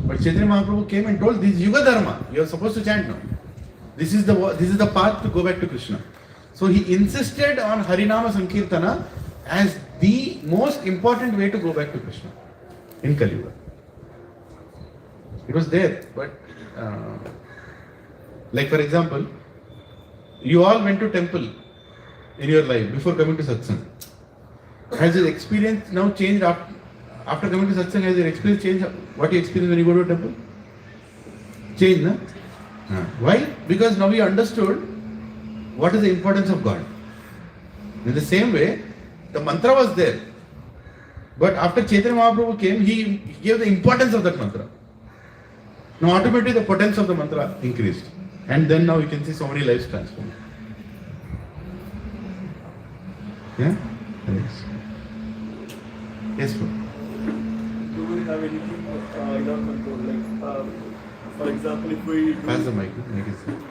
But Chaitanya Mahaprabhu came and told, this is Yuga Dharma. You are supposed to chant now. This is the path to go back to Krishna. So he insisted on Harinama Sankirtana as the most important way to go back to Krishna in Kali Yuga. It was there, but like for example, you all went to temple in your life before coming to Satsang. Has your experience now changed after coming to Satsang? Has your experience changed? What you experience when you go to a temple? Change, no? Why? Because now we understood what is the importance of God. In the same way, the mantra was there. But after Chaitanya Mahaprabhu came, he gave the importance of that mantra. Now automatically the potence of the mantra increased. And then now you can see so many lives transformed. Yeah? Yes. Yes, bro. Do we have anything in our control? Like, for example, if we do... Pass the mic. Make it safe.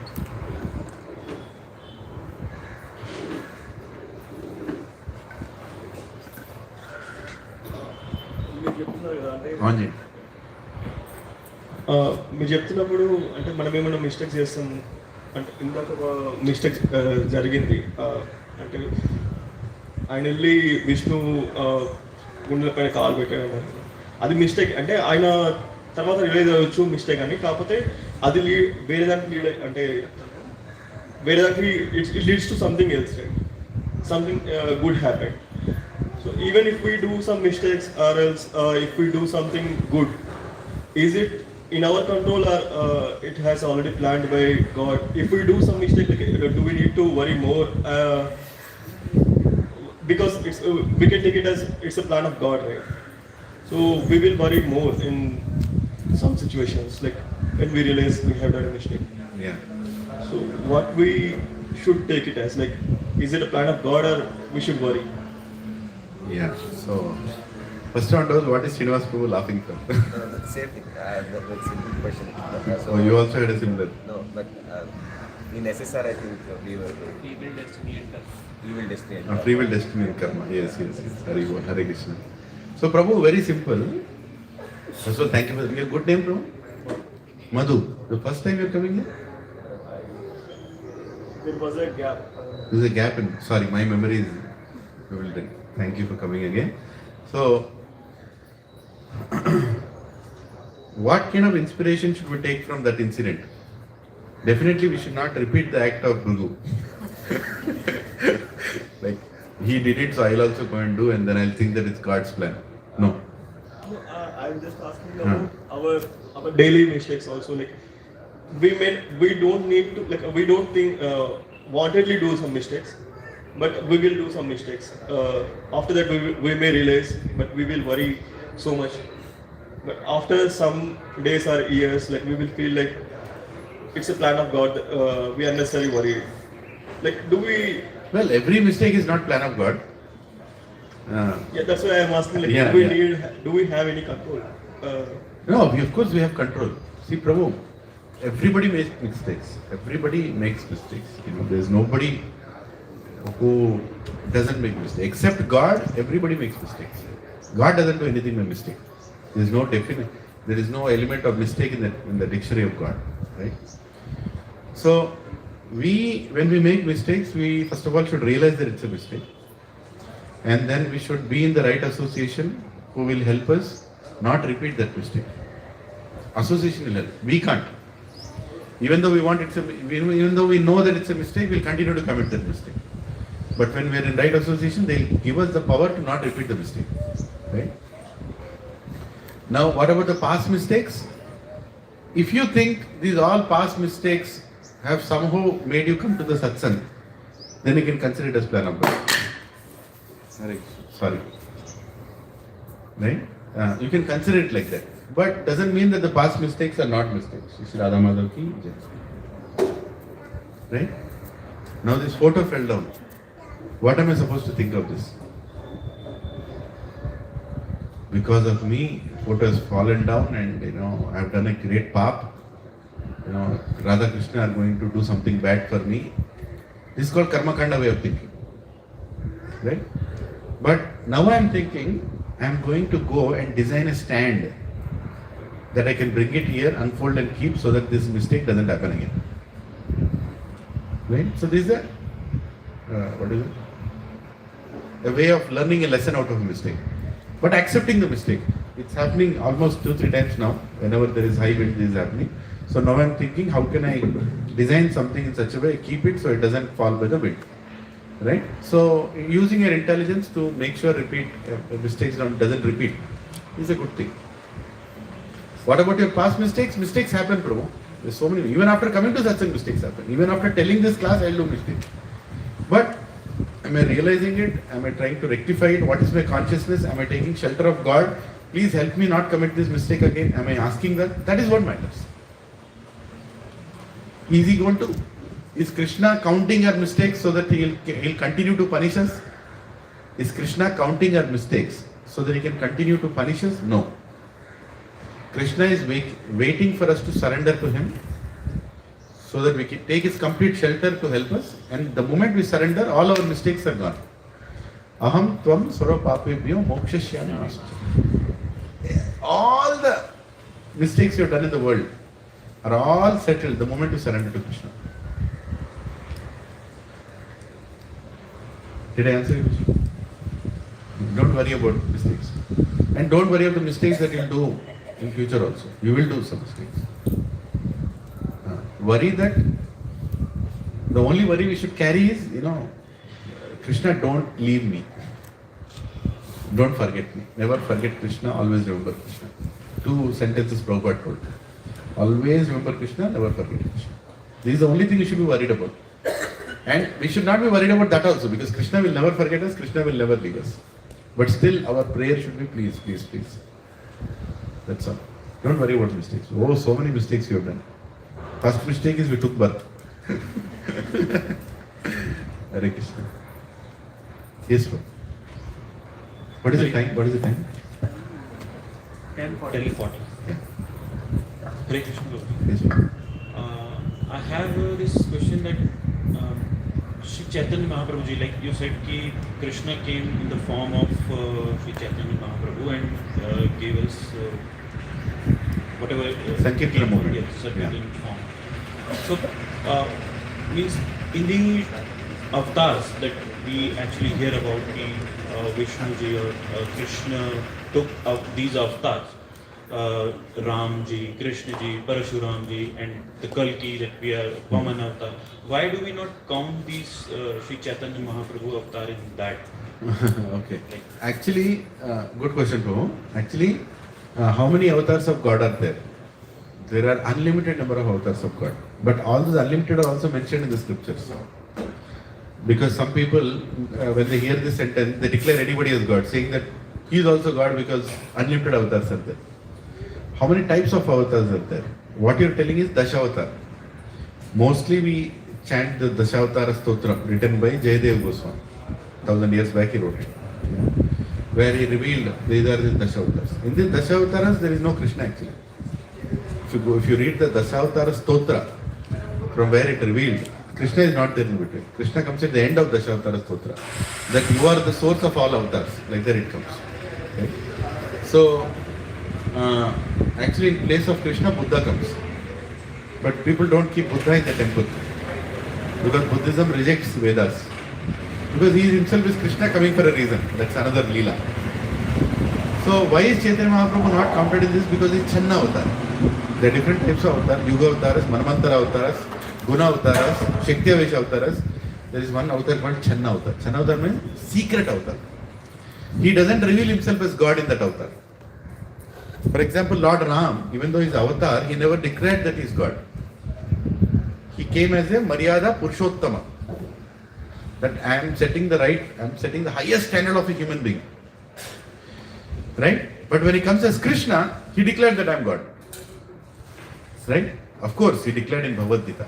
On చేయండి. మీరు చెప్తున్నప్పుడు అంటే మనం ఏమైనా mistakes చేస్తాం అంటే ఇందాక ఒక మిస్టేక్ జరిగింది అంటే ఆయన వెళ్ళి విష్ణు గుండెల పైన కాలు పెట్టాడు అది మిస్టేక్ అంటే ఆయన తర్వాత రియలైజ్ అవ్వచ్చు మిస్టేక్ అని కాకపోతే అది వేరే దానికి లీడ్ అంటే వేరే దానికి it leads to something else write something good happen. So even if we do some mistakes or else if we do something good, is it in our control or it has already planned by God? If we do some mistake, do we need to worry more? Because we can take it as it's a plan of God, right? So we will worry more in some situations, like when we realize we have done a mistake. Yeah. So what we should take it as, like, is it a plan of God or we should worry? Yeah. So first one was, what is Srinivas Prabhu laughing for? Same thing. That's a simple question. Oh, you also had a similar. No, but in SSR, I think we were Free will, destiny and karma. free will destiny. Free will, destiny and karma. Yes. Hare Krishna. So Prabhu, very simple. First of all, thank you for your good name, Prabhu. Madhu, the first time you're coming here? There was a gap. There's a gap in, sorry, my memory is bewildering. Thank you for coming again. So, what kind of inspiration should we take from that incident? Definitely we should not repeat the act of Bhrigu. Like, he did it, so I'll also go and do, and then I'll think that it's God's plan. No. I'm just asking about our daily mistakes also. Like, we don't need to, like, we don't think wantedly do some mistakes, but we will do some mistakes. After that, we may realize, but we will worry so much. But after some days or years, like, we will feel like it's a plan of God. We unnecessarily worry. Like, do we? Well, every mistake is not plan of God. Yeah, that's why I'm asking. Like, do we have any control? No, of course we have control. See, Prabhu, everybody makes mistakes. Everybody makes mistakes. You know, there's nobody who doesn't make mistakes. Except God, everybody makes mistakes. God doesn't do anything by mistake. There is no definite. There is no element of mistake in the dictionary of God, right? So, when we make mistakes, we first of all should realize that it's a mistake, and then we should be in the right association who will help us not repeat that mistake. Association will help. We can't. Even though even though we know that it's a mistake, we'll continue to commit that mistake. But when we are in right association, they'll give us the power to not repeat the mistake, right? Now, what about the past mistakes? If you think these all past mistakes have somehow made you come to the satsang, then you can consider it as plan of God. Sorry. Right? You can consider it like that. But doesn't mean that the past mistakes are not mistakes. Shri Radha Madhav ki jai. Right? Now this photo fell down. What am I supposed to think of this? Because of me, photo has fallen down, and I have done a great paap. Radha Krishna are going to do something bad for me. This is called karma kanda way of thinking. Right? But now I am thinking, I am going to go and design a stand that I can bring it here, unfold and keep, so that this mistake doesn't happen again. Right? So this is a way of learning a lesson out of a mistake. But accepting the mistake. It's happening almost 2-3 times now. Whenever there is high wind, this is happening. So now I'm thinking, how can I design something in such a way, keep it so it doesn't fall by the wind. Right? So using your intelligence to make sure mistakes doesn't repeat is a good thing. What about your past mistakes? Mistakes happen, Prabhu. There's so many. Even after coming to satsang, mistakes happen. Even after telling this class, I'll do mistakes. But am I realizing it? Am I trying to rectify it? What is my consciousness? Am I taking shelter of God? Please help me not commit this mistake again. Am I asking that? That is what matters. Is he going to? Is Krishna counting our mistakes so that he'll continue to punish us? Is Krishna counting our mistakes so that he can continue to punish us? No. Krishna is waiting for us to surrender to him so that we can take his complete shelter to help us. And the moment we surrender, all our mistakes are gone. Aham tvam sarva papebhyo mokshashyami nastya. All the mistakes you have done in the world are all settled the moment you surrender to Krishna. Did I answer your question? Don't worry about mistakes. And don't worry about the mistakes that you'll do in future also. You will do some mistakes. Worry that, the only worry we should carry is, Krishna, don't leave me. Don't forget me. Never forget Krishna, always remember Krishna. 2 sentences Prabhupada told. Always remember Krishna, never forget Krishna. This is the only thing you should be worried about. And we should not be worried about that also, because Krishna will never forget us, Krishna will never leave us. But still, our prayer should be please, please, please. That's all. Don't worry about mistakes. Oh, so many mistakes you have done. First mistake is we took birth. Hare Krishna. Yes, sir. What is the time? 10:40. Yeah. Hare Krishna. Yes, sir. I have this question that Shri Chaitanya Mahaprabhu ji, like you said, ki Krishna came in the form of Shri Chaitanya Mahaprabhu and gave us whatever. Sankirtana movement. Yes, Sankirtana form. So, means in the avatars that we actually hear about, the Vishnuji or Krishna took up these avatars. Ramji, Krishnaji, Parashuramji, and the Kalki that we are Vaman avatar. Why do we not count these Sri Chaitanya Mahaprabhu avatar in that? Okay. Actually, good question, Prabhu. Actually, how many avatars of God are there? There are unlimited number of avatars of God. But all those unlimited are also mentioned in the scriptures. Because some people, when they hear this sentence, they declare anybody as God, saying that he is also God because unlimited avatars are there. How many types of avatars are there? What you are telling is Dashavatar. Mostly we chant the Dashavatara Stotra written by Jayadev Goswami. 1000 years back he wrote it. Where he revealed these are the Dashavatars. In the Dashavataras there is no Krishna actually. If you read the Dashavatara Stotra, from where it revealed, Krishna is not there in between. Krishna comes at the end of Dashavatara Stotra. That you are the source of all avatars. Like that it comes. Okay? So, actually in place of Krishna, Buddha comes. But people don't keep Buddha in the temple. Because Buddhism rejects Vedas. Because he himself is Krishna coming for a reason. That's another Leela. So why is Chaitanya Mahaprabhu not counted in this? Because it's Channa avatar. There are different types of avatars. Yuga avatars, Manvantara avatars, Guna avatars, Shakti-Avesha avatars. There is one avatar called Channa avatar. Channa avatar means secret avatar. He doesn't reveal himself as God in that avatar. For example, Lord Ram, even though he is avatar, he never declared that he is God. He came as a Maryada Purushottama. That I am setting the highest standard of a human being. Right? But when he comes as Krishna, he declared that I am God. Right? Of course, he declared in Bhagavad Gita.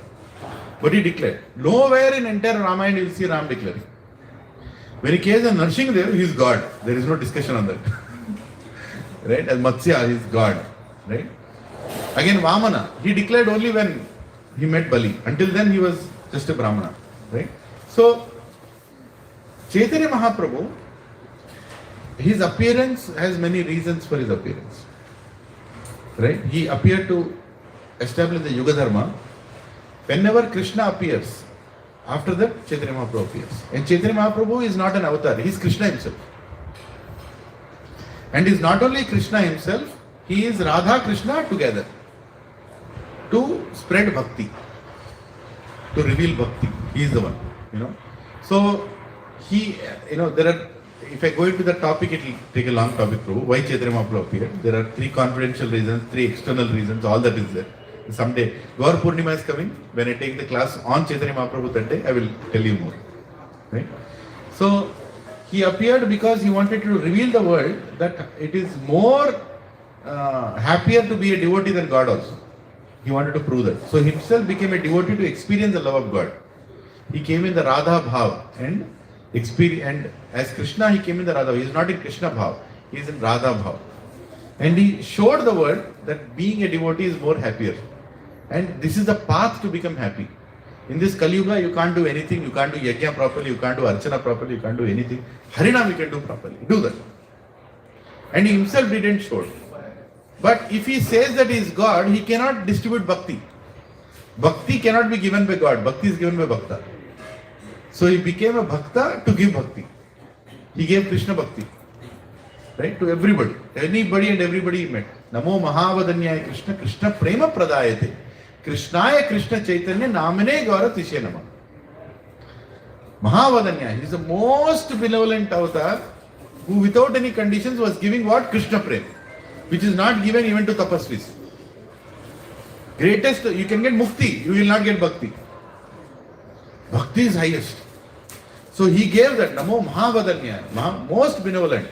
But he declared. Nowhere in entire Ramayana you will see Ram declaring. When he came as Narsingadev, he is God. There is no discussion on that. Right? As Matsya, he is God. Right? Again, Vamana, he declared only when he met Bali. Until then, he was just a Brahmana. Right? So, Chaitanya Mahaprabhu, his appearance has many reasons for his appearance. Right? He appeared to establish the Yuga Dharma. Whenever Krishna appears, after that Chaitanya Mahaprabhu appears. And Chaitanya Mahaprabhu is not an avatar, he is Krishna himself. And he is not only Krishna himself, he is Radha Krishna together. To spread bhakti. To reveal bhakti. He is the one. So, there are, if I go into the topic, it will take a long topic, Prabhu. Why Chaitanya Mahaprabhu appeared? There are 3 confidential reasons, 3 external reasons, all that is there. Someday, Gaur Purnima is coming. When I take the class on Chaitanya Mahaprabhu that day, I will tell you more. Right? So, he appeared because he wanted to reveal the world that it is more happier to be a devotee than God also. He wanted to prove that. So, himself became a devotee to experience the love of God. He came in the Radha Bhav and as Krishna he came in the Radha Bhav. He is not in Krishna Bhav. He is in Radha Bhav. And he showed the world that being a devotee is more happier. And this is the path to become happy. In this Kali Yuga, you can't do anything. You can't do Yajna properly. You can't do Archana properly. You can't do anything. Harinam you can do properly. Do that. And he himself didn't show it. But if he says that he is God, he cannot distribute bhakti. Bhakti cannot be given by God. Bhakti is given by Bhakta. So he became a Bhakta to give bhakti. He gave Krishna bhakti. Right? To everybody. Anybody and everybody he met. Namo Mahavadanyaya Krishna, Krishna Prema Pradayate. Krishnaya Krishna Chaitanya Namane Gaura Tishe Nama. Mahavadanyaya, he is the most benevolent avatar who without any conditions was giving what? Krishna Prema. Which is not given even to tapasvis. Greatest, you can get mukti, you will not get bhakti. Bhakti is highest. So he gave that, Namo Mahavadanyaya, most benevolent.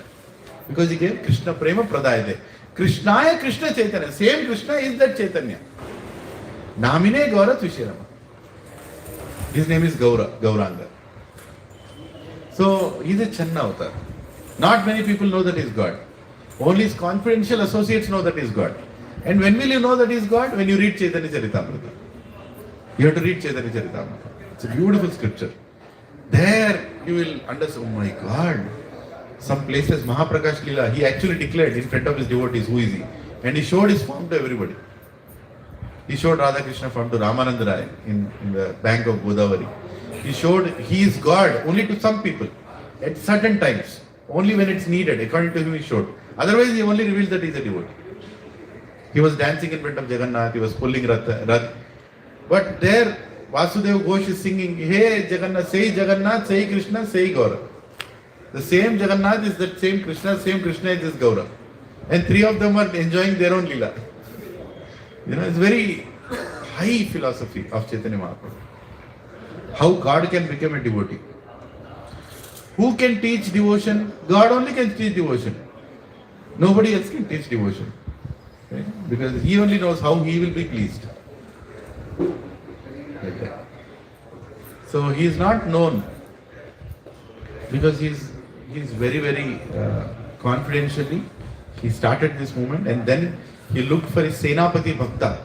Because he gave Krishna Prema Pradayate. Krishnaya Krishna Chaitanya. Same Krishna is that Chaitanya. Namine Gaura Tvishirama. His name is Gauranga. So he is a Channa avatar. Not many people know that he is God. Only his confidential associates know that he is God. And when will you know that he is God? When you read Chaitanya Charitamrita. You have to read Chaitanya Charitamrita. It's a beautiful scripture. There you will understand, oh my God. Some places, Mahaprakash Leela, he actually declared in front of his devotees, who is he? And he showed his form to everybody. He showed Radha Krishna form to Ramananda Rai in the bank of Godavari. He showed he is God only to some people at certain times, only when it's needed. According to him, he showed. Otherwise, he only reveals that he is a devotee. He was dancing in front of Jagannath, he was pulling Rath. But there, Vasudeva Ghosh is singing, hey Jagannath, say Krishna, say Gaura. The same Jagannath is that same Krishna is this Gaura. And three of them are enjoying their own Leela. You know, it's very high philosophy of Chaitanya Mahaprabhu. How God can become a devotee. Who can teach devotion? God only can teach devotion. Nobody else can teach devotion. Okay? Because he only knows how he will be pleased. Like that. So he is not known because he is very, very confidentially. He started this movement and then he looked for his Senapati Bhakta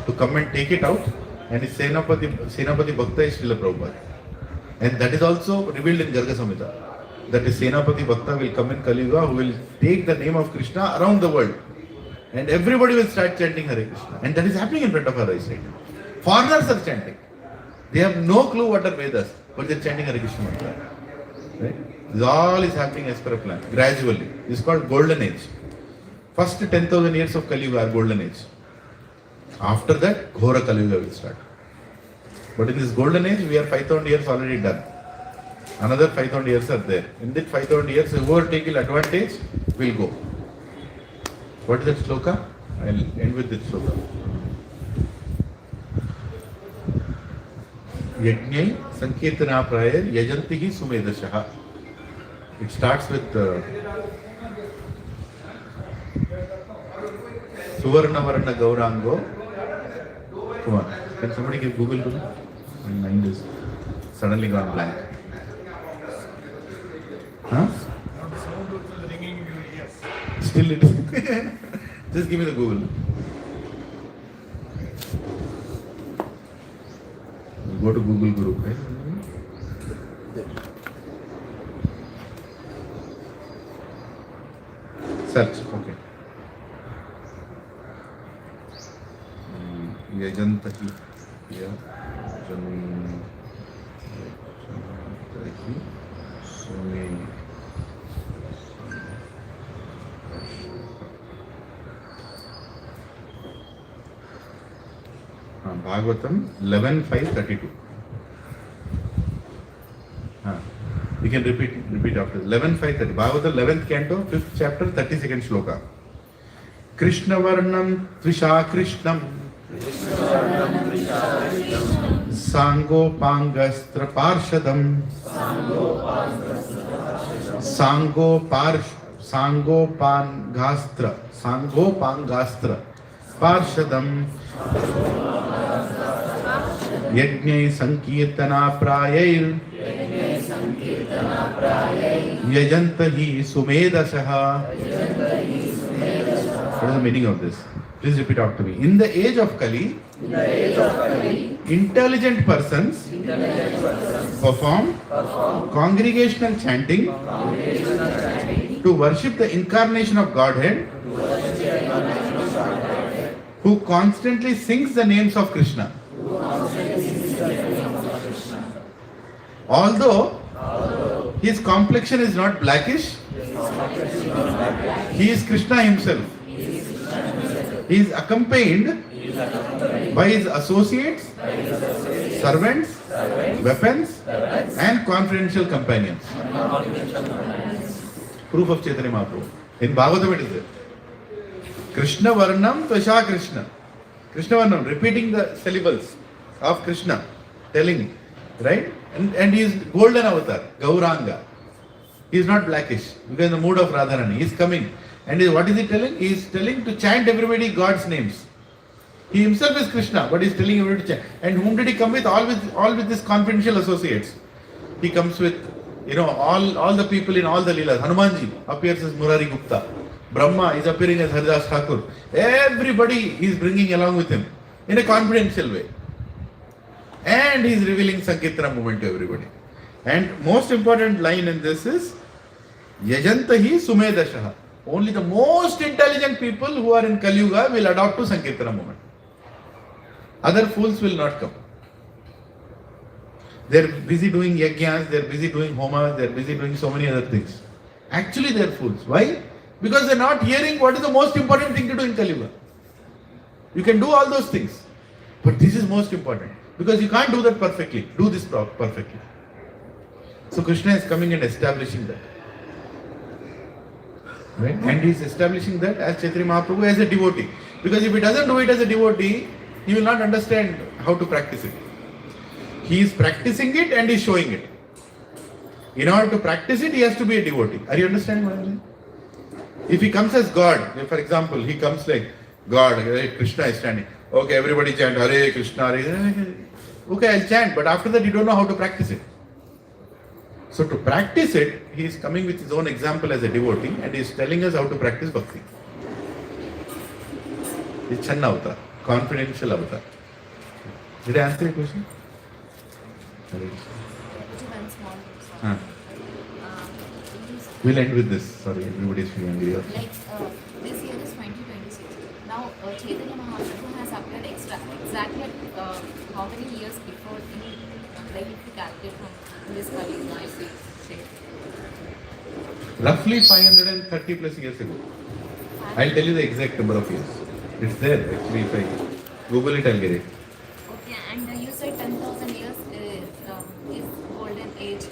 to come and take it out, and his Senapati Bhakta is Srila Prabhupada. And that is also revealed in Garga Samhita. That his Senapati Bhakta will come in Kali Yuga who will take the name of Krishna around the world. And everybody will start chanting Hare Krishna. And that is happening in front of our eyes right now. Foreigners are chanting. They have no clue what are Vedas, but they are chanting Hare Krishna mantra. Right? This all is happening as per a plan, gradually. This is called Golden Age. First 10,000 years of Kali Yuga are Golden Age. After that, Ghora Kali Yuga will start. But in this Golden Age, we are 5,000 years already done. Another 5,000 years are there. In that 5,000 years, whoever take advantage will go. What is that sloka? I will end with this sloka. Yajnai Sankirtana Prayar Yajantihi Sumedashaha. It starts with Suvarna Varna Gaurango. Come on. Can somebody give Google to me? My mind is suddenly gone blank. Huh? Still it is. Just give me the Google. Go to Google Guru, right? Search, okay. Yajantahi. Yajantahi. Sumi. Bhagavatam 11.5.32. You can repeat after 11.5.30. Bhagavatam 11th canto, 5th chapter, 32nd shloka. Krishna Varnam Tvisha Krishnam Sango Pangastra Parshadam Sango Pangastra Parshadam Yajnai Sankirtana Prayair Yajantahi Sumedashaha. What is the meaning of this? Please repeat after me. In the age of Kali, intelligent persons perform congregational chanting to worship the incarnation of Godhead, who constantly sings the names of Krishna. Although his complexion is not blackish, he is Krishna himself. He is accompanied by his associates, servants, weapons, and confidential companions. Proof of Chaitanya Mahaprabhu. In Bhagavatam it is there. Krishna Varnam Tvasha Krishna. Krishna Varnam, repeating the syllables of Krishna, telling, right? And he is golden avatar, Gauranga. He is not blackish, because in the mood of Radharani. He is coming. And what is he telling? He is telling to chant everybody God's names. He himself is Krishna, but he is telling everybody to chant. And whom did he come with? All with his confidential associates. He comes with, all the people in all the Leelas. Hanumanji appears as Murari Gupta. Brahma is appearing as Haridas Thakur. Everybody he is bringing along with him in a confidential way. And he is revealing Sankirtana movement to everybody. And most important line in this is Yajantahi Sumedashaha. Only the most intelligent people who are in Kali Yuga will adopt to Sankirtana movement. Other fools will not come. They are busy doing yajnas, they are busy doing homas, they are busy doing so many other things. Actually they are fools. Why? Because they are not hearing what is the most important thing to do in Kali Yuga. You can do all those things, but this is most important. Because you can't do that perfectly. Do this perfectly. So Krishna is coming and establishing that. Right? And he is establishing that as Chaitanya Mahaprabhu as a devotee. Because if he doesn't do it as a devotee, he will not understand how to practice it. He is practicing it and is showing it. In order to practice it, he has to be a devotee. Are you understanding what I am saying? If he comes as God, for example, he comes like God, Krishna is standing. Okay, everybody chant Hare Krishna, Hare. Okay, I'll chant, but after that you don't know how to practice it. So to practice it, he is coming with his own example as a devotee and he is telling us how to practice bhakti. It's Channa avatar, confidential avatar. Did I answer your question? We'll end with this. Sorry, everybody is feeling angry. Like this year is 2026. Now Chaitanya Mahaprabhu has appeared exactly at how many years before like if you calculate from this Kali Yuga, if we say. Roughly 530 plus years ago. I'll tell you the exact number of years. It's there actually. If I Google it, I'll get it. Okay, and you said 10,000 years is golden age.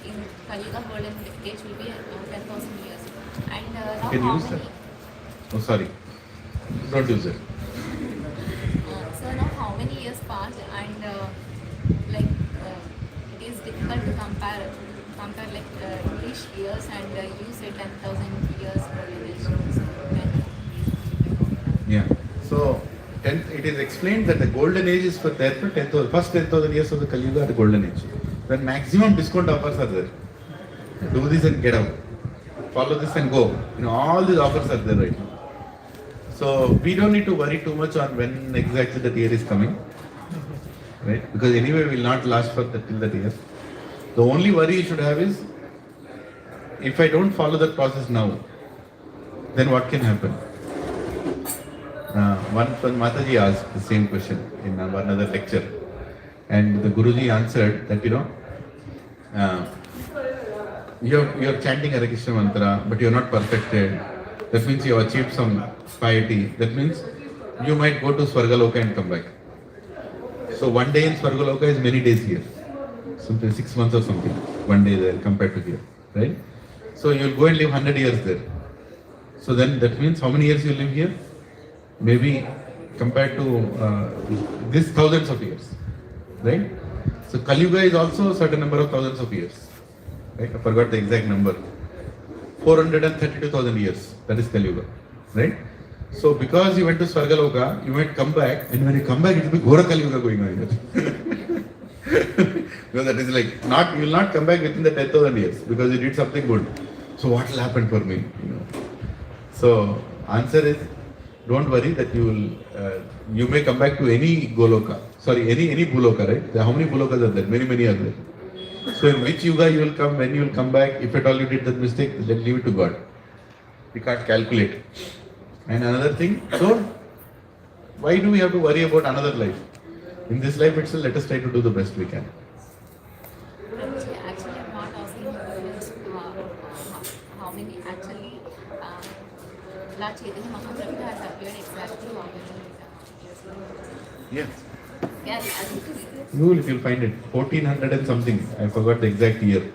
In Kali Yuga, golden age will be 10,000 years. And now You can use that. Oh, sorry. Don't use it. So now how many years passed and it is difficult to compare like English years and you said 10,000 years golden age. So Yeah. So it is explained that the golden age is for therefore 10,000. First 10,000 years of the Kali Yuga are the golden age. When maximum discount offers are there. Do this and get out. Follow this and go. All these offers are there right now. So we don't need to worry too much on when exactly the year is coming, right? Because anyway we will not last for till that year. The only worry you should have is, if I don't follow that process now, then what can happen? One Mataji asked the same question in one other lecture, and the Guruji answered that you're chanting Hare Krishna mantra, but you're not perfected. That means you have achieved some piety. That means you might go to Swargaloka and come back. So one day in Swargaloka is many days here. Something 6 months or something. One day there compared to here, right? So you'll go and live 100 years there. So then that means how many years you live here? Maybe compared to this thousands of years, right? So Kali Yuga is also a certain number of thousands of years, right? I forgot the exact number. 432,000 years. That is Kali Yuga, right? So because you went to Swargaloka, you might come back, and when you come back, it will be Ghora Kali Yuga going on here. Because that is like you will not come back within the 10,000 years because you did something good. So what will happen for me? So answer is, don't worry that you may come back to any Goloka. Sorry, any Buloka, right? How many Bulokas are there? Many are there. So in which Yuga you will come, when you will come back, if at all you did that mistake, then leave it to God. We can't calculate. And another thing, so why do we have to worry about another life? In this life itself, let us try to do the best we can. Actually, I'm not asking you how many actually Lord Chaitanya Mahaprabhu has appeared exactly how many years? Yes. Yeah, I think You'll find it. 1400 and something. I forgot the exact year.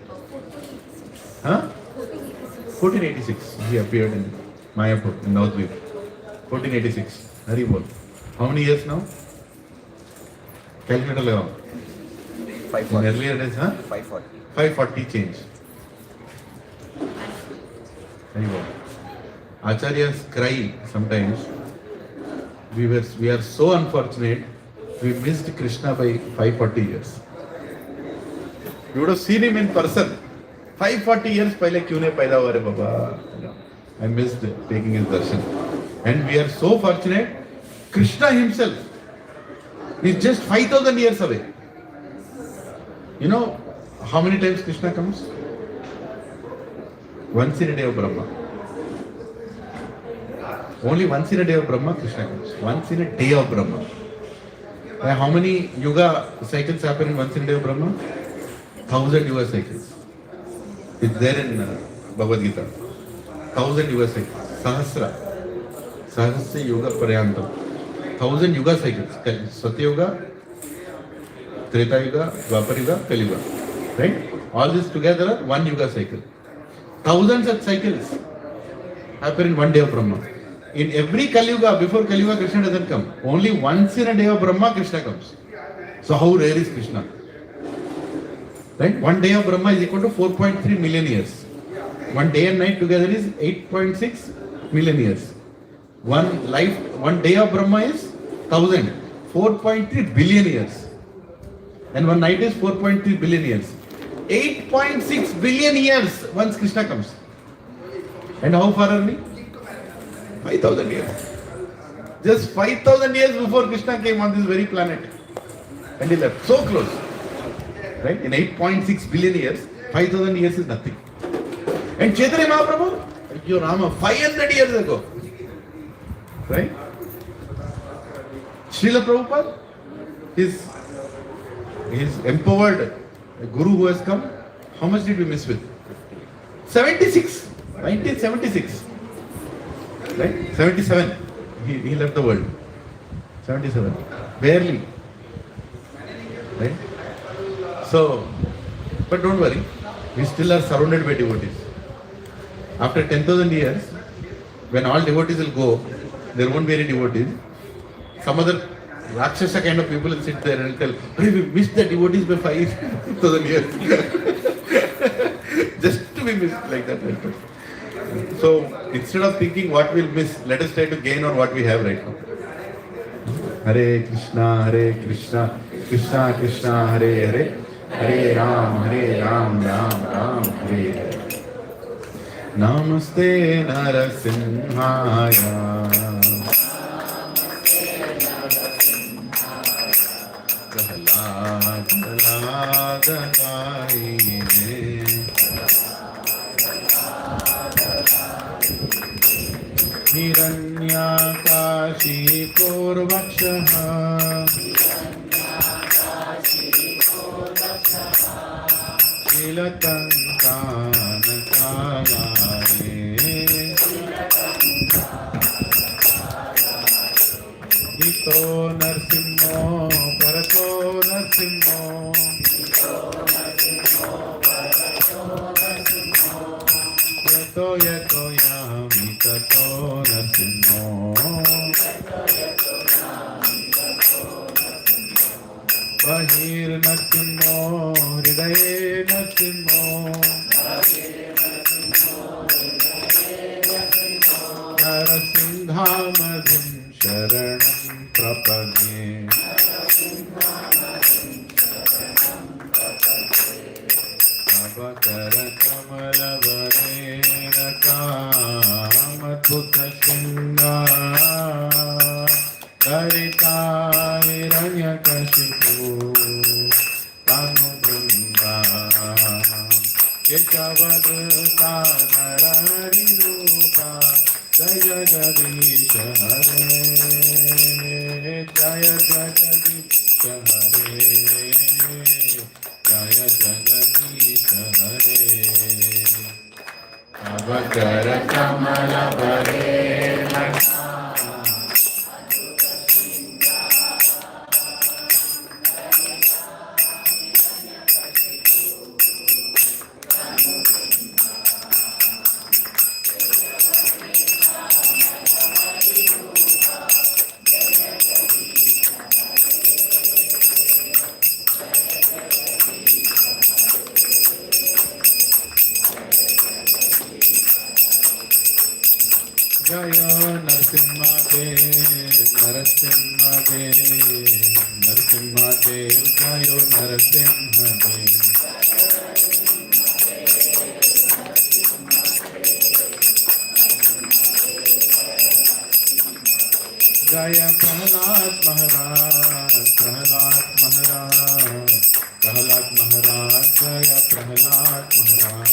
Huh? 1486. He appeared in Mayapur, in Navadvip. 1486. Haribol. How many years now? Calculator lagao. 540. In earlier days, huh? 540. 540 change. Haribol. Acharyas cry sometimes. We are so unfortunate. We missed Krishna by 540 years. You would have seen him in person. 540 years पहले क्यों नहीं पैदा हुआ रे बाबा? I missed taking his darshan. And we are so fortunate. Krishna himself is just 5,000 years away. You know how many times Krishna comes? Once in a day of Brahma. Only once in a day of Brahma, Krishna comes. Once in a day of Brahma. How many yuga cycles happen in once in a day of Brahma? 1000 yuga cycles. It's there in Bhagavad Gita. 1000 yuga cycles. Sahasra yuga paryantam. 1000 yuga cycles. Satya yuga, Treta yuga, Dwapar yuga, Kali yuga. Right? All this together are one yuga cycle. 1000 such cycles happen in one day of Brahma. In every Kali Yuga, before Kali Yuga, Krishna doesn't come. Only once in a day of Brahma, Krishna comes. So how rare is Krishna? Right? One day of Brahma is equal to 4.3 million years. One day and night together is 8.6 million years. One day of Brahma is 1000. 4.3 billion years. And one night is 4.3 billion years. 8.6 billion years once Krishna comes. And how far are we? 5,000 years. Just 5,000 years before Krishna came on this very planet. And he left. So close. Right? In 8.6 billion years, 5,000 years is nothing. And Chaitanya Mahaprabhu, your Rama, 500 years ago. Right? Srila Prabhupada, his empowered Guru who has come, how much did we miss with? 76. 1976. Right? 77. He left the world. 77. Barely. Right? So, but don't worry. We still are surrounded by devotees. After 10,000 years, when all devotees will go, there won't be any devotees. Some other Rakshasa kind of people will sit there and tell, we missed the devotees by 5,000 years. Just to be missed like that. So instead of thinking what we'll miss, let us try to gain on what we have right now. Hare Krishna, Krishna Krishna, Hare Hare, Hare Ram, Ram Ram, Hare Hare. Namaste Narasimhaya. हिरण्यकाशी पूर्वक्षः शीलतन्तानकागारे हितो नरसिंहो परतो नरसिंहो यतो यतो यामि ततो नरसिंहो बहिर्नरसिंहो हृदये नरसिंहो नरसिंहामधिं शरणं प्रपद्ये तव करकमलवरेण कामद्भुतशृङ्गा दरिता हिरण्यकशिपु तनुभृङ्गा केशवदृता नरहरिरूपा जय जगदीश हरे जय जगदीश हरे जय जगदीश हरे तव करकमलवरेण जय नरसिंहदेव नरसिंहदेव नरसिंहदेव जय नरसिंहदेव जय प्रहलाद महाराज प्रहलाद महाराज प्रहलाद महाराज जय प्रहलाद महाराज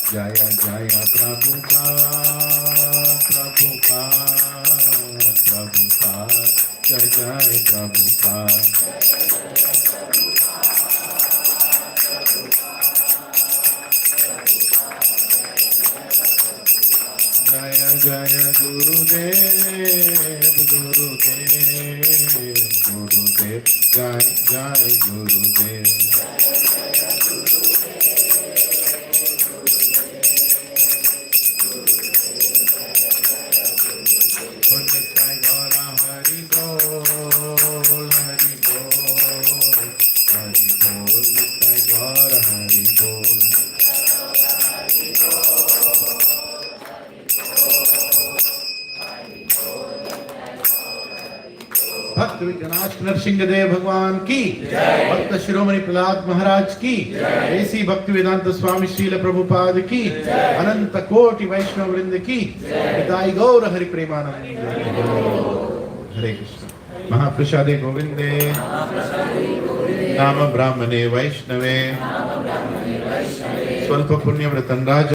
जय जय प्रभुपाद प्रभुपाद प्रभुपाद जय जय प्रभुपाद जय जय गुरुदेव गुरुदेव गुरुदेव जय जय गुरुदेव हरि बोल हरि बोल हरि बोल नित्य गौर हरि बोल भक्त विघ्नाश नरसिंहदेव भगवान की भक्त शिरोमणि प्रहलाद महाराज की ऐसी भक्ति वेदांत स्वामी श्रील प्रभुपाद की अनंत कोटि वैष्णव वृंद की हिताई गौर हरि प्रेमानंद हरे कृष्ण महाप्रसादे गोविंदे नाम ब्राह्मणे वैष्णवे स्वल्प पुण्यव्रतं राज